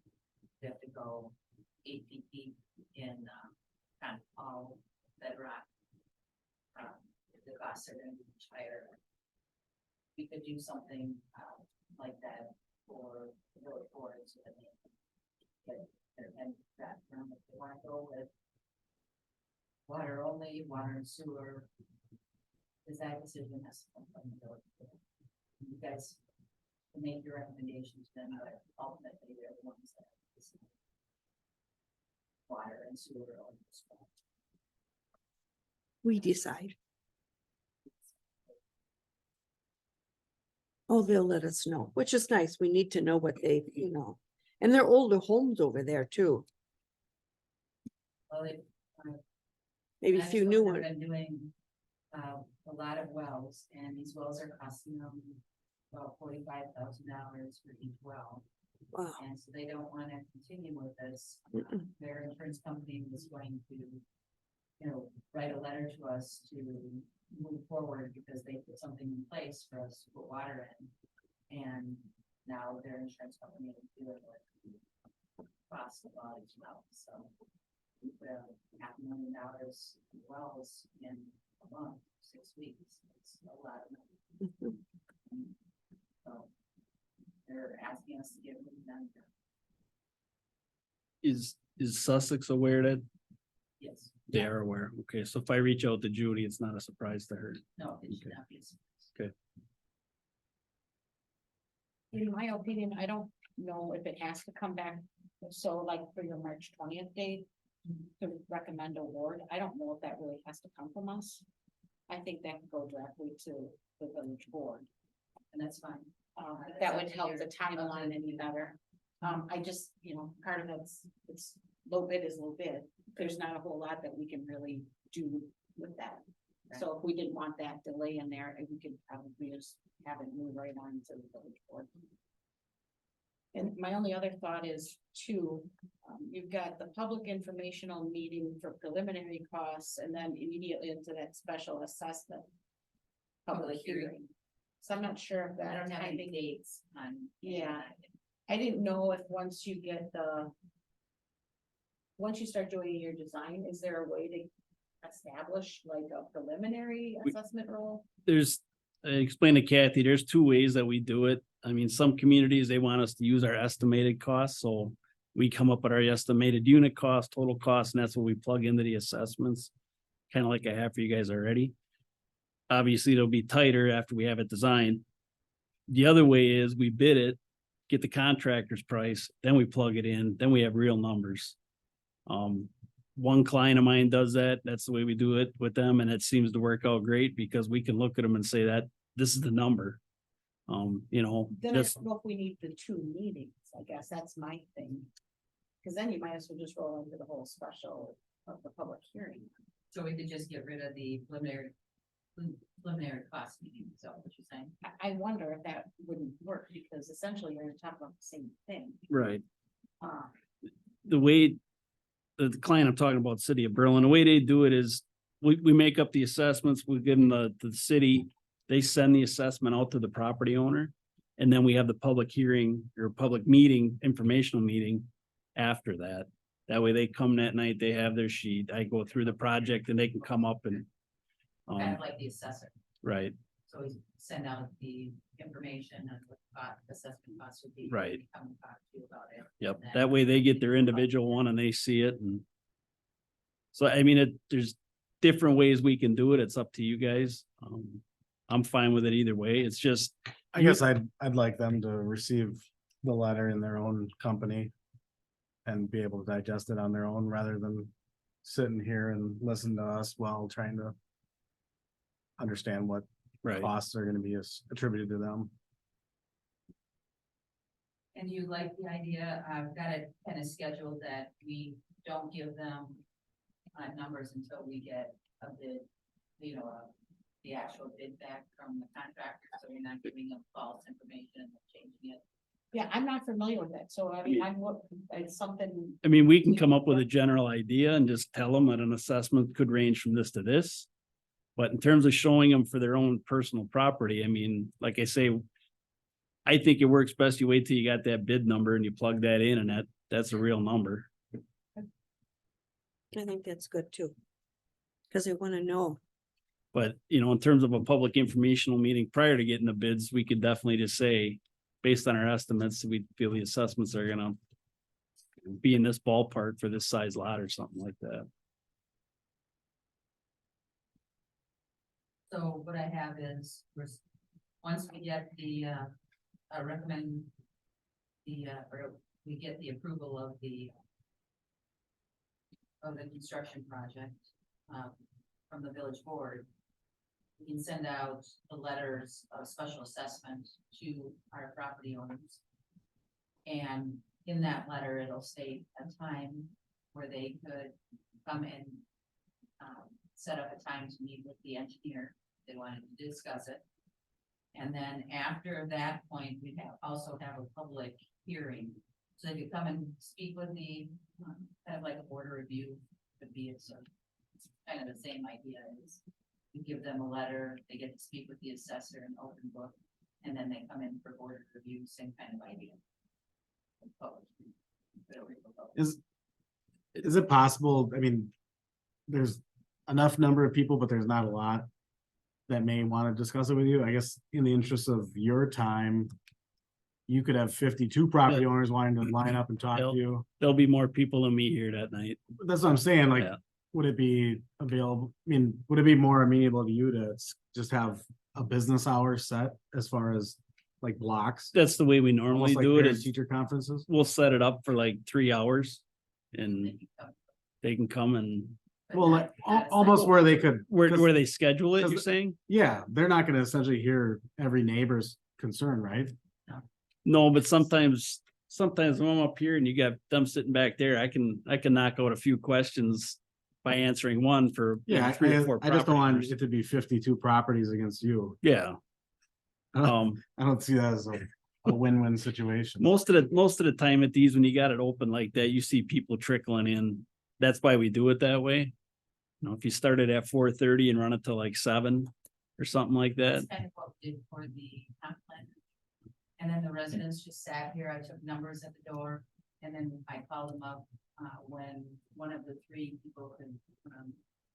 you have to go 8 feet deep in kind of all bedrock, if the costs are gonna be much higher. We could do something like that for the village board, so that they get and that if they want to go with water only, water and sewer, is that decision has to come from the village board. You guys make your recommendations, then ultimately they're the ones that decide. Water and sewer. all this stuff. We decide. Oh, they'll let us know, which is nice. We need to know what they, and they're older homes over there too. Well, Maybe a I few just new know ones. they've been doing a lot of wells, and these wells are costing them about $45,000 for each well. Wow. And so they don't want to continue with this. Mm-mm. Their insurance company was going to, write a letter to us to move forward because they put something in place for us to put water in. And now their insurance company is doing what costs a lot as well, so. We put out $500,000 in wells in a month, 6 weeks. It's a lot of money. So they're asking us to give them. Is Sussex aware that Yes. they are aware? Okay, so if I reach out to Judy, it's not a surprise to her. No, it should Okay. not be. a surprise. Okay. In my opinion, I don't know if it has to come back, so like for your March 20th date. To recommend award, I don't know if that really has to come from us. I think that could go directly to the village board. And that's fine. That would help the timeline any better. I just, part of it's low bid is low bid. There's not a whole lot that we can really do with that. So if we didn't want that delay in there, we could probably just have it move right on to the village board. And my only other thought is too, you've got the public informational meeting for preliminary costs and then immediately into that special assessment. Public hearing. So I'm not sure if that. I don't have any dates on. Yeah, I didn't know if once you get once you start doing your design, is there a way to establish like a preliminary assessment role? I explained to Kathy, there's two ways that we do it. I mean, some communities, they want us to use our estimated costs, so we come up with our estimated unit cost, total cost, and that's what we plug into the assessments. Kind of like I have for you guys already. Obviously, it'll be tighter after we have it designed. The other way is we bid it, get the contractor's price, then we plug it in, then we have real numbers. One client of mine does that. That's the way we do it with them, and it seems to work out great because we can look at them and say that this is the number. Then I This, don't know if we need the 2 meetings, I guess that's my thing. Cause then you might as well just roll into the whole special of the public hearing. So we could just get rid of the preliminary cost meeting, is that what you're saying? I wonder if that wouldn't work because essentially you're gonna talk about the same thing. right. Uh, The way the client I'm talking about, City of Berlin, the way they do it is we make up the assessments, we give them the city, they send the assessment out to the property owner. And then we have the public hearing or public meeting, informational meeting after that. That way they come that night, they have their sheet, I go through the project and they can come up and. Kind of like the assessor. Right, So we send out the information and what assessment costs would be. Right. Come and talk to you about it. yep, And then- that way they get their individual one and they see it and. So I mean, there's different ways we can do it, it's up to you guys. I'm fine with it either way, it's just. I guess I'd like them to receive the letter in their own company. And be able to digest it on their own rather than sitting here and listen to us while trying to. Understand what Right. costs are gonna be attributed to them. And you like the idea, I've got it kind of scheduled that we don't give them numbers until we get a bid, the actual bid back from the contractor, so we're not giving them false information and changing it. Yeah, I'm not familiar with that, so I mean, it's something. I mean, we can come up with a general idea and just tell them that an assessment could range from this to this. But in terms of showing them for their own personal property, I mean, like I say. I think it works best, you wait till you got that bid number and you plug that in and that's a real number. I think that's good too. Cause they wanna know. But, in terms of a public informational meeting prior to getting the bids, we could definitely just say, based on our estimates, we feel the assessments are gonna. Be in this ballpark for this size lot or something like that. So what I have is, once we get the recommend or we get the approval of the construction project, from the village board, we can send out the letters of special assessment to our property owners. And in that letter, it'll state a time where they could come and set up a time to meet with the engineer. If they wanted to discuss it. And then after that point, we'd also have a public hearing. So they could come and speak with the, kind of like a border review could be, it's kind of the same idea is you give them a letter, they get to speak with the assessor in open book, and then they come in for border review, same kind of idea. Is it possible, I mean, there's enough number of people, but there's not a lot that may want to discuss it with you. I guess in the interest of your time, you could have 52 property owners wanting to line up and talk to you. There'll be more people than me here that night. That's what I'm saying, like, Yeah. would it be available, I mean, would it be more amenable to you to just have a business hour set as far as like blocks? That's the way we normally Almost like do it parent is teacher conferences? we'll set it up for like 3 hours and they can come and Well, like, almost where they could. where they schedule it, 'cause you're saying? Yeah, they're not gonna essentially hear every neighbor's concern, right? No, but sometimes when I'm up here and you got them sitting back there, I can knock out a few questions by answering one for maybe Yeah, 3 or 4 I just don't property want owners. it to be 52 properties against you. Yeah. I don't see that as a win-win situation. Most of the time at these, when you got it open like that, you see people trickling in. That's why we do it that way. You know, if you started at 4:30 and run it till like 7 or something like that. That's kind of what we did for the comp plan. And then the residents just sat here, I took numbers at the door, and then I called them up, when one of the 3 people could,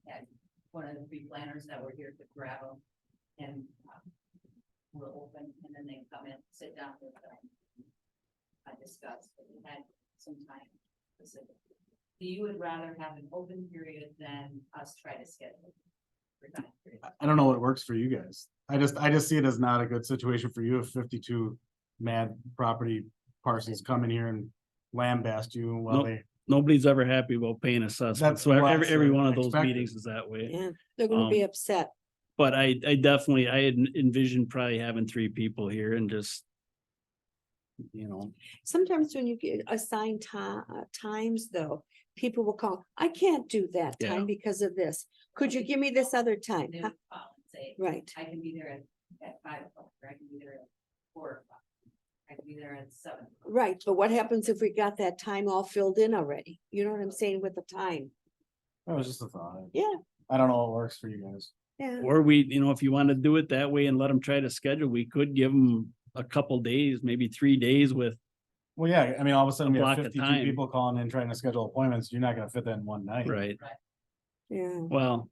had one of the 3 planners that were here could grab them. And we're open, and then they come in, sit down with them. I discussed, but we had some time specific. So you would rather have an open period than us try to schedule? For time period? I don't know what works for you guys. I just see it as not a good situation for you if 52 mad property parcels come in here and lambast you while Nope. they. Nobody's ever happy about paying assessments. That's So what every I one of those expected. meetings is that way. Yeah, they're gonna be Um, upset. But I definitely, I had envisioned probably having 3 people here and just, you know, Sometimes when you get assigned times though, people will call, I can't do that Yeah. time because of this. Could you give me this other time? They Huh? would call and say, Right. I can be there at 5 o'clock, or I can be there at 4 o'clock. I can be there at 7. Right, but what happens if we got that time all filled in already? You know what I'm saying with the time? That was just a thought. Yeah, I don't know what works for you guys. yeah. or we, you know, if you want to do it that way and let them try to schedule, we could give them a couple days, maybe 3 days with, Well, yeah, I mean, all of a sudden we have block of 52 time. people calling in trying to schedule appointments. You're not gonna fit that in one night. right? Yeah. Well,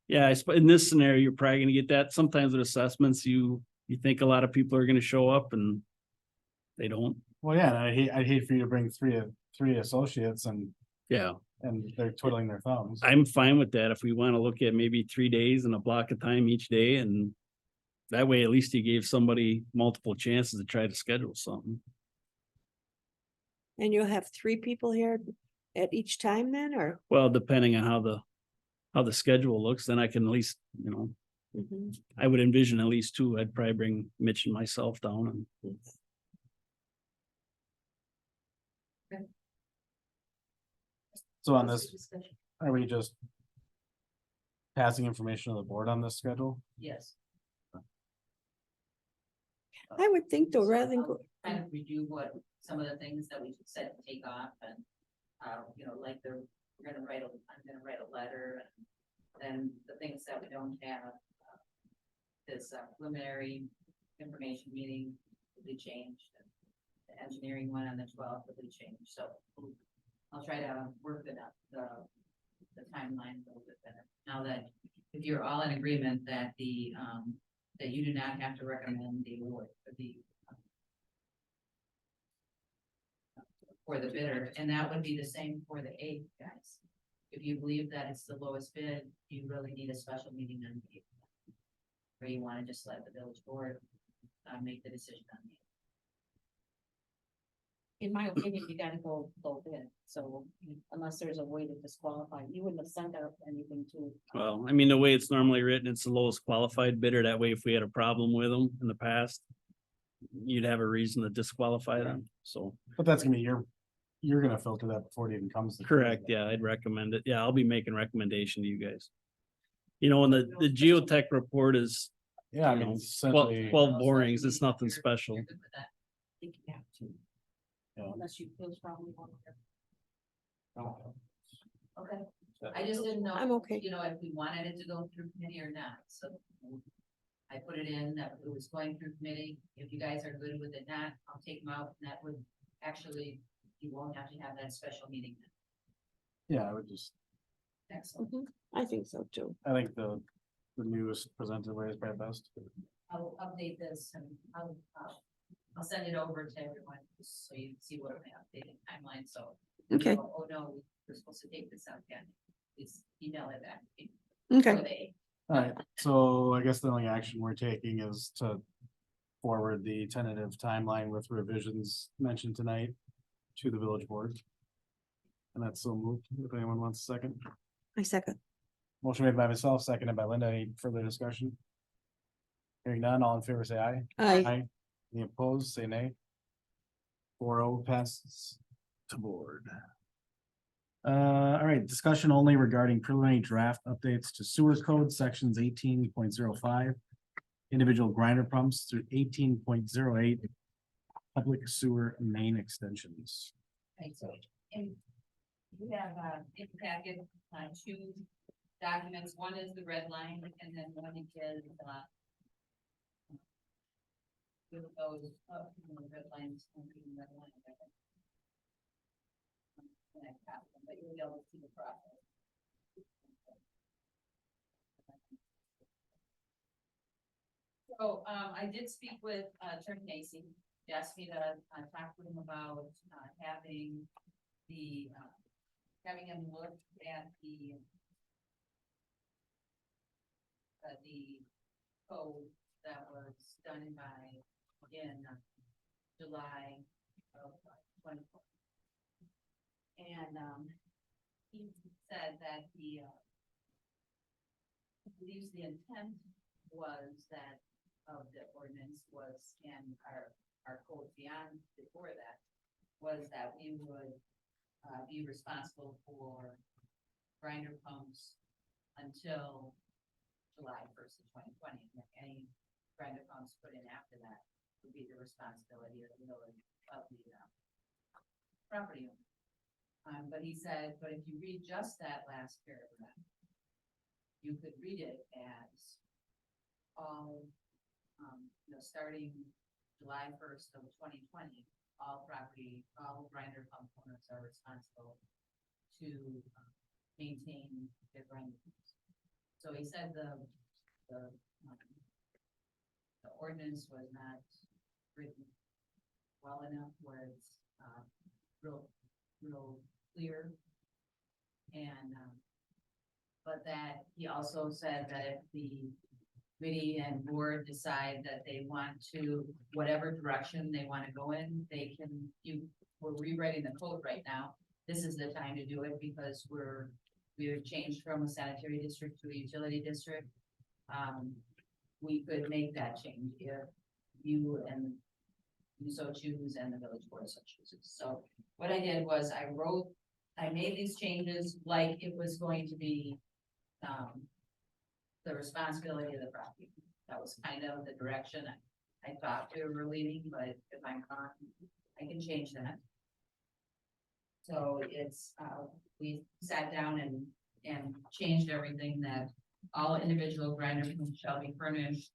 yeah, in this scenario, you're probably gonna get that. Sometimes with assessments, you think a lot of people are gonna show up and they don't. Well, yeah, and I'd hate for you to bring three associates and Yeah, they're twiddling their thumbs. I'm fine with that. If we want to look at maybe 3 days and a block of time each day, and that way at least you gave somebody multiple chances to try to schedule something. And you'll have 3 people here at each time then, or? Well, depending on how the schedule looks, then I can at least, you know, Mhm. I would envision at least 2. I'd probably bring Mitch and myself down and. So on this, are we just passing information to the board on this schedule? Yes. I would think though, rather than go, Kind of redo what, some of the things that we said to take off and, you know, like I'm gonna write a letter. And then the things that we don't have, this preliminary information meeting will be changed. The engineering one on the 12th will be changed, so I'll try to work it up, the timeline a little bit better. Now that, if you're all in agreement that that you do not have to recommend the award for the bidder, and that would be the same for the 8th, guys. If you believe that it's the lowest bid, you really need a special meeting on the 8th. Or you wanna just let the village board make the decision on the 8th. in my opinion, you gotta go low bid, so unless there's a way to disqualify, you wouldn't have sent out anything to. Well, I mean, the way it's normally written, it's the lowest qualified bidder. That way, if we had a problem with them in the past, you'd have a reason to disqualify them. So, But that's gonna be you're gonna filter that before it even comes to. correct, yeah, I'd recommend it. Yeah, I'll be making recommendation to you guys. You know, and the geotech report is, Yeah, I you mean, know, it's simply. 12 borings. It's nothing special. You're good with that. I think you have to. Yeah. Unless you feel strongly on it. Oh. Okay, I just didn't know. I'm okay. You know, if we wanted it to go through committee or not, so. I put it in that it was going through committee. If you guys are good with it not, I'll take them out, and that would actually, you won't have to have that special meeting. Yeah, I would just, Excellent. I think so too. I think the newest presented way is probably best. I'll update this and I'll send it over to everyone, just so you can see what my updated timeline, so. Okay. Oh, no, we're supposed to take this out again. Please email it back. Okay. Alright, so I guess the only action we're taking is to forward the tentative timeline with revisions mentioned tonight to the village board. And that's so moved, if anyone wants a second. I second. Motion made by myself, seconded by Linda. Any further discussion? Hearing none, all in favor say aye. Aye. Any opposed, say nay. 4-0 passes to board. All right, discussion only regarding preliminary draft updates to sewer code sections 18.05. Individual grinder pumps through 18.08. Public sewer main extensions. Okay, so, and we have, in the packet, two documents. One is the red line, and then one is, with those, red lines, and the red line. And I copy them, but you'll be able to see the process. So, I did speak with, Attorney Casey. He asked me to, talk to him about, having the, having him look at the code that was done by, in July of 2024. And, he said that he, believes the intent was that of the ordinance was, and our code beyond before that, was that we would, be responsible for grinder pumps until July 1st of 2020. And any grinder pumps put in after that would be the responsibility of the village of the, property owner. But he said, but if you read just that last paragraph, you could read it as all, starting July 1st of 2020, all grinder pump owners are responsible to maintain their grinder pumps. So he said the ordinance was not written well enough, where it's real clear. And, but that he also said that if the committee and board decide that they want to, whatever direction they want to go in, they can, we're rewriting the code right now. This is the time to do it because we've changed from a sanitary district to a utility district. We could make that change if you so choose and the village board so chooses. So what I did was I made these changes like it was going to be, the responsibility of the property. That was kind of the direction I thought we were leading, but if I'm wrong, I can change that. So it's, we sat down and changed everything that all individual grinder pumps shall be furnished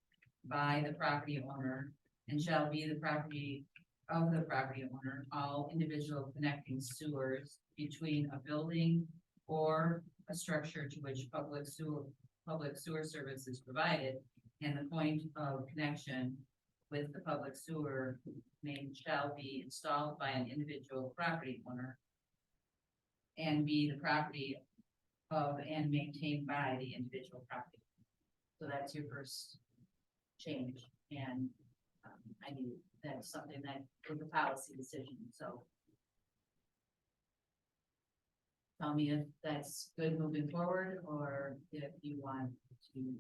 by the property owner and shall be the property of the property owner, all individual connecting sewers between a building or a structure to which public sewer service is provided, and the point of connection with the public sewer main shall be installed by an individual property owner and be the property of and maintained by the individual property. So that's your first change, and I knew that's something that was a policy decision. So tell me if that's good moving forward, or if you want to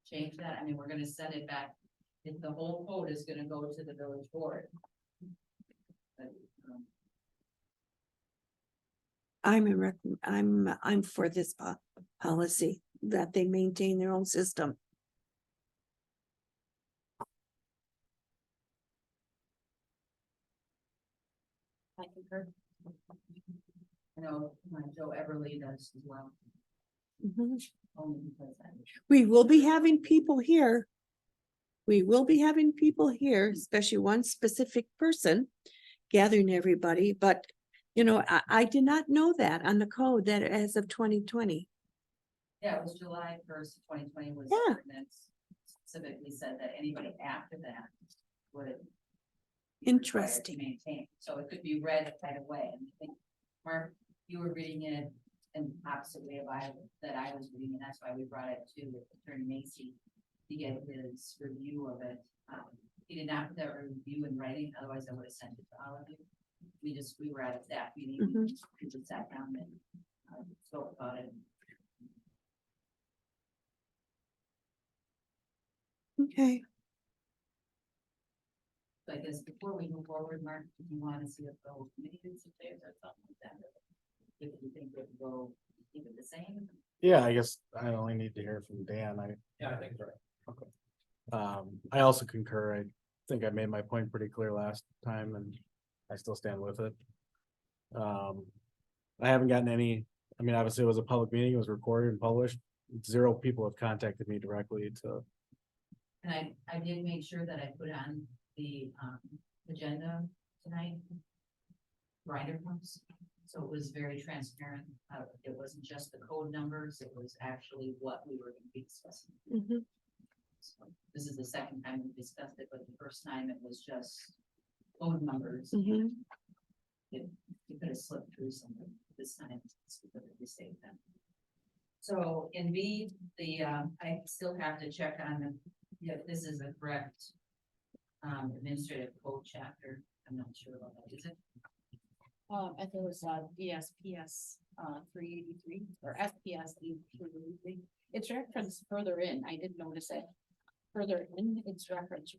change that. I mean, we're gonna send it back. If the whole code is gonna go to the village board. But, I'm for this policy that they maintain their own system. I concur. I know Joe Everly does as well. Mhm. Only because I. We will be having people here. We will be having people here, especially one specific person gathering everybody, but you know, I did not know that on the code that as of 2020. Yeah, it was July 1st, 2020 was. Yeah. Ordinance specifically said that anybody after that would. be required to Interesting. Maintain, so it could be read right away, and I think, Mark, you were reading it in opposite way of that I was reading, and that's why we brought it to Attorney Macy to get his review of it. He did not put that review in writing, otherwise I would have sent it to all of you. We were at a staff meeting, Mhm. we just sat down and spoke about it. Okay. So I guess before we move forward, Mark, do you want to see if the whole committee is there or something like that? If you think it will keep it the same? Yeah, I guess I only need to hear from Dan. Yeah, I think so. I also concur. I think I made my point pretty clear last time and I still stand with it. I haven't gotten any, I mean, obviously it was a public meeting, it was recorded and published. 0 people have contacted me directly to. And I did make sure that I put on the agenda tonight. Rider pumps, so it was very transparent. It wasn't just the code numbers, it was actually what we were gonna be discussing. Mhm. So this is the second time we discussed it, but the first time it was just code numbers. Mhm. It you could have slipped through something this time, it's specifically saved them. So in B, I still have to check on if this is a correct administrative code chapter. I'm not sure about that, is it? I think it was DSPS 383 or FPS 383. It's referenced further in. I did notice it. Further in, it's referenced.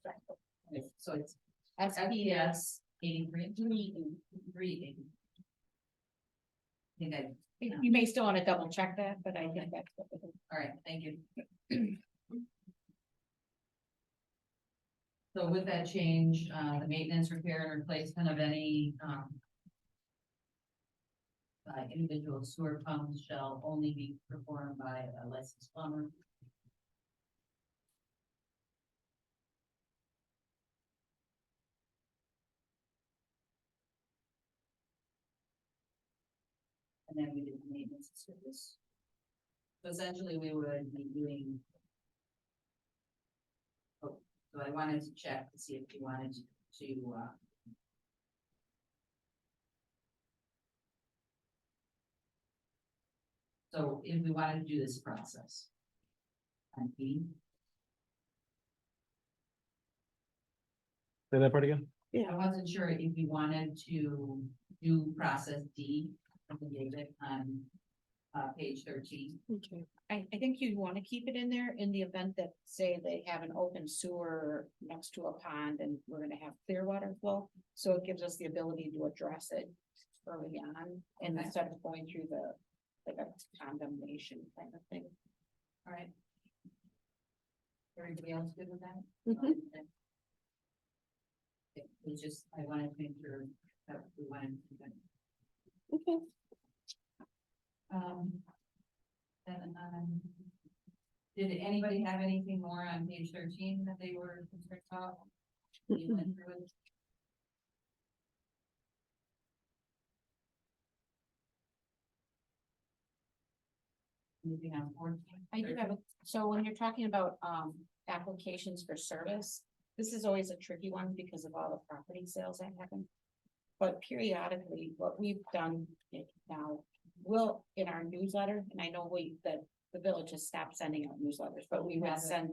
Okay, so it's SPS 83. I think You may still want to double check that, but I think that's what it is. all right, thank you. So with that change, the maintenance, repair, and replacement of any individual sewer pumps shall only be performed by a licensed plumber. And then we did the maintenance service. So essentially, we would be doing. Oh, so I wanted to check to see if you wanted to. So if we wanted to do this process. On B, Say that part again? I wasn't sure if you wanted to do process D, and David on page 13. Okay. I think you'd want to keep it in there in the event that, say, they have an open sewer next to a pond and we're gonna have clear water flow. So it gives us the ability to address it early on and Okay. instead of going through the, like a condemnation kind of thing. All right. Everybody else good with that? Mhm. It was just, I wanted to make sure that we wanted to. do that. Okay. Did anybody have anything more on page 13 that they were concerned about? You went through it. Anything on 14? I do have so when you're talking about applications for service, this is always a tricky one because of all the property sales that happen. But periodically, what we've done now, will in our newsletter, and I know that the village has stopped sending out newsletters, but we would send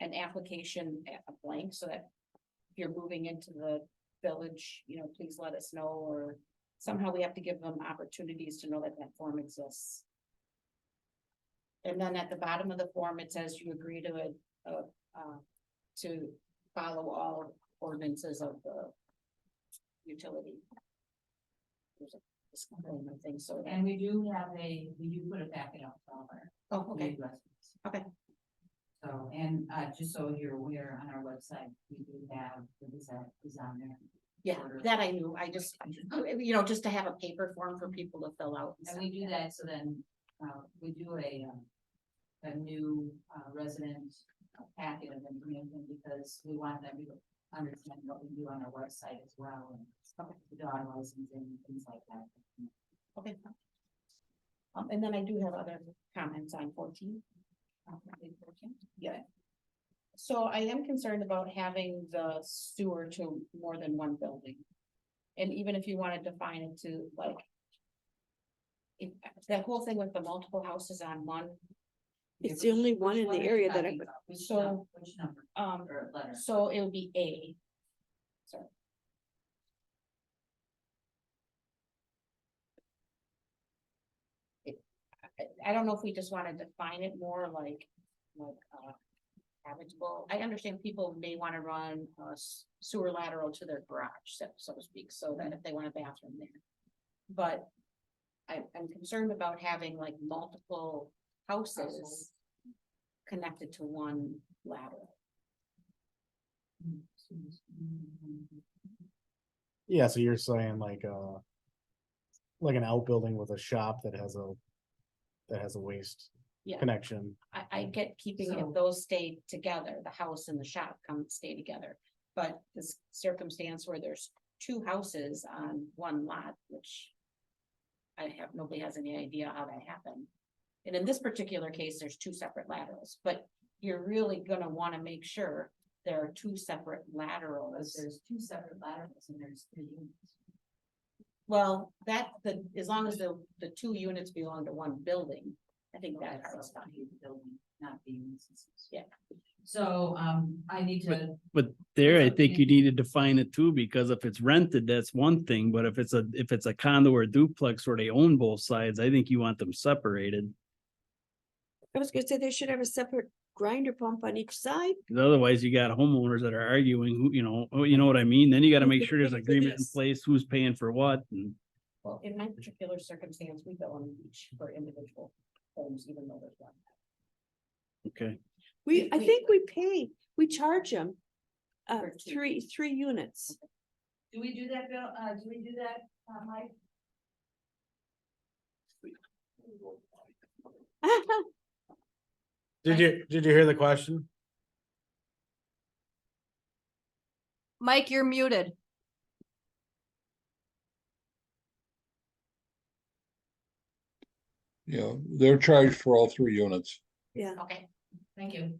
an application a blank so that if you're moving into the village, please let us know, or somehow we have to give them opportunities to know that that form exists. And then at the bottom of the form, it says you agree to follow all ordinances of the utility. There's a disclaimer thing, so. And we do put a packet out for all our. Oh, okay. new residents. Okay. So, and just so you're aware, on our website, we do have the Gazette is on there. Yeah, that I knew. I just, just to have a paper form for people to fill out. And we do that, so then, we do a new resident packet of information because we want them to understand what we do on our website as well. And the dog licensing and things like that. Okay. And then I do have other comments on 14. Yeah. So I am concerned about having the sewer to more than one building. And even if you want to define it to like. If that whole thing with the multiple houses on one. It's the only one in the area that I, So, which number? Or letter? so it would be A. Sorry. I don't know if we just want to define it more like habitable. I understand people may want to run a sewer lateral to their garage, so to speak, so that if they want a bathroom there. But I'm concerned about having like multiple houses connected to one lateral. Yeah, so you're saying like an outbuilding with a shop that has a waste Yeah. connection. I get keeping if those stay together, the house and the shop stay together. But this circumstance where there's two houses on one lot, which nobody has any idea how that happened. And in this particular case, there's two separate laterals, but you're really gonna wanna make sure there are two separate laterals. There's two separate laterals and there's 3 units. Well, as long as the two units belong to one building, I think that part's fine. Building, not the units. Yeah. So, I need to. But there, I think you need to define it too, because if it's rented, that's one thing, but if it's a condo or duplex where they own both sides, I think you want them separated. I was gonna say they should have a separate grinder pump on each side. 'Cause otherwise you got homeowners that are arguing, who, you know what I mean? Then you gotta make sure there's agreement in place, who's paying for what, and. Well, in my particular circumstance, we bill them each for individual homes, even though there's one. Okay. I think we charge them For two. three units. Do we do that, Bill? Do we do that, Mike? Did you hear the question? Mike, you're muted. Yeah, they're charged for all 3 units. Yeah, Okay, Thank you.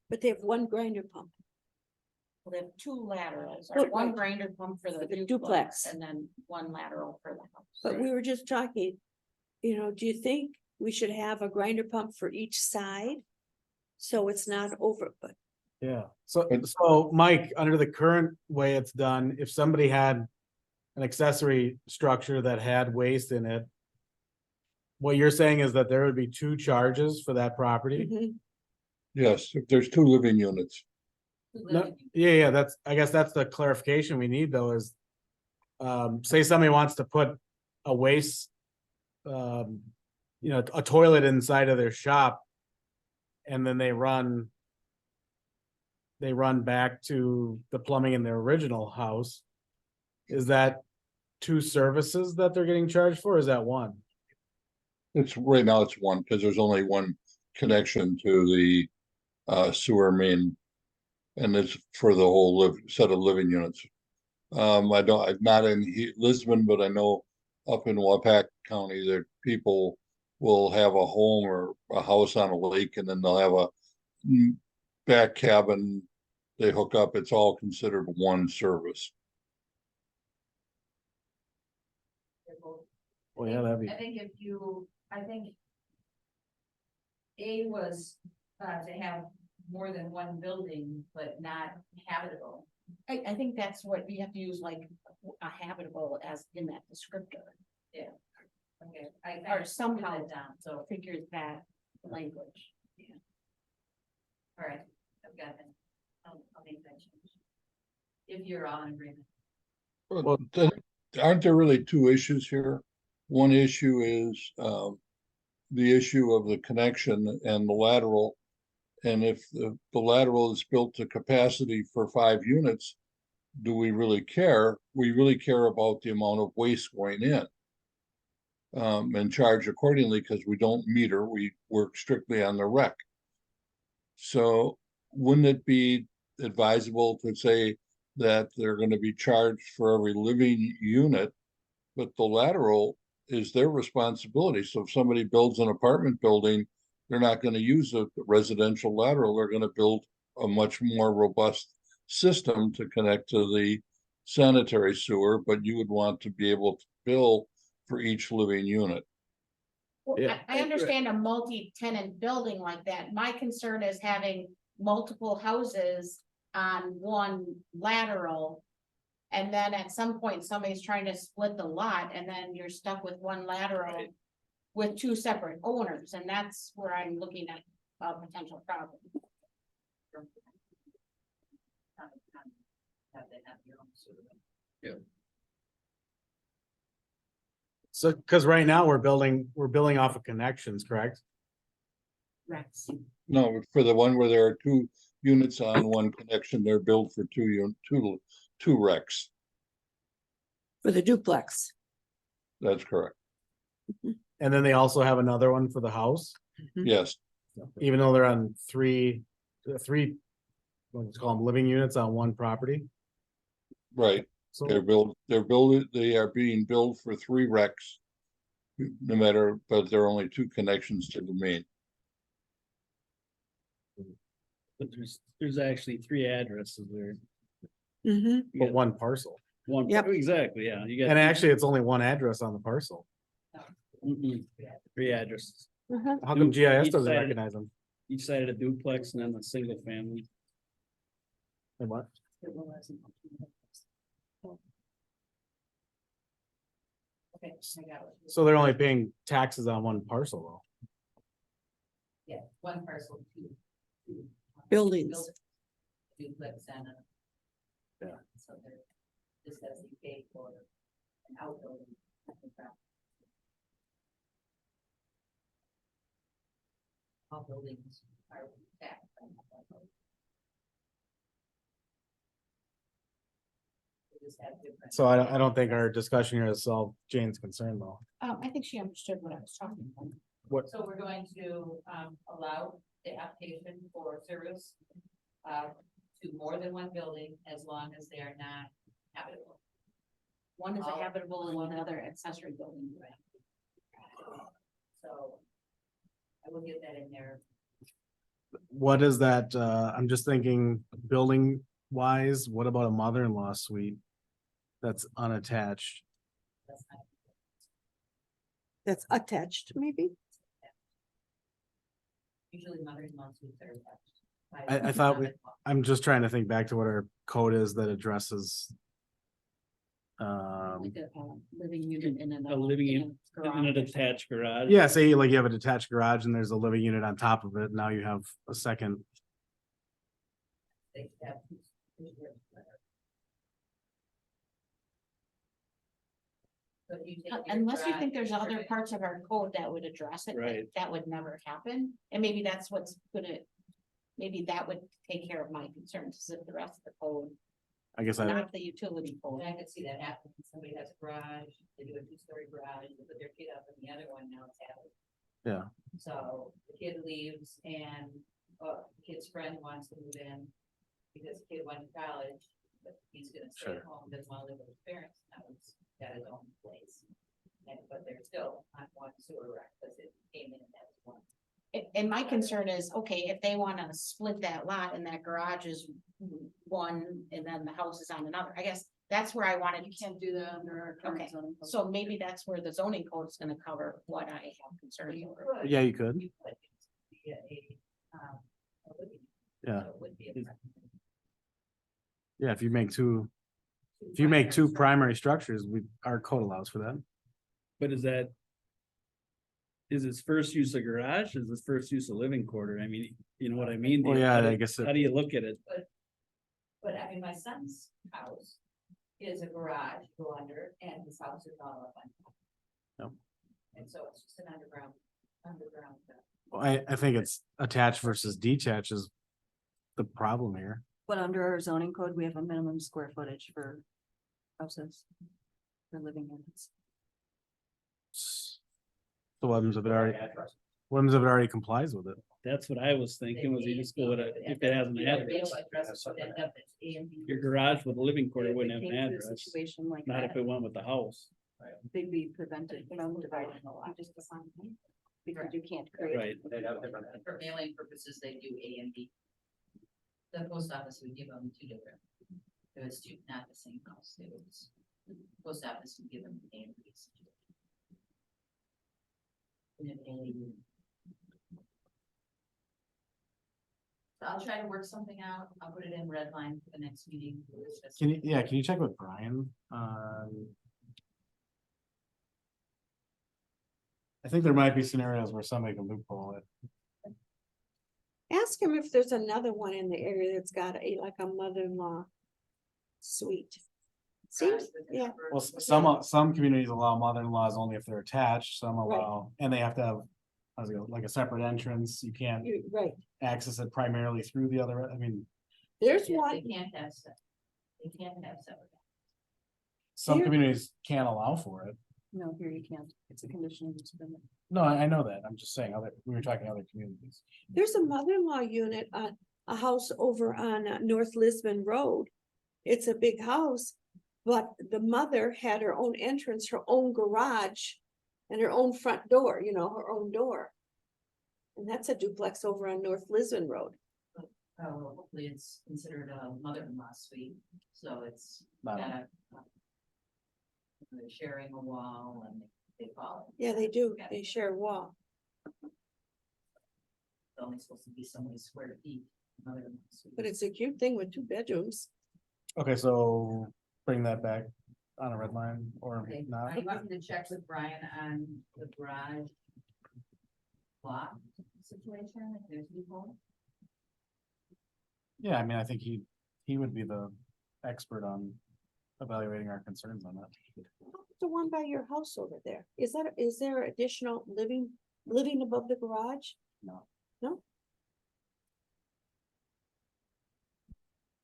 but they have one grinder pump. well, they have two laterals, Well, or one right. grinder pump for the the duplex, duplex. and then one lateral for the house. But we were just talking, do you think we should have a grinder pump for each side? So it's not over, but Yeah, so Mike, under the current way it's done, if somebody had an accessory structure that had waste in it. What you're saying is that there would be 2 charges for that property? mhm. Yes, if there's 2 living units. No, yeah, I guess that's the clarification we need though is. Say somebody wants to put a waste. A toilet inside of their shop. And then they run back to the plumbing in their original house. Is that 2 services that they're getting charged for, or is that one? Right now it's one, because there's only one connection to the sewer main. And it's for the whole set of living units. I'm not in Lisbon, but I know up in Wapak County that people will have a home or a house on a lake, and then they'll have a back cabin. They hook up, it's all considered one service. Well, yeah, that'd be. I think A was, to have more than one building, but not habitable. I think that's what you have to use, like a habitable as in that descriptor. Yeah. Okay, or somehow down, so figure that language. Yeah. All right, I've got it. I'll make that change. If you're all in agreement. Well, aren't there really two issues here? One issue is the issue of the connection and the lateral. And if the lateral is built to capacity for 5 units, do we really care? We really care about the amount of waste going in. And charge accordingly because we don't meter, we work strictly on the rec. So wouldn't it be advisable to say that they're going to be charged for every living unit, but the lateral is their responsibility? So if somebody builds an apartment building, they're not going to use a residential lateral. They're going to build a much more robust system to connect to the sanitary sewer, but you would want to be able to bill for each living unit. Well, Yeah. I understand a multi-tenant building like that. My concern is having multiple houses on one lateral. And then at some point, somebody's trying to split the lot and then you're stuck with one lateral with 2 separate owners, and that's where I'm looking at a potential problem. Yeah. So, because right now we're building off of connections, correct? Rex. No, for the one where there are 2 units on one connection, they're billed for two recs. For the duplex. That's correct. And then they also have another one for the house, Yes, even though they're on three, let's call them living units on one property. right. So They are being billed for 3 recs. No matter, but there are only 2 connections to the main. But there's actually 3 addresses there. Mm-hmm. but one parcel. One, Yep. exactly, yeah, you got. And actually, it's only one address on the parcel. 3 addresses. How come GIS Each doesn't side- recognize them? Each side of the duplex and then the single family. And what? Okay, I got it. So they're only paying taxes on one parcel though. Yeah, one parcel, two. Buildings. Duplex and a. Yeah. So there, this has to be paid for an outbuilding. All buildings are taxed. They just have different- So I don't think our discussion here has solved Jane's concern though. I think she understood what I was talking about. What? So we're going to, allow the application for service, to more than one building as long as they are not habitable. One is a habitable and another accessory building. So I will get that in there. What is that? I'm just thinking building wise, what about a mother-in-law suite? That's unattached. That's not- That's attached, maybe? Usually mother-in-law suites are attached. I thought I'm just trying to think back to what our code is that addresses. Like a living unit in A living unit in a garage. detached garage. Yeah, say like you have a detached garage and there's a living unit on top of it. Now you have a second. They have. Unless you think there's other parts of our code that would address it, Right. that would never happen, and maybe that's what's gonna. Maybe that would take care of my concerns, is if the rest of the code, I guess not the utility code. I could see that happen. Somebody has a garage, they do a 2-story garage, they put their kid up in the other one, now it's habitable. Yeah. So the kid leaves and, the kid's friend wants to move in because the kid went to college, but he's gonna stay at home, doesn't wanna live with his parents, now he's got his own place. And, but they're still on one sewer rack, because it came in as one. And my concern is, okay, if they wanna split that lot and that garage is one and then the house is on another, I guess that's where I wanted. You can't do that under our current zoning. So maybe that's where the zoning code is gonna cover what I have concerns over. Yeah, you could. You could be a living. Yeah. So it would be a Yeah, if you make two primary structures, our code allows for that. But is that? Is its first use a garage? Is its first use a living quarter? I mean, you know what I mean? Well, yeah, I guess How do you look at it? But I mean, my son's house is a garage, go under, and his house is all up on top. Yep. And so it's just an underground. Well, I think it's attached versus detached is the problem here. But under our zoning code, we have a minimum square footage for houses. For living units. So what happens if it already complies with it? That's what I was thinking, was you just go with it, if it has an address. Your garage with a living quarter wouldn't have an address, Situation like not if that, it went with the house. they'd be prevented from dividing the lot. Just assign them, because you can't create. Right. For mailing purposes, they do A and B. The post office would give them two different. It was two, not the same house, it was, the post office would give them A and B. And then A. So I'll try to work something out, I'll put it in red line for the next meeting. Can you check with Brian? I think there might be scenarios where somebody can loophole it. Ask him if there's another one in the area that's got like a mother-in-law suite. Seems, yeah, Well, some communities allow mother-in-laws only if they're attached, some allow, and they have to have. Like a separate entrance, you can't right. access it primarily through the other, I mean, There's They one, can't have separate. They can't have separate. some Here- communities can't allow for it. No, here you can't. It's a condition of use permit. No, I know that, I'm just saying, we were talking other communities. there's a mother-in-law unit on a house over on North Lisbon Road. It's a big house, but the mother had her own entrance, her own garage. And her own front door, her own door. And that's a duplex over on North Lisbon Road. Hopefully it's considered a mother-in-law suite, so it's Not- got a. They're sharing a wall and they call it. Yeah, they do. They share a wall. It's only supposed to be so many square feet. mother-in-law suite. But it's a cute thing with 2 bedrooms. Okay, so bring that back on a red line or Okay, not. I wanted to check with Brian on the garage. Block situation, if there's people. Yeah, I mean, I think he would be the expert on evaluating our concerns on that. The one by your house over there, is there additional living above the garage? No. No?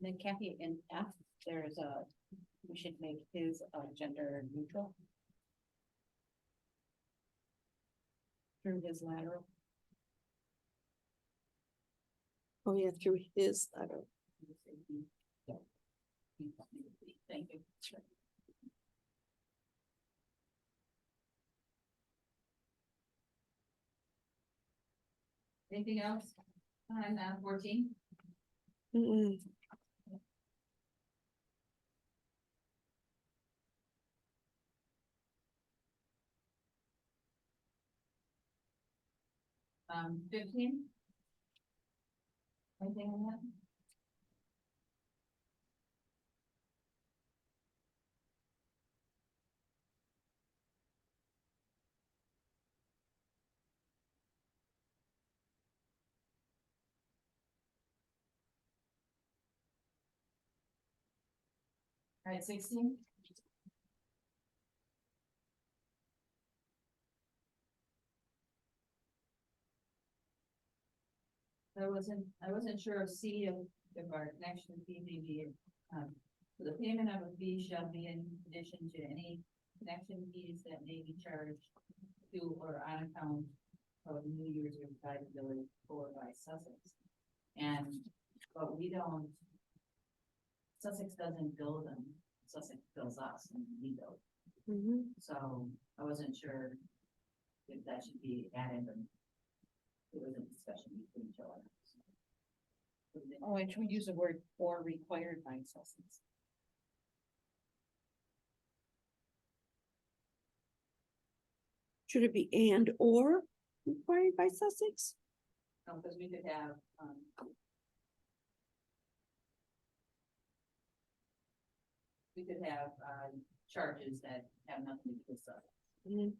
Then Kathy, in F, there's we should make his gender neutral. Through his lateral. Oh, yeah, through his, I don't. Thank you. Anything else on 14? Mm-mm. Um, 15? Anything on that? All right, 16? I wasn't sure of C if our connection fee may be, so the payment of a fee shall be in addition to any connection fees that may be charged to or on account of New Year's Eve Village or by Sussex. But we don't, Sussex doesn't bill them, Sussex bills us and we bill. Mhm. So I wasn't sure if that should be added or it was a discussion between Joe and us. Oh, and should we use the word or required by Sussex? Should it be and or required by Sussex? No, because we could have, we could have, charges that have nothing to do with stuff. Okay,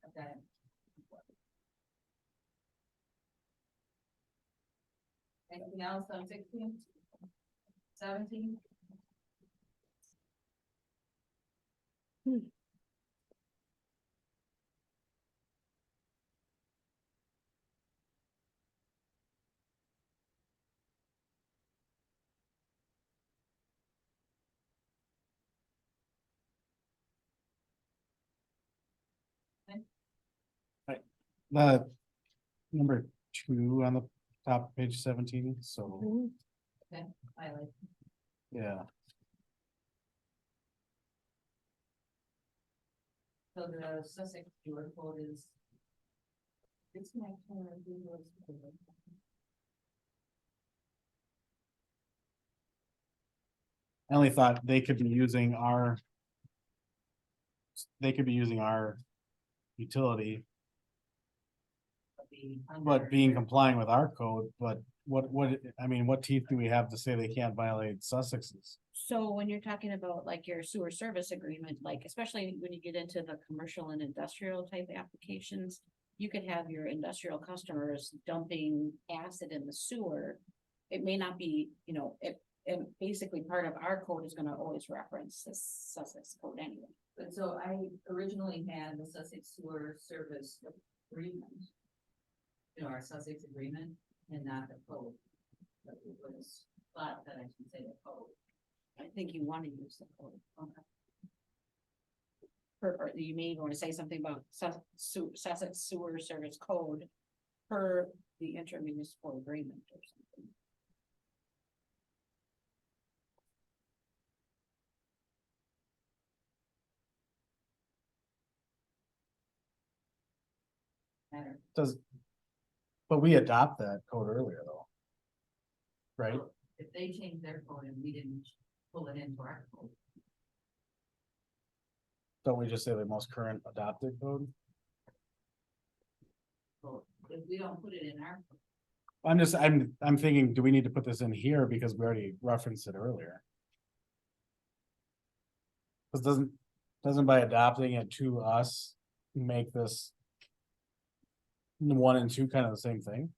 I've got it. Anything else on 16? 17? The number 2 on the top of page 17, so, Okay, highlight. yeah. So the Sussex viewer code is. It's my turn. I only thought they could be using our. They could be using our utility, but being complying with our code, but I mean, what teeth do we have to say they can't violate Sussex's? So when you're talking about like your sewer service agreement, like especially when you get into the commercial and industrial type applications, you could have your industrial customers dumping acid in the sewer. It may not be, you know, and basically part of our code is gonna always reference this Sussex code anyway. But so I originally had the Sussex sewer service agreement. You know, our Sussex agreement and not the code. But it was thought that I should say the code. I think you wanna use the code. Okay. Or you may want to say something about Sussex sewer service code per the intermunicipal agreement or something. Does, but we adopt that code earlier though. Right? If they changed their code and we didn't pull it into our code. Don't we just say the most current adopted code? So if we don't put it in our. I'm thinking, do we need to put this in here because we already referenced it earlier? Cause doesn't by adopting it to us, make this. 1 and 2 kind of the same thing?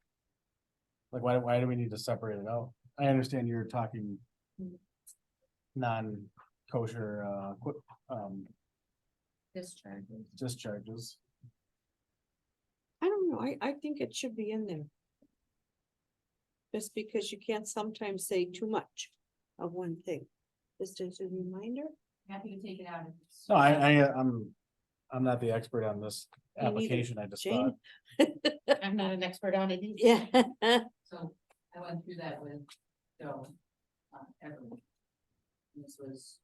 Like, why do we need to separate it out? I understand you're talking. Non-kosher, discharges. I don't know, I think it should be in there. Just because you can't sometimes say too much of one thing. Just as a reminder. Happy to take it out. No, I'm not the expert on this Me neither, application, I just Jane. thought. I'm not an expert on it. Yeah. So I went through that with Joe, everyone. This was,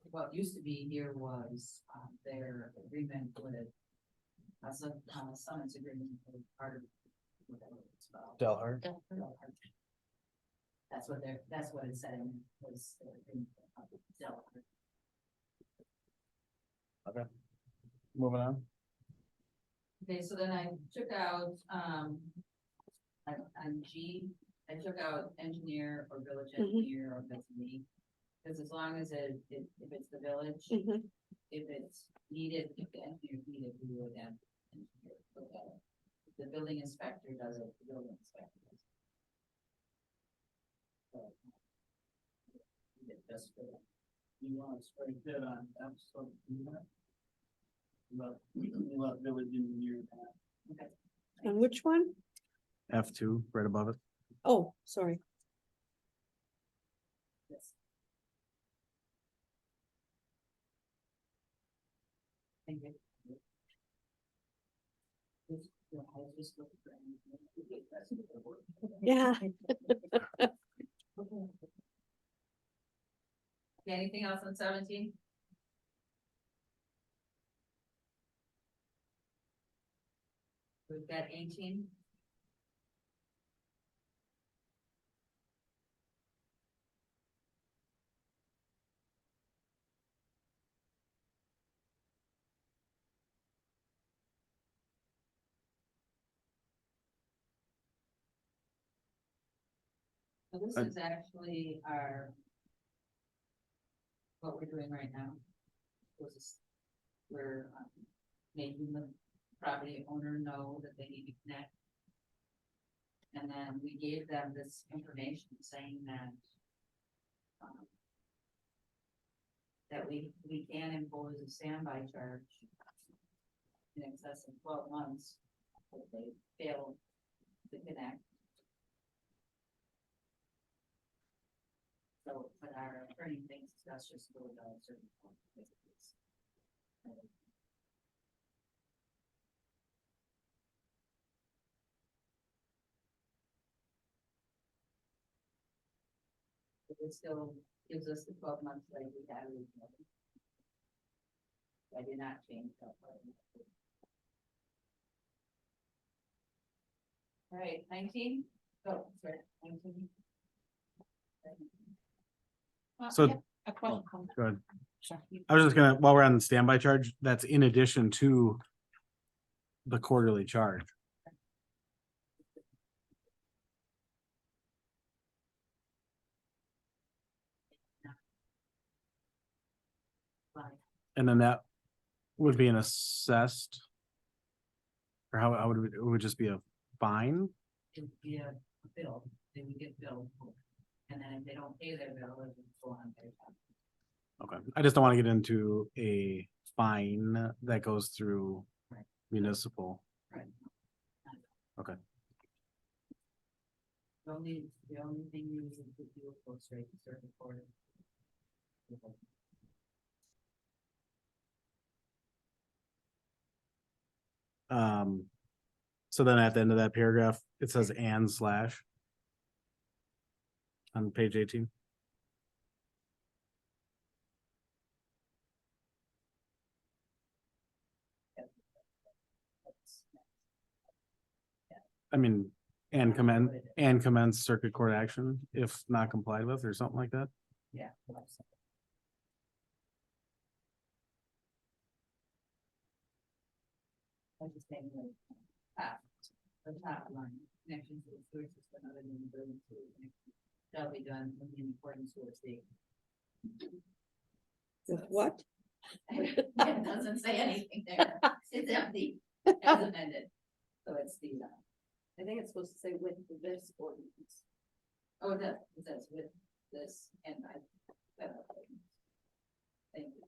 what used to be here was, their agreement with. Summons agreement with part of. Whatever it's about. Delhart. That's what it said, in was. Delhart. Okay. Moving on. Okay, so then I took out, on G, I took out engineer or village engineer or designee. Because as long as if it's the village, if it's needed, if the engineer is needed, we would have. Engineer look at it. If the building inspector does it, the building inspector does it. So, just for that. You want to spray good on absolutely. Let village engineer that. Okay. And which one? F2, right above it. Oh, sorry. Yes. Thank you. Yeah. Anything else on 17? We've got 18. So this Uh, is actually our. What we're doing right now. We're making the property owner know that they need to connect. And then we gave them this information saying that. That we can impose a standby charge. In excess of 12 months. If they fail to connect. So, but our attorney thinks that's just a little certain. It still gives us the 12 months like we had originally. I did not change that part. All right, 19. Oh, sorry, 19. So- yeah, a question. Go ahead. Sorry. I was just gonna, while we're on the standby charge, that's in addition to the quarterly charge. And then that would be an assessed. Or how would it would just be a fine? It would be a bill, they would get billed for. And then if they don't pay their bill, it would go on their tax. Okay, I just don't want to get into a fine that goes through Right. municipal. Right. Okay. The only thing you would do is go straight to circuit court. So then at the end of that paragraph, it says and slash. On page 18. I mean, and commence circuit court action if not complied with or something like that. Yeah. I was just saying like, the top line, connection to the sewer system other than the building sewer connection shall be done in accordance with the state. What? It doesn't say anything there, it's empty, as amended, so it's the, I think it's supposed to say with this ordinance. Oh, it says with this, and I. Thank you.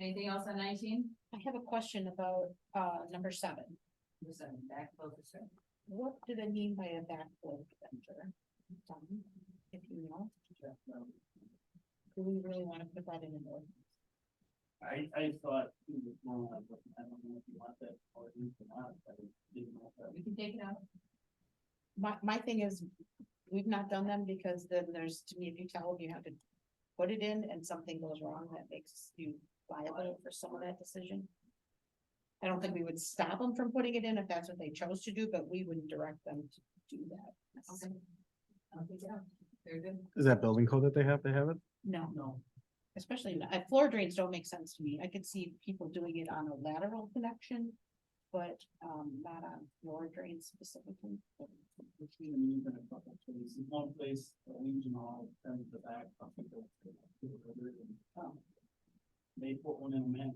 Anything else on 19? I have a question about, number 7. Number 7, backflow concern. What do they mean by a backflow preventer? If you know, do we really want to put that in an ordinance? I thought it was more like, I don't know if you want that or not, but I didn't know if that. We can take it out. My thing is, we've not done them because then there's, to me, if you tell them you have to put it in and something goes wrong, that makes you liable for some of that decision. I don't think we would stop them from putting it in if that's what they chose to do, but we wouldn't direct them to do that. Okay. I'll take it out. Very good. Is that building code that they have to have it? No. Especially, floor drains don't make sense to me. I could see people doing it on a lateral connection, but, not on floor drains specifically. One place, the Legion Hall, turns the back. They put one in a man.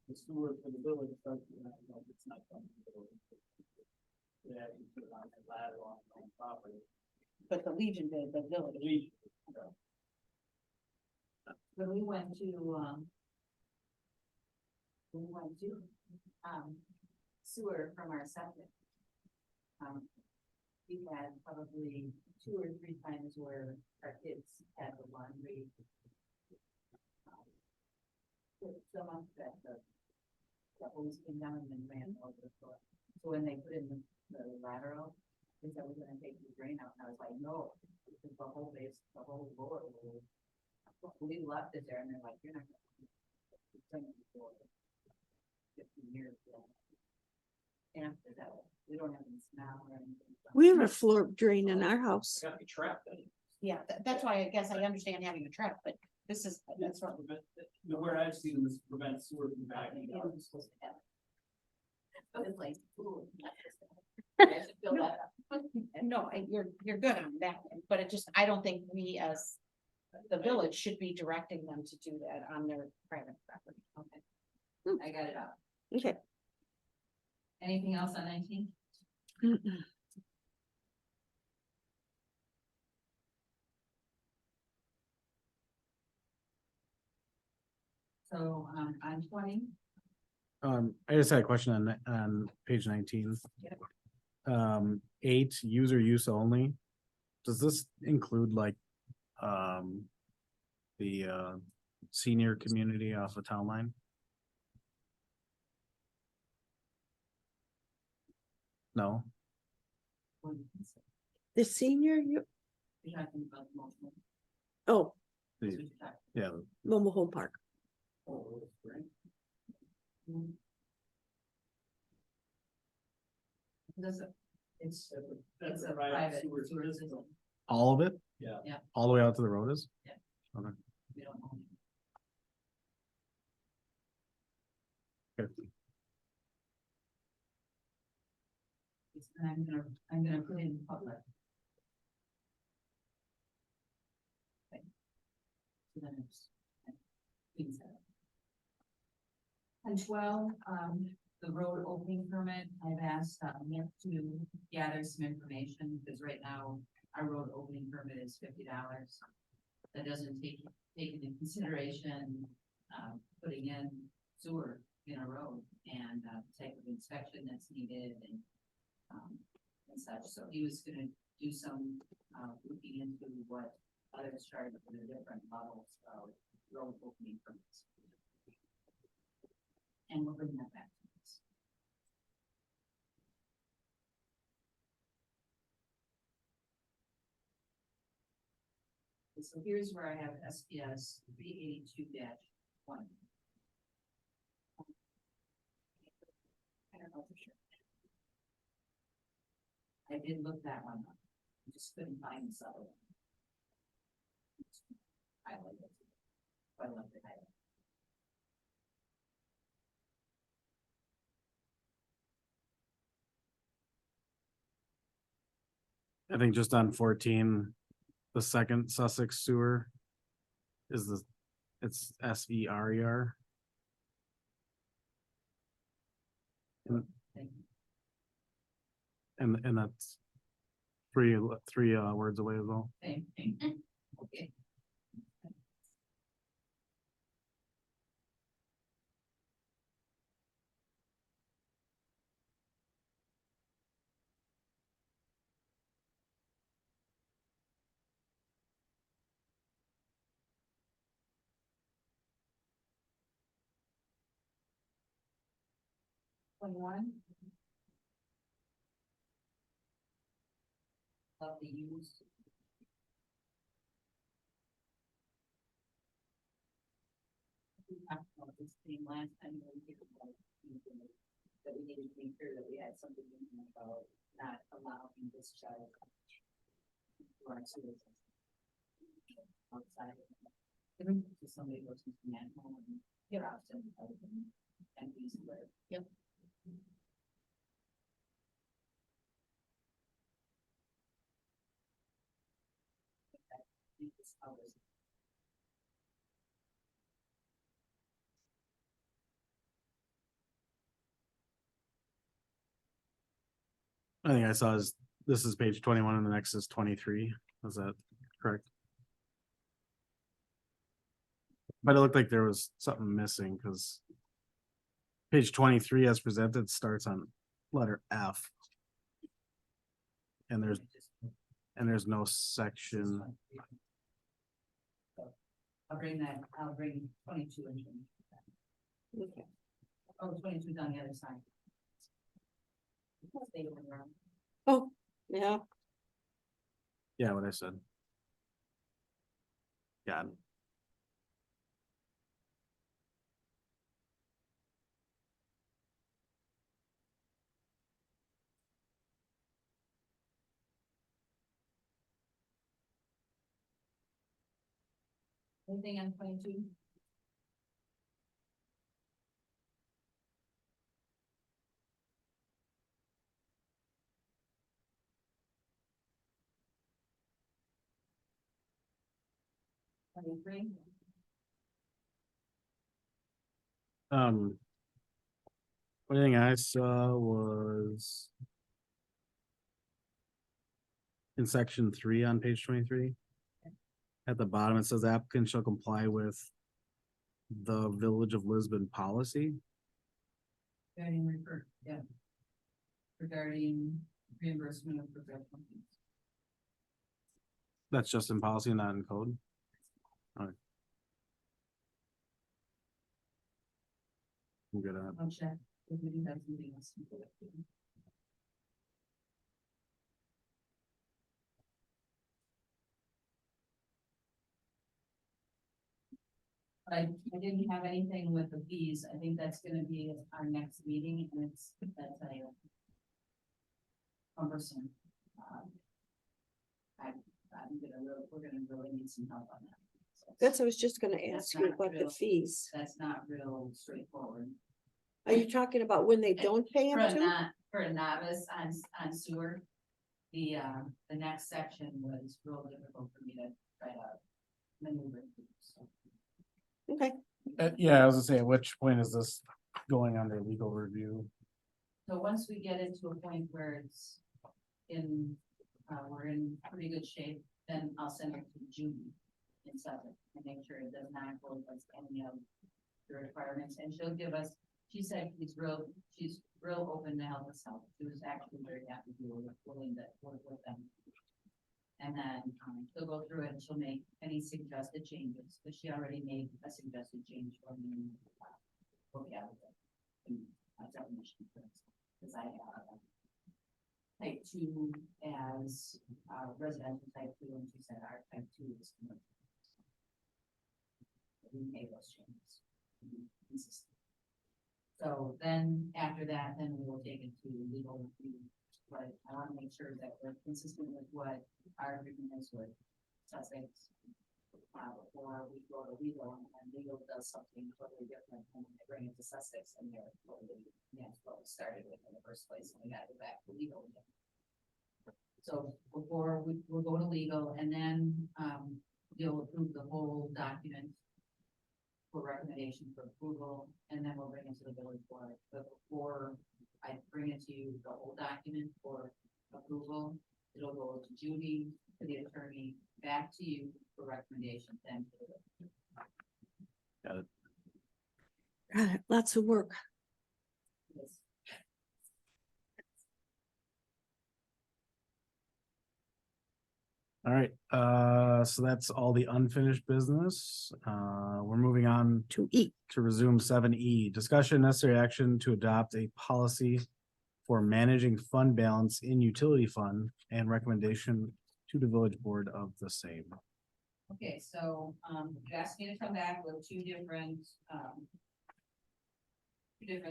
The sewer for the village starts, it's not coming. Yeah, you put it on the ladder on the property. But the Legion did, the village. When we went to, sewer from our septic. We had probably 2 or 3 times where our kids had the laundry. So much that the hose came down and then ran over the floor. So when they put in the lateral, they said we're gonna take the drain out, and I was like, no, because the whole base, the whole floor will. We left it there and they're like, you're not gonna. 15 years. After that, we don't have any smell or anything. We have a floor drain in our house. Gotta be trapped, then. Yeah, that's why I guess I understand having a truck, but this is, that's what. Where I've seen this prevent sewer from backing up. It's like, ooh, not this. I should fill that up. No, you're good on that, one, but it just, I don't think we as the village should be directing them to do that on their private property. Okay. I got it out. Okay. Anything else on 19? So, on 20, I just had a question on page 19. 8, user use only. Does this include like, the, senior community off the town line? No, The senior, you, you're talking about the multiple. oh, yeah, mobile home park. Does it, it's a private sewer system. all of it? Yeah. Yeah. All the way out to the road is? Yeah. Okay. We don't own it. Okay. And I'm gonna put in public. Okay. So then it's. things that- And 12, the road opening permit, I've asked Nick to gather some information, because right now our road opening permit is $50. That doesn't take into consideration, putting in sewer in a road and, type of inspection that's needed and such. So he was gonna do some, looking into what others charge for the different levels of road opening permits. And we'll bring that back to us. So here's where I have SPS 382-1. I don't know for sure. I did look that one up. I just couldn't find this other one. I like it. I love the title. I think just on 14, the second Sussex sewer is it's SERER. And that's three words away as well. Same thing. Okay. One. Of the use. We talked about this thing last time when we did about that we needed to make sure that we had something in about not allowing this child to our sewer system outside. So somebody goes to the manhole and drops it and use it. Yep. I think I saw this is page 21 and the next is 23. Is that correct? But it looked like there was something missing because page 23 as presented starts on letter F. And there's no section. I'll bring 22 and 23. Okay. Oh, 22 is on the other side. Oh, yeah. Yeah, what I said. Yeah. Anything on 22? Twenty-three? Only thing I saw was in section 3 on page 23. At the bottom, it says applicant shall comply with the Village of Lisbon policy. Regarding reimbursement of professional fees. That's just in policy, not in code. Alright. I'm good at I'll check if we do have something else. to do. I didn't have anything with the fees. I think that's gonna be our next meeting and that's a cumbersome. We're gonna really need some help on that. So That's, I was just gonna That's ask you not about the real. fees. That's not real straightforward. Are you talking about when they don't pay For them a too? for a novice on sewer, the next section was real difficult for me to try to maneuver. So, Okay, yeah, I was gonna say, at which point is this going under legal review? So once we get into a point where it's we're in pretty good shape, then I'll send it to Judy and Suffolk and make sure it does not go against any of the requirements. And she'll give us, she said she's real open to help us out. She was actually very happy to be willing to work with them. And then she'll go through it and she'll make any suggested changes, but she already made a suggested change for me. Look at it. Definition, because I have type 2 as residential type 2, and she said our type 2 is commercial. We made those changes. Consistent. So then after that, then we will take it to legal review. But I want to make sure that we're consistent with what our agreement is with Sussex. Before we go to legal and legal does something totally different and they bring it to Sussex and they're totally, that's what we started with in the first place and we got to go back to legal again. So before we're going to legal and then you'll approve the whole document for recommendation for approval and then we'll bring it to the village board. But before I bring it to you, the whole document for approval, it'll go to Judy, to the attorney, back to you for recommendation, then. Got it. got it, lots of work. All right, so that's all the unfinished business. We're moving on To eat. to resume 7E, discussion necessary action to adopt a policy for managing fund balance in utility fund and recommendation to the village board of the same. Okay, so, you asked me to come back with two different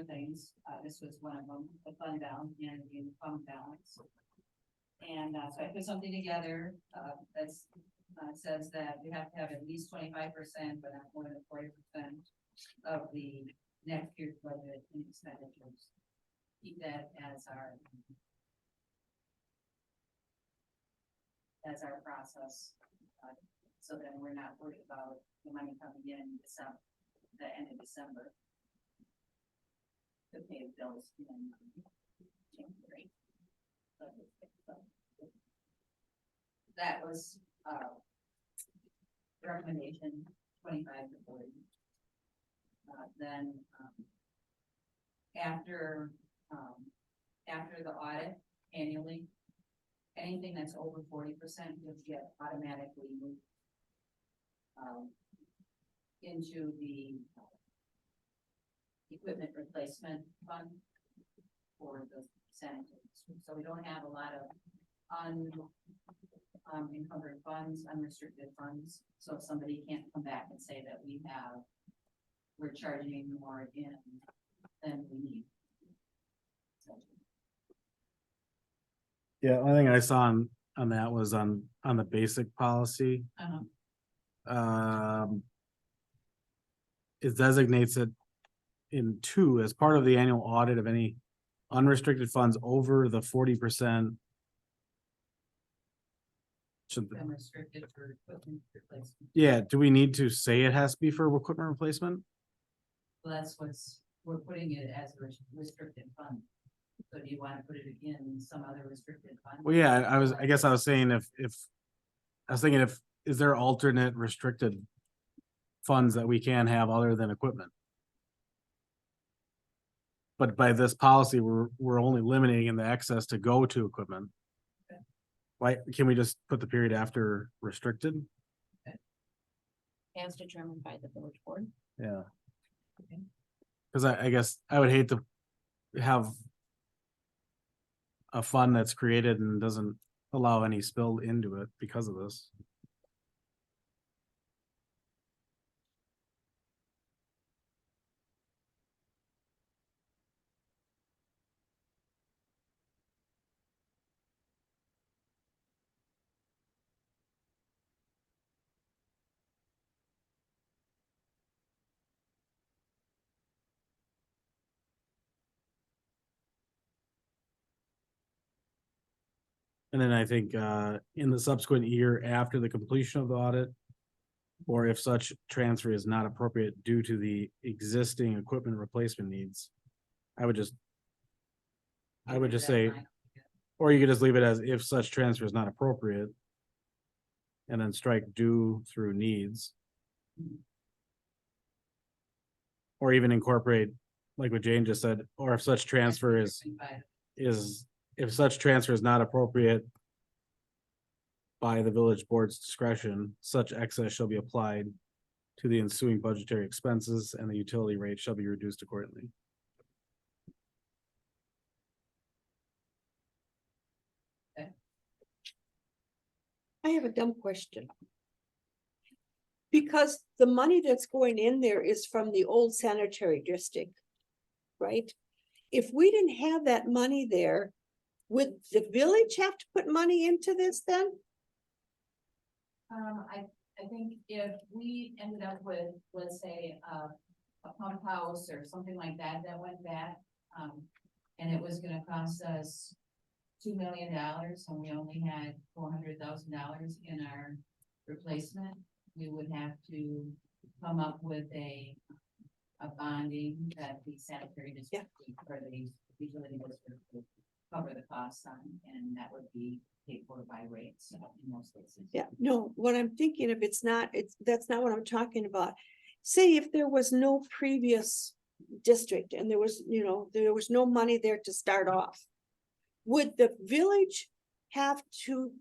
things. This was one of them, the fund balance and the fund balance. And, so I put something together, that's, says that we have to have at least 25%, but not more than 40% of the next year's budget in expenditures. Keep that as our process. So then we're not worried about the money coming in December, the end of December. To pay the bills in January. That was, recommendation 25 to 40. Then, after the audit annually, anything that's over 40% will get automatically moved into the equipment replacement fund for the sanitary. So we don't have a lot of encumbered funds, unrestricted funds. So if somebody can't come back and say that we're charging more in than we need. Yeah, one thing I saw on that was on the basic policy. it designates it in two as part of the annual audit of any unrestricted funds over the 40%. Restricted for equipment replacement. Yeah, do we need to say it has to be for equipment replacement? Well, that's we're putting it as a restricted fund. So do you want to put it in some other restricted fund? Well, yeah, I guess I was saying if I was thinking is there alternate restricted funds that we can have other than equipment? But by this policy, we're only limiting the access to go to equipment. Why, can we just put the period after restricted? As determined by the village board. Yeah. Cause I guess I would hate to have a fund that's created and doesn't allow any spill into it because of this. And then I think in the subsequent year after the completion of the audit, or if such transfer is not appropriate due to the existing equipment replacement needs, I would just say, or you could just leave it as if such transfer is not appropriate. And then strike due through needs. Or even incorporate, like what Jane just said, or if such transfer is if such transfer is not appropriate by the village board's discretion, such excess shall be applied to the ensuing budgetary expenses and the utility rate shall be reduced accordingly. I have a dumb question. Because the money that's going in there is from the old sanitary district, right? If we didn't have that money there, would the village have to put money into this then? I think if we ended up with, let's say, a pump house or something like that went bad, and it was gonna cost us $2 million, and we only had $400,000 in our replacement, we would have to come up with a bonding that the sanitary district or the utility district would cover the costs on, and that would be paid for by rates in most cases. Yeah, no, what I'm thinking of, that's not what I'm talking about. Say if there was no previous district and there was no money there to start off. Would the village have to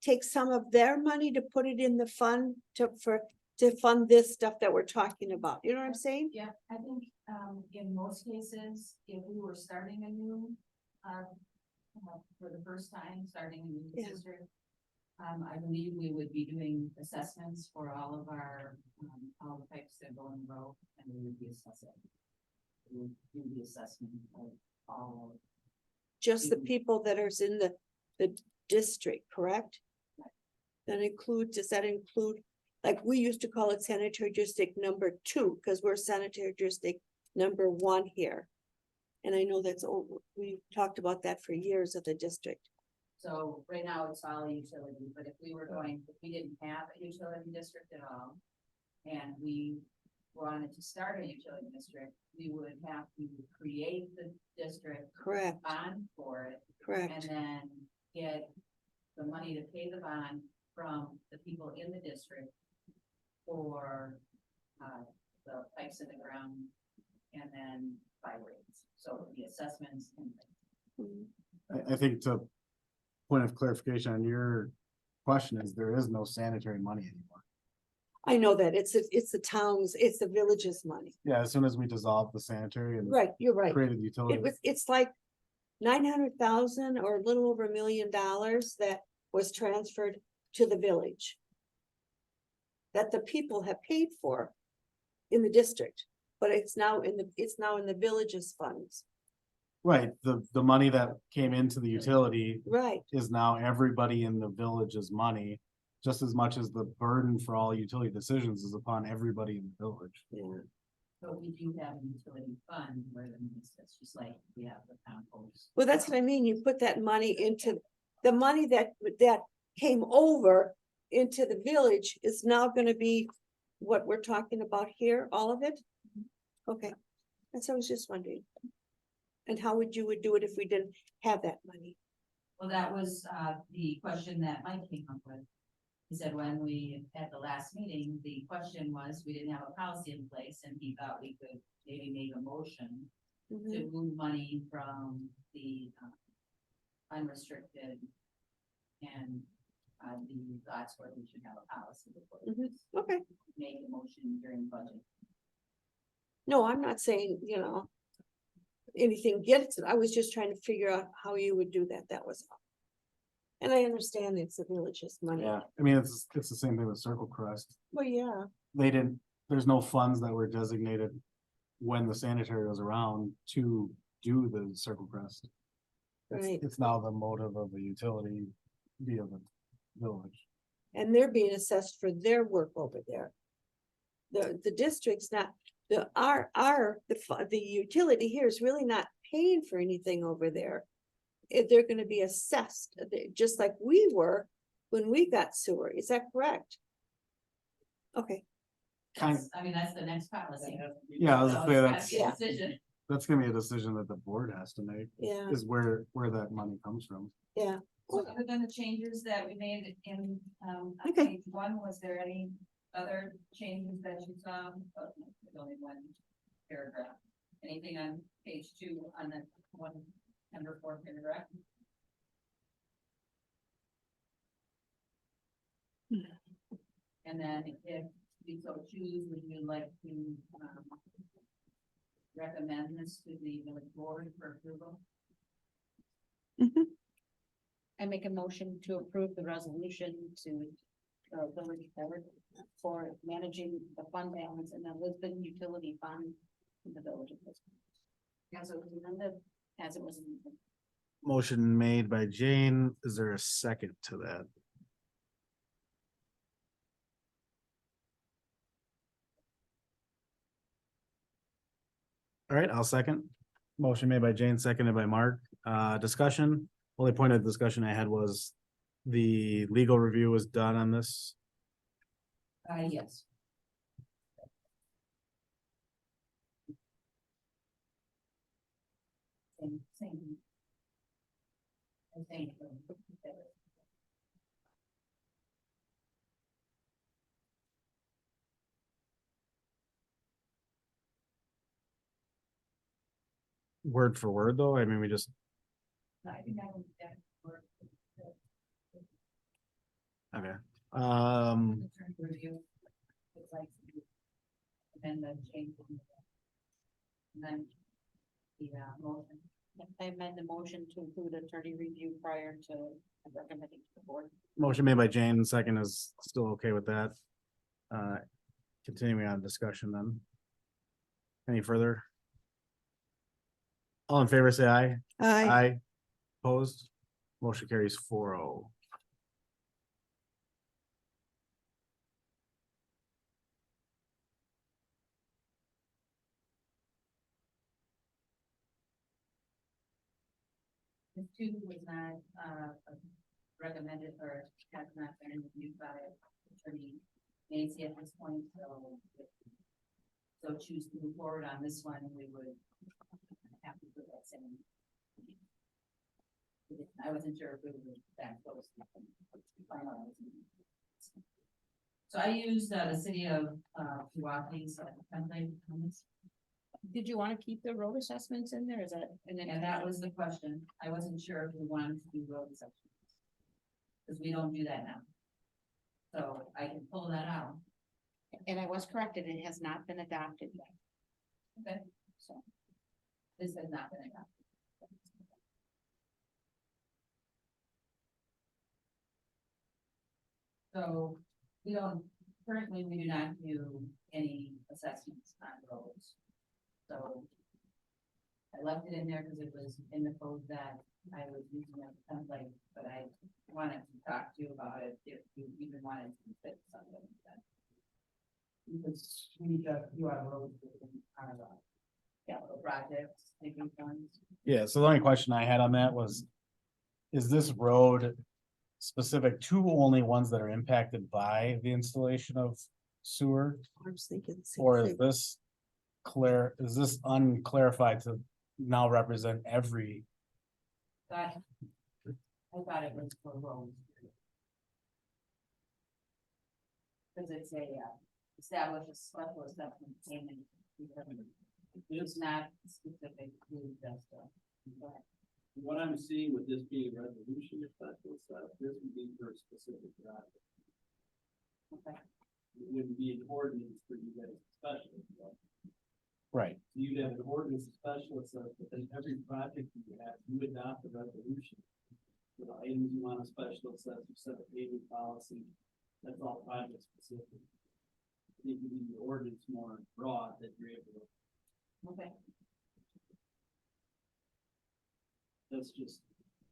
take some of their money to put it in the fund to fund this stuff that we're talking about? You know what I'm saying? Yeah, I think in most cases, if we were starting a new for the first time, starting a new district, I believe we would be doing assessments for all of our all the pipes that go in the road, and we would be assessing. We would do the assessment of all. Just the people that are in the district, correct? Does that include, like, we used to call it sanitary district number 2, because we're sanitary district number 1 here. And I know we've talked about that for years at the district. So right now it's all utility, but if we didn't have a utility district at all, and we wanted to start a utility district, we would have to create the district. Correct. Bond for it. Correct. And then get the money to pay the bond from the people in the district for the pipes in the ground, and then by rates. So the assessments and I think to point of clarification on your question is there is no sanitary money anymore. I know that it's the towns, it's the village's money. Yeah, as soon as we dissolved the sanitary and Right, you're right. created utility. It's like 900,000 or a little over $1 million that was transferred to the village. That the people have paid for in the district, but it's now in the village's funds. Right, the money that came into the utility. Right. Is now everybody in the village's money, just as much as the burden for all utility decisions is upon everybody in the village. Yeah. But we do have a utility fund where it's just like we have the compost. Well, that's what I mean. You put that money into, the money that came over into the village is now gonna be what we're talking about here, all of it? Okay, that's what I was just wondering. And how would do it if we didn't have that money? Well, that was the question that Mike came up with. He said when we, at the last meeting, the question was, we didn't have a policy in place and he thought we could maybe make a motion to move money from the unrestricted and the thoughts where we should have a policy before we just Okay, make a motion during budget. no, I'm not saying, anything gets it. I was just trying to figure out how you would do that. That was all. And I understand it's the village's money. Yeah, I mean, it's the same thing with Circle Crest. Well, yeah, There's no funds that were designated when the sanitary was around to do the Circle Crest. right. It's now the motive of the utility via the village. And they're being assessed for their work over there. The district's not, the utility here is really not paying for anything over there. They're gonna be assessed, just like we were when we got sewer. Is that correct? Okay, I mean, that's the next policy. Yeah, I was So gonna say it's that's, gotta be a decision. that's gonna be a decision that the board has to make, yeah, is where that money comes from. yeah. So other than the changes that we made in, on Okay. page one, was there any other changes that you saw? Oh, no, there's only one paragraph. Anything on page two on the one number 4 paragraph? And then if we so choose, would you like to, recommend this to the village board for approval? I make a motion to approve the resolution to village board for managing the fund balance in the Lisbon Utility Fund in the village of Lisbon. As it was amended, as it was amended. Motion made by Jane. Is there a second to that? All right, I'll second. Motion made by Jane, seconded by Mark. Discussion. Only point of discussion I had was the legal review was done on this. Yes. Same. I think. Word for word, though. I mean, we just, I think I would, work. okay. Attorney review. It's like. And then change. And then. The motion. I amend the motion to include attorney review prior to recommending to the board. Motion made by Jane, second is still okay with that. Continuing on discussion then. Any further? All in favor, say aye. Aye. Opposed? Motion carries 4-0. This too was not, recommended or has not been reviewed by attorney Nancy at this point, so choose to move forward on this one, we would have to put that same. I wasn't sure if we were that close. So I used, the city of, Pewaukee template on this. Did you want to keep the road assessments in there? Is that? And that was the question. I wasn't sure if we wanted to do road sections. Because we don't do that now. So I can pull that out. And I was corrected, it has not been adopted yet. Okay, so. This has not been adopted. So currently we do not do any assessments on roads. So I left it in there because it was in the code that I was using as a template, but I wanted to talk to you about it if you even wanted to fit something like that. Because we got, you have roads kind of capital projects, taking funds. Yeah, so the only question I had on that was, is this road specific to only ones that are impacted by the installation of sewer? I was thinking the same Or is thing. this is this unclarified to now represent every? I thought it was for roads. Cause it's a, establish a special assessment payment. It's not specific to just, What I'm seeing with this being a resolution, if that's what's up, this would be for a specific project. okay. It wouldn't be an ordinance for you guys special. Right. You'd have an ordinance special assessment, but then every project you have, you adopt a resolution. For the items you want a special assessment, you set a payment policy, that's all project specific. I think you need the ordinance more broad that you're able to, Okay. that's just,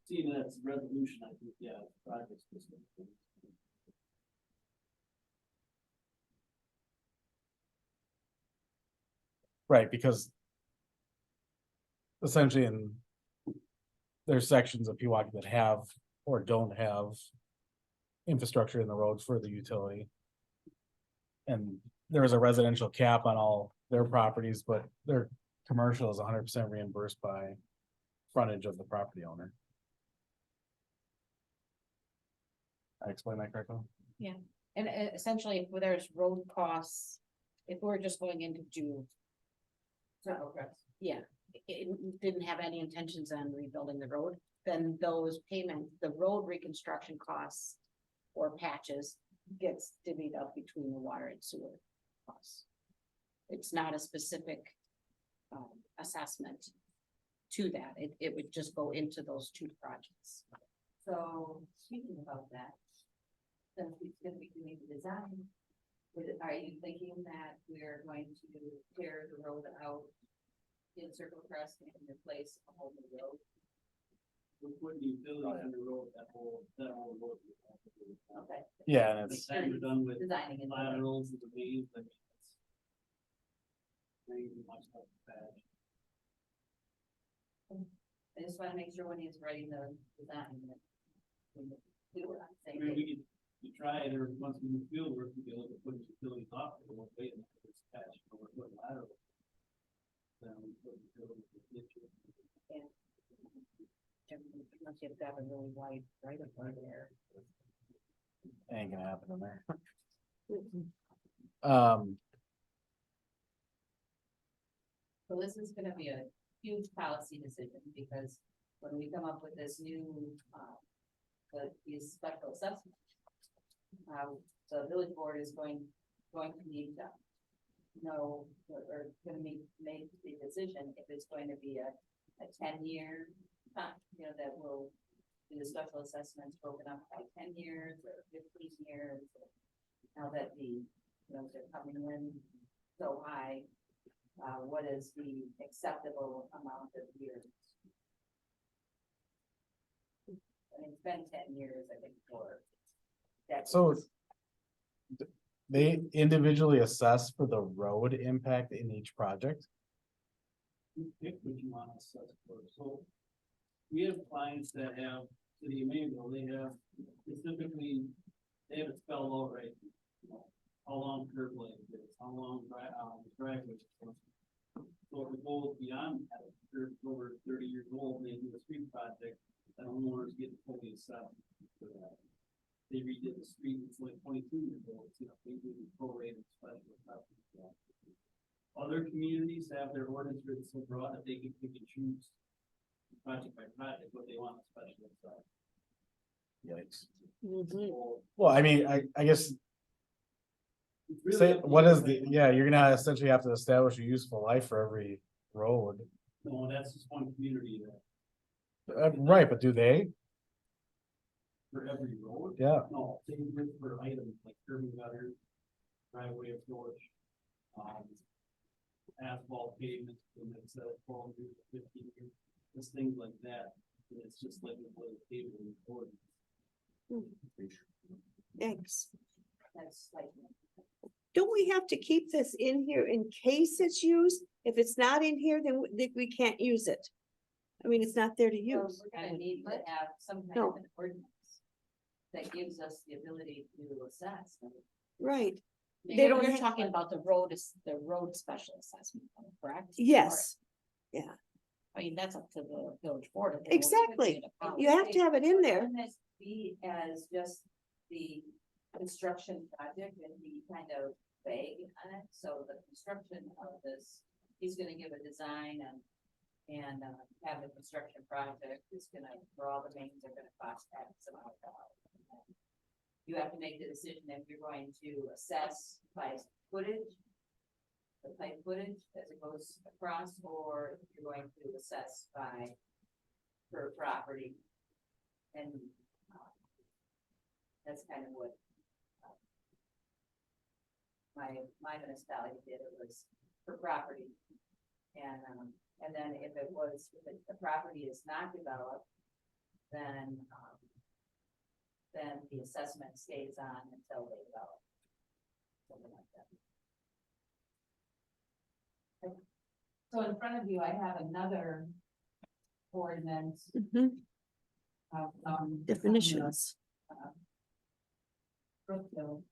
seeing that as a resolution, I think, yeah, it's project specific. Right, because essentially there's sections of Pewaukee that have or don't have infrastructure in the roads for the utility. And there is a residential cap on all their properties, but their commercial is 100% reimbursed by frontage of the property owner. I explained that correctly? Yeah, and essentially, if there's road costs, if we're just going in to do. Yeah, it didn't have any intentions on rebuilding the road, then those payments, the road reconstruction costs. Or patches gets divvied up between the water and sewer costs. It's not a specific. Assessment. To that, it would just go into those two projects. So speaking about that, since it's gonna be doing the design, are you thinking that we're going to tear the road out in Circle Crest and replace a whole new road? We're putting utilities on the road, that whole road. Okay. Yeah, and By it's, the time you're done with Designing it. laterals and the mains, I mean, it's. Pretty much like that. I just wanna make sure when he's writing the design. that we were on the I same mean, we page. could, you try it, or once we do field work, we can look at putting utilities off, and we'll wait until it's patched, or we're putting lateral. Then we put utilities in the ditch. Yeah. Unless you've got a really wide right of way there. ain't gonna happen in there. So this is gonna be a huge policy decision, because when we come up with this new, these special assessments. The village board is going to need to know, or gonna make the decision if it's going to be a 10-year, that will do the special assessments broken up by 10 years or 15 years. Now that they're coming in so high, what is the acceptable amount of years? I mean, it's been 10 years, I think, for that. So they individually assess for the road impact in each project? You pick what you want to assess for, so. We have clients that have, City of Mayville, they have specifically, they have it spelled out right. How long curb length is, how long driveway. So if it goes beyond that, if the curb's over 30 years old, and they do a street project, then homeowners get fully assessed for that. They redid the street, it's like 22 years old, they do the prorated special assessment. Other communities have their ordinance written so broad that they can pick and choose project by project what they want a special assessment. Yikes. So, Well, I mean, I guess, it's really say, up to what you. is you're gonna essentially have to establish a useful life for every road. No, that's just one community that, Right, but do they? for every road. Yeah. No, they written for items like curb and gutter, driveway approach, asphalt pavement, and it's 12 years, 15 years, just things like that. And it's just like a little table in the ordinance. Thanks. That's like, don't we have to keep this in here in case it's used? If it's not in here, then we can't use it. I mean, it's not there to Well, use. we're gonna need to have some kind No. of an ordinance that gives us the ability to assess. Right. They You're don't you're have- talking about the road special assessment, correct? Yes, yeah, I mean, that's up to the village board. if they want to exactly. create a policy. You have to have it in there. Wouldn't this be as just the construction project and be kind of vague on it? So the construction of this, he's gonna give a design and have the construction project, it's gonna, where all the mains are gonna cost X amount of dollars. You have to make the decision if you're going to assess by footage, the pipe footage as it goes across, or if you're going to assess by per property. And that's kind of what my municipality did, it was per property. And then if the property is not developed, then the assessment stays on until they develop. Something like that. So in front of you, I have another ordinance. Mhm. of, Definitions. Brookfield.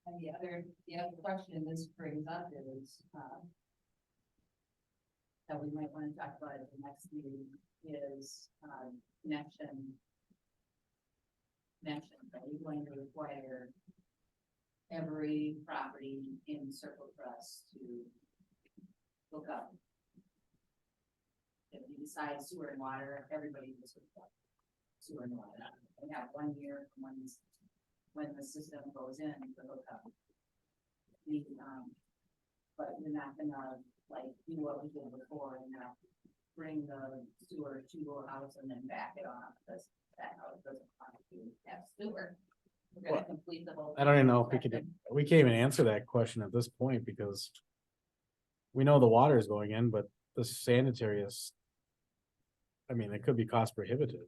And the other question this brings up is, that we might want to talk about at the next meeting is, connection. Are we going to require every property in Circle Crest to hook up? If you decide sewer and water, everybody just hook up sewer and water. We have 1 year from when the system goes in to hook up. But you're not gonna like do what we did before and now bring the sewer to a house and then back it off, because that house doesn't want to have sewer. We're gonna complete the whole. I don't even know if we can't even answer that question at this point because we know the water is going in, but the sanitary is, I mean, it could be cost prohibitive.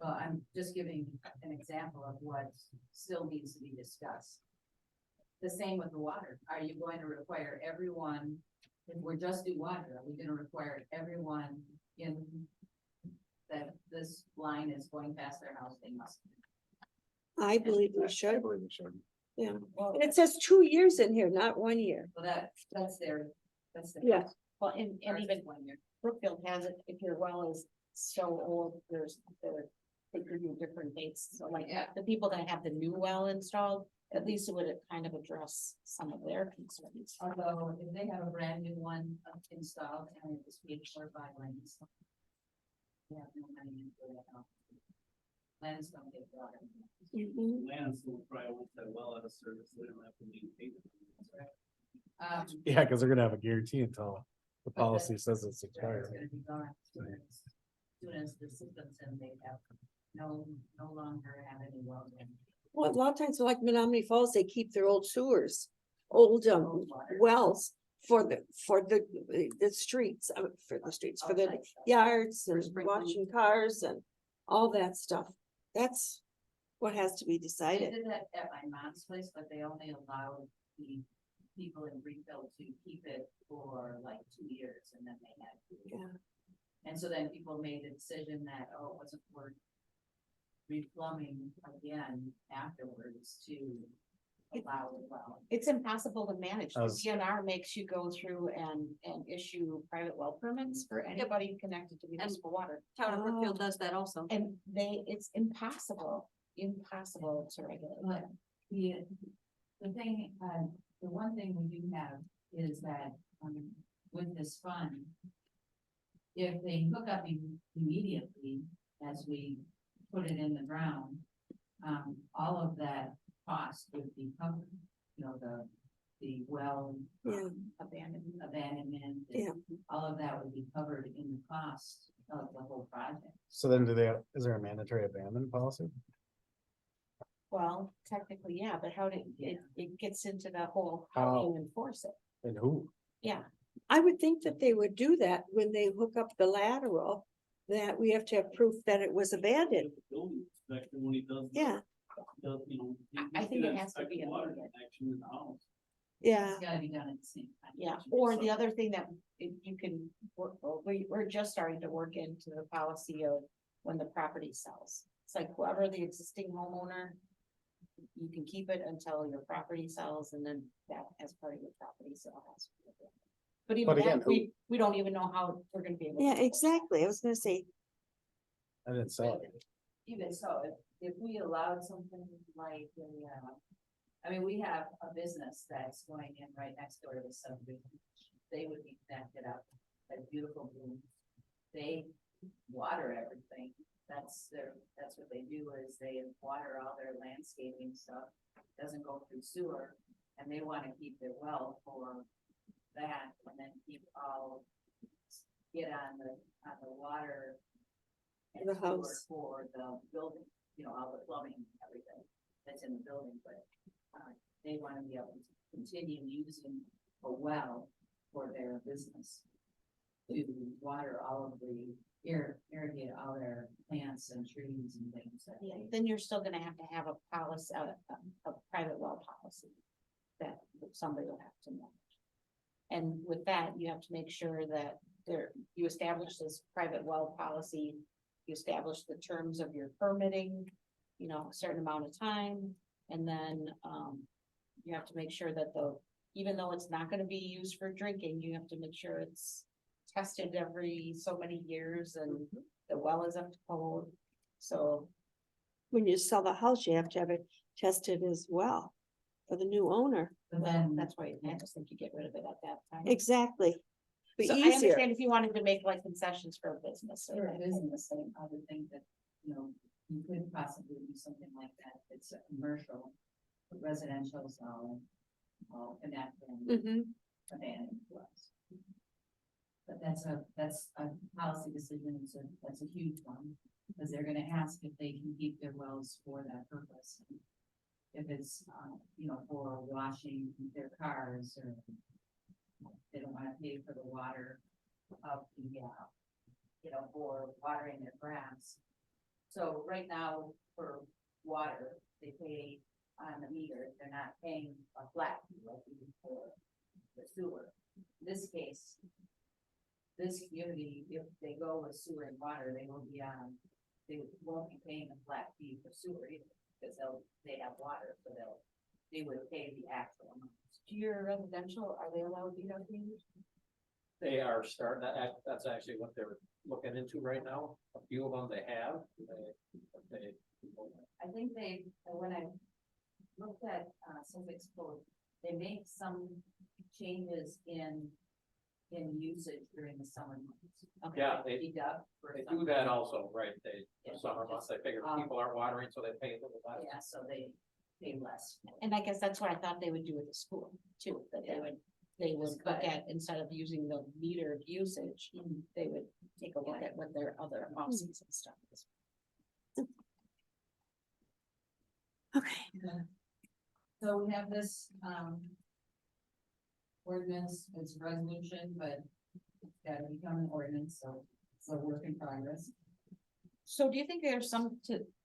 Well, I'm just giving an example of what still needs to be discussed. The same with the water. Are you going to require everyone, if we're just do water, are we gonna require everyone in that this line is going past their house, they must? I believe we should. We should. Yeah, Well, and it says 2 years in here, not 1 year. that's their. Yeah. Well, and Ours is even 1 year. Brookfield has it, if your well is so old, they give you different dates, so like, Yeah. the people that have the new well installed, at least it would kind of address some of their concerns. Although if they have a brand new one installed and it's paid for by Len's. Yeah, no money into it at all. Len's don't get water. Mhm. Lands will probably won't that well out of service, so they don't have to maintain it. Yeah, because they're gonna have a guarantee until the But policy says it's It's expired. gonna be gone as soon as the system's in, they have no longer have any wells in. Well, a lot of times like Menominee Falls, they keep their old sewers, old Old water. wells for the streets, for the Outside stuff. yards and sprinkling. washing cars and all that stuff. That's what has to be They decided. did that at my mom's place, but they only allowed the people in Greenfield to keep it for like 2 years and then they had to. Yeah. And so then people made the decision that, oh, it wasn't worth replumbing again afterwards to allow the well. It's impossible to manage. The As- DNR makes you go through and issue private well permits for anybody connected to municipal water. Town of Brookfield does that also. And it's impossible to regulate. But the thing, the one thing we do have is that, with this fund, if they hook up immediately as we put it in the ground, all of that cost would be covered, you know, the well. Yeah. Abandonment. and Yeah. All of that would be covered in the cost of the whole project. So then is there a mandatory abandonment policy? Well, technically, yeah, but how did, it gets into the whole, How? how do you enforce it? And who? Yeah, I would think that they would do that when they hook up the lateral, that we have to have proof that it was abandoned. Building inspector, when he does. Yeah. Does, you know. I think it has to inspect be the water immediate. connection in the house. Yeah. It's gotta be done at the same time. yeah, or the other thing that you can work, we're just starting to work into the policy of when the property sells. It's like whoever the existing homeowner, you can keep it until your property sells, and then that as part of your property sale has. to be abandoned. But even But again, that, we don't even know how we're gonna be able. to Yeah, enforce it. exactly. I was gonna say, I didn't sell it. Even so, if we allowed something like I mean, we have a business that's going in right next door to the subdivision. They would be connected up, that beautiful bloom. They water everything. That's what they do is they water all their landscaping stuff. Doesn't go through sewer, and they want to keep their well for that, and then get on the water. and The sewer house. For the building, you know, all the plumbing, and everything that's in the building, but they want to be able to continue using a well for their business. To water all of the, irrigate all their plants and trees and things. that Yeah, they- then you're still gonna have a policy, a private well policy that somebody will have to manage. And with that, you have to make sure that you establish this private well policy, you establish the terms of your permitting, you know, a certain amount of time, and then, you have to make sure that even though it's not gonna be used for drinking, you have to make sure it's tested every so many years and the well is up to code. So, when you sell the house, you have to have it tested as well for the new owner. But well, then that's why I just think you get rid of it at that time. Exactly. Be So I easier. understand if you wanted to make like concessions for a business. For a business, I would think that, you know, you could possibly do something like that. It's a commercial, residential, so all connect and Mhm. abandoned to us. But that's a policy decision, that's a huge one, because they're gonna ask if they can keep their wells for that purpose. If it's, you know, for washing their cars, or they don't wanna pay for the water of the, you know, for watering their grass. So right now, for water, they pay on the meter, they're not paying a flat fee like we do for the sewer. In this case, this community, if they go with sewer and water, they won't be paying a flat fee for sewer either, because they have water, so they would pay the actual amount. Do your residential, are they allowed BWs? They are starting, that's actually what they're looking into right now. A few of them they have, they. I think when I looked at, Suffolk's code, they make some changes in usage during the summer months. Yeah, they Deduct for do some- that also, right? They, Yeah. the summer months, they figure people aren't watering, so they pay a little less. Yeah, so they pay less. And I guess that's what I thought they would do with the school too, that they would Just look cut. at, instead of using the metered usage, they would take a look at what their other off-season stuff is. Okay. So we have this, ordinance, it's a resolution, but it's gotta become an ordinance, so it's a work in progress. So do you think there's some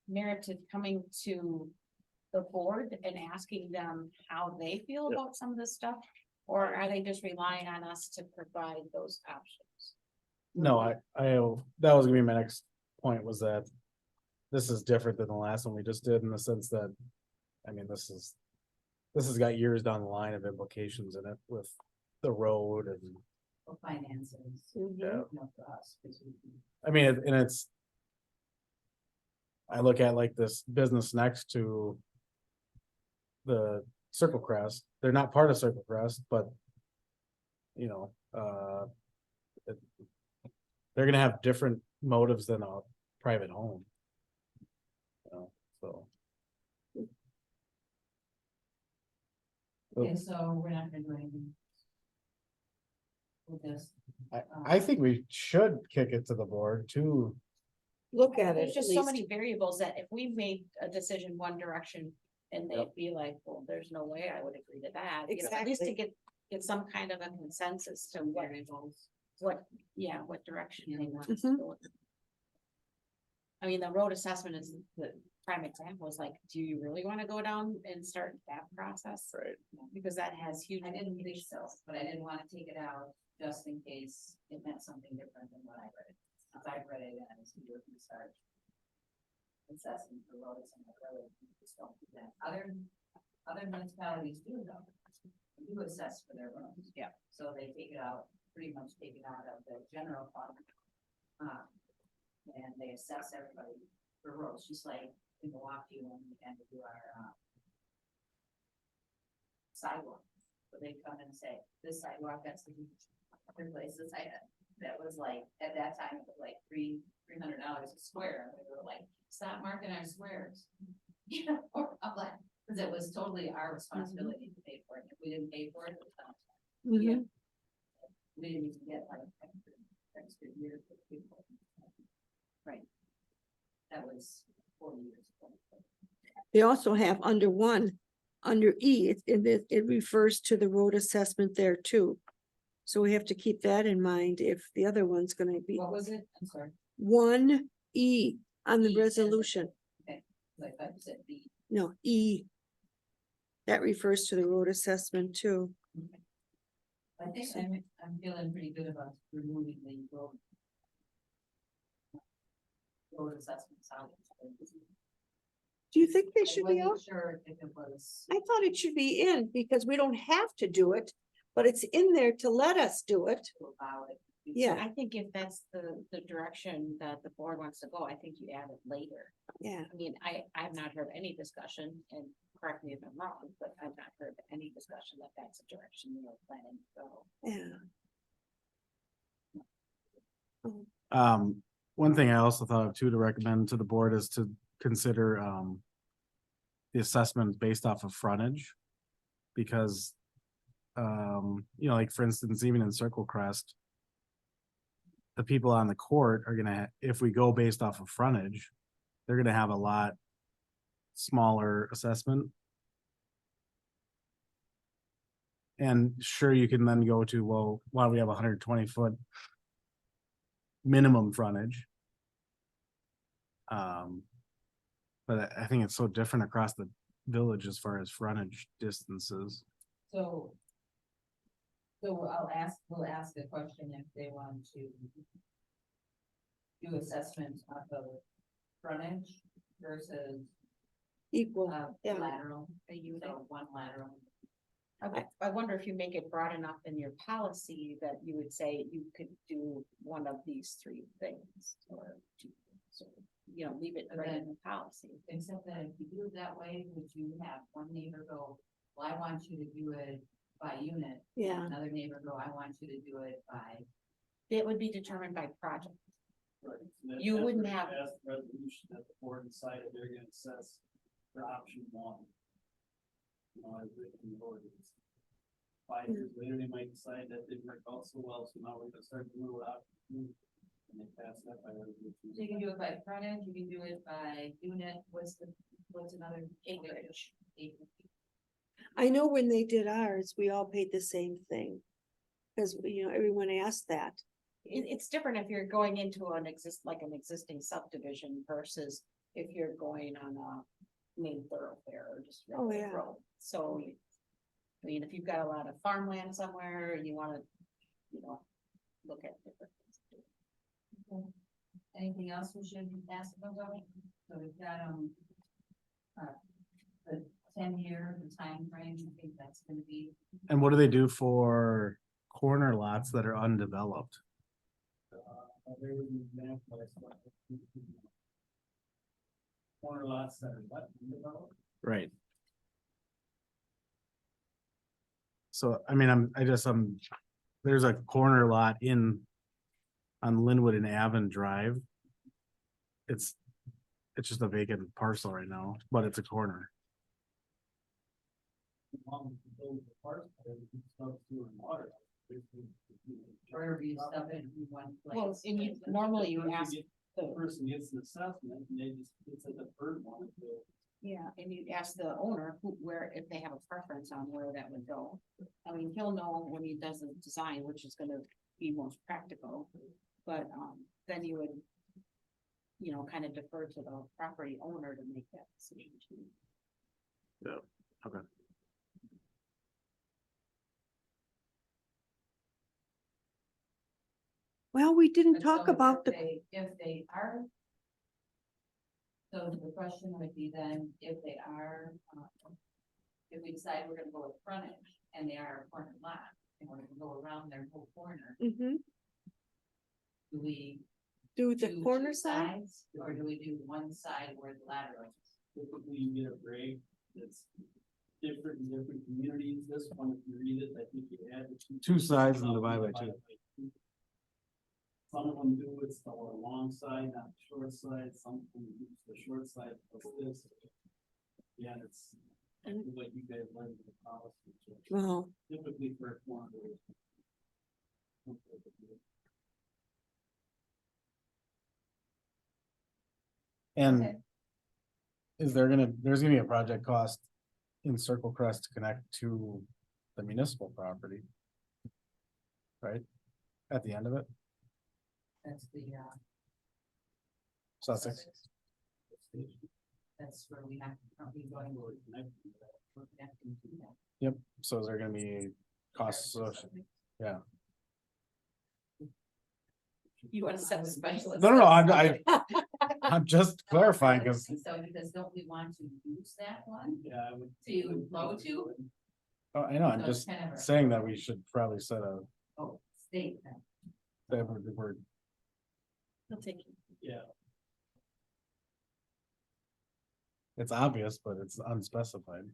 merit to coming to the board and asking them how they feel about some of this stuff? Or are they just relying on us to provide those options? No, that was gonna be my next point, was that this is different than the last one we just did, in the sense that, I mean, this has got years down the line of implications in it with the road and, For finances, yeah. you know, for us, 'cause we I mean, and it's. I look at like this business next to the Circle Crest, they're not part of Circle Crest, but. You know, they're gonna have different motives than a private home. You know, so. Okay, so we're not gonna do anything. With this. I think we should kick it to the board to, Look at it There's at just so least. many variables that if we made a decision one direction and they'd be like, well, there's no way I would agree to that. You know, at least to Exactly. get some kind of a consensus to what, yeah, what direction they want us Mhm. to go. I mean, the road assessment is the prime example, is like, do you really want to go down and start that process? Right. Because that has huge. I didn't think so, but I didn't wanna take it out just in case it meant something different than what I read it. Since I read it and it's here from start. Assessing for roads and the road, just don't do that. Other municipalities do though. They do assess for their roads. Yeah. So they take it out, pretty much take it out of the general fund. And they assess everybody for roads, just like in Milwaukee when we had to do our, sidewalk. So they come and say, this sidewalk, that's the other places I had, that was like, at that time, it was like $300 a square, and we were like, stop marking our squares. You know, or I'm like, cause it was totally our responsibility to pay for it, if we didn't pay for it, it was not. Yeah. Mhm. We didn't even get like extra year for people. Right. That was 40 years ago. They also have under one, under E, it refers to the road assessment there too. So we have to keep that in mind if the other one's gonna be What was it? I'm sorry. 1E on the E, resolution. Okay, like I said, B. No, E. That refers to the road assessment too. I think I'm feeling pretty good about removing the road assessments out. Do you think they I should be out? wasn't sure if it was. I thought it should be in because we don't have to do it, but it's in there to let us do it. To allow it. Yeah. I think if that's the direction that the board wants to go, I think you add it later. Yeah. I mean, I've not heard any discussion, and correct me if I'm wrong, but I've not heard any discussion that that's the direction you're planning to go. Yeah. One thing I also thought of too to recommend to the board is to consider, the assessment based off of frontage. Because, you know, like for instance, even in Circle Crest, the people on the court are gonna, if we go based off of frontage, they're gonna have a lot smaller assessment. And sure, you can then go to, well, why do we have 120-foot minimum frontage? But I think it's so different across the village as far as frontage distances. So we'll ask a question if they want to do assessments off of frontage versus Equal, yeah. lateral, so one lateral. I wonder if you make it broad enough in your policy that you would say you could do one of these three things, or two, so, you know, leave it But right in then- the policy. Except that if you do it that way, would you have one neighbor go, well, I want you to do it by unit? Yeah. Another neighbor go, I want you to do it by. It would be determined by project. Right. So that- You that's wouldn't where have- As the resolution that the board decided they're gonna assess for option one. You know, as written in the ordinance. 5 years later, they might decide that didn't work out so well, so now we're gonna start doing it option two. And they pass that by resolution. So you can do it by frontage, you can do it by unit, what's another Acreage. I know when they did ours, we all paid the same thing. Cause you know, everyone asked that. It's different if you're going into an existing subdivision versus if you're going on a main thoroughfare or just. Oh, regular yeah. road. So, I mean, if you've got a lot of farmland somewhere and you wanna, you know, look at different things. Anything else we should ask about? So we've got, the 10-year, the time frame. I think that's gonna be. And what do they do for corner lots that are undeveloped? There was an example. Corner lots that are what, undeveloped? Right. So, I mean, there's a corner lot on Linwood and Avon Drive. It's just a vacant parcel right now, but it's a corner. along with those parts, stuff sewer and water. Or do you stuff it in one place? Well, and you, normally you ask The the, person gets an assessment and they just, it's a deferred one. yeah, and you ask the owner who, where, if they have a preference on where that would go. I mean, he'll know when he does the design, which is gonna be most practical, but, then you would, you know, kind of defer to the property owner to make that decision too. Yeah, okay. Well, we didn't And talk so about the, if they are. So the question would be then, if they are, if we decide we're gonna go with frontage and they are a corner lot, and we're gonna go around their whole corner, Mhm. do we? Do the do corner two side? sides, or do we do one side where the ladder is? Typically you get a break that's different in different communities. This one, if you read it, I think you add the Two sides and divide by two. Some of them do it's the long side, not the short side, some of them use the short side plus this. Yeah, it's like you guys learned the policy. Well, Typically for a corner. And is there there's gonna be a project cost in Circle Crest to connect to the municipal property? Right? At the end of it, That's the, Sussex. that's where we have to, probably going to connecting to that. Yep, so is there gonna be costs? Yeah. You want to set a specialist? No, I'm just clarifying, because So because don't we want to use that one Yeah, I would. to flow to? I know, I'm So it's just kind of a- saying that we should probably set a, Oh, state then. that word. He'll take you. Yeah. It's obvious, but it's unspecified.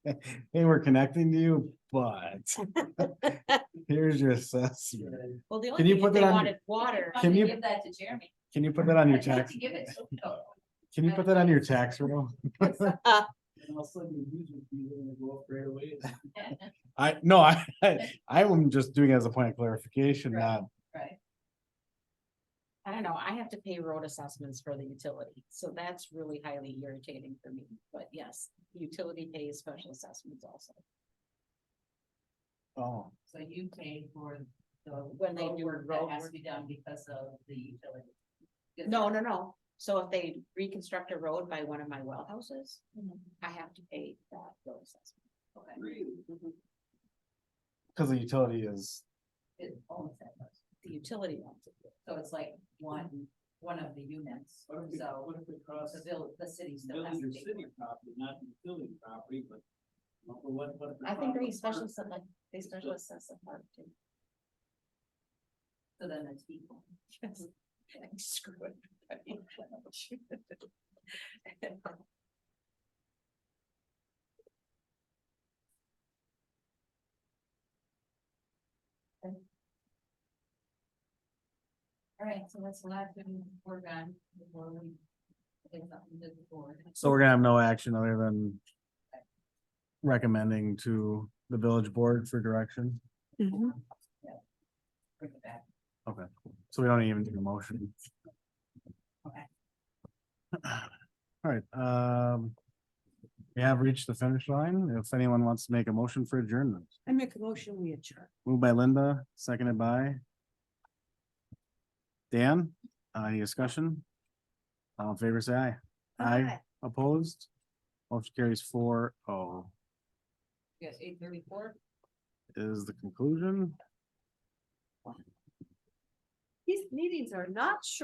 Hey, we're connecting to you, but here's your assessment. Well, the Can only you thing, put if that they on- wanted water, Can you- Give that to Jeremy. Can you put that on your I'd like tax? to give it to him. Can you put that on your tax roll? And all of a sudden your user fees are gonna go up right away. I am just doing it as a point of clarification, not, Right. I don't know, I have to pay road assessments for the utility, so that's really highly irritating for me, but yes, utility pays special assessments also. oh, So you pay for the. When they do work road that has work. to be done because of the utility. No. So if they reconstruct a road by one of my well houses, I have to pay that road assessment. Okay. Mhm. because the utility is, It owns that much. The utility owns it. So it's like one of the units, What if it- so what if it costs the city still has village to or pay. city for it. property, not utility property, but. What if it I think they costs- special, like, they special assess a part too. So then it's equal. Screw it. All right, so that's the last thing we work on before we. Get something to the board. so we're gonna have no action other than recommending to the village board for direction. mhm. Bring it back. Okay, so we don't even need a motion. Okay. All right, we have reached the finish line. If anyone wants to make a motion for adjournment, I make a motion, we adjourn. moved by Linda, seconded by Dan. Any discussion? All in favor, say aye. Aye. Opposed? Motion carries 4-0 Yes, 8:34. is the conclusion. These meetings are not short.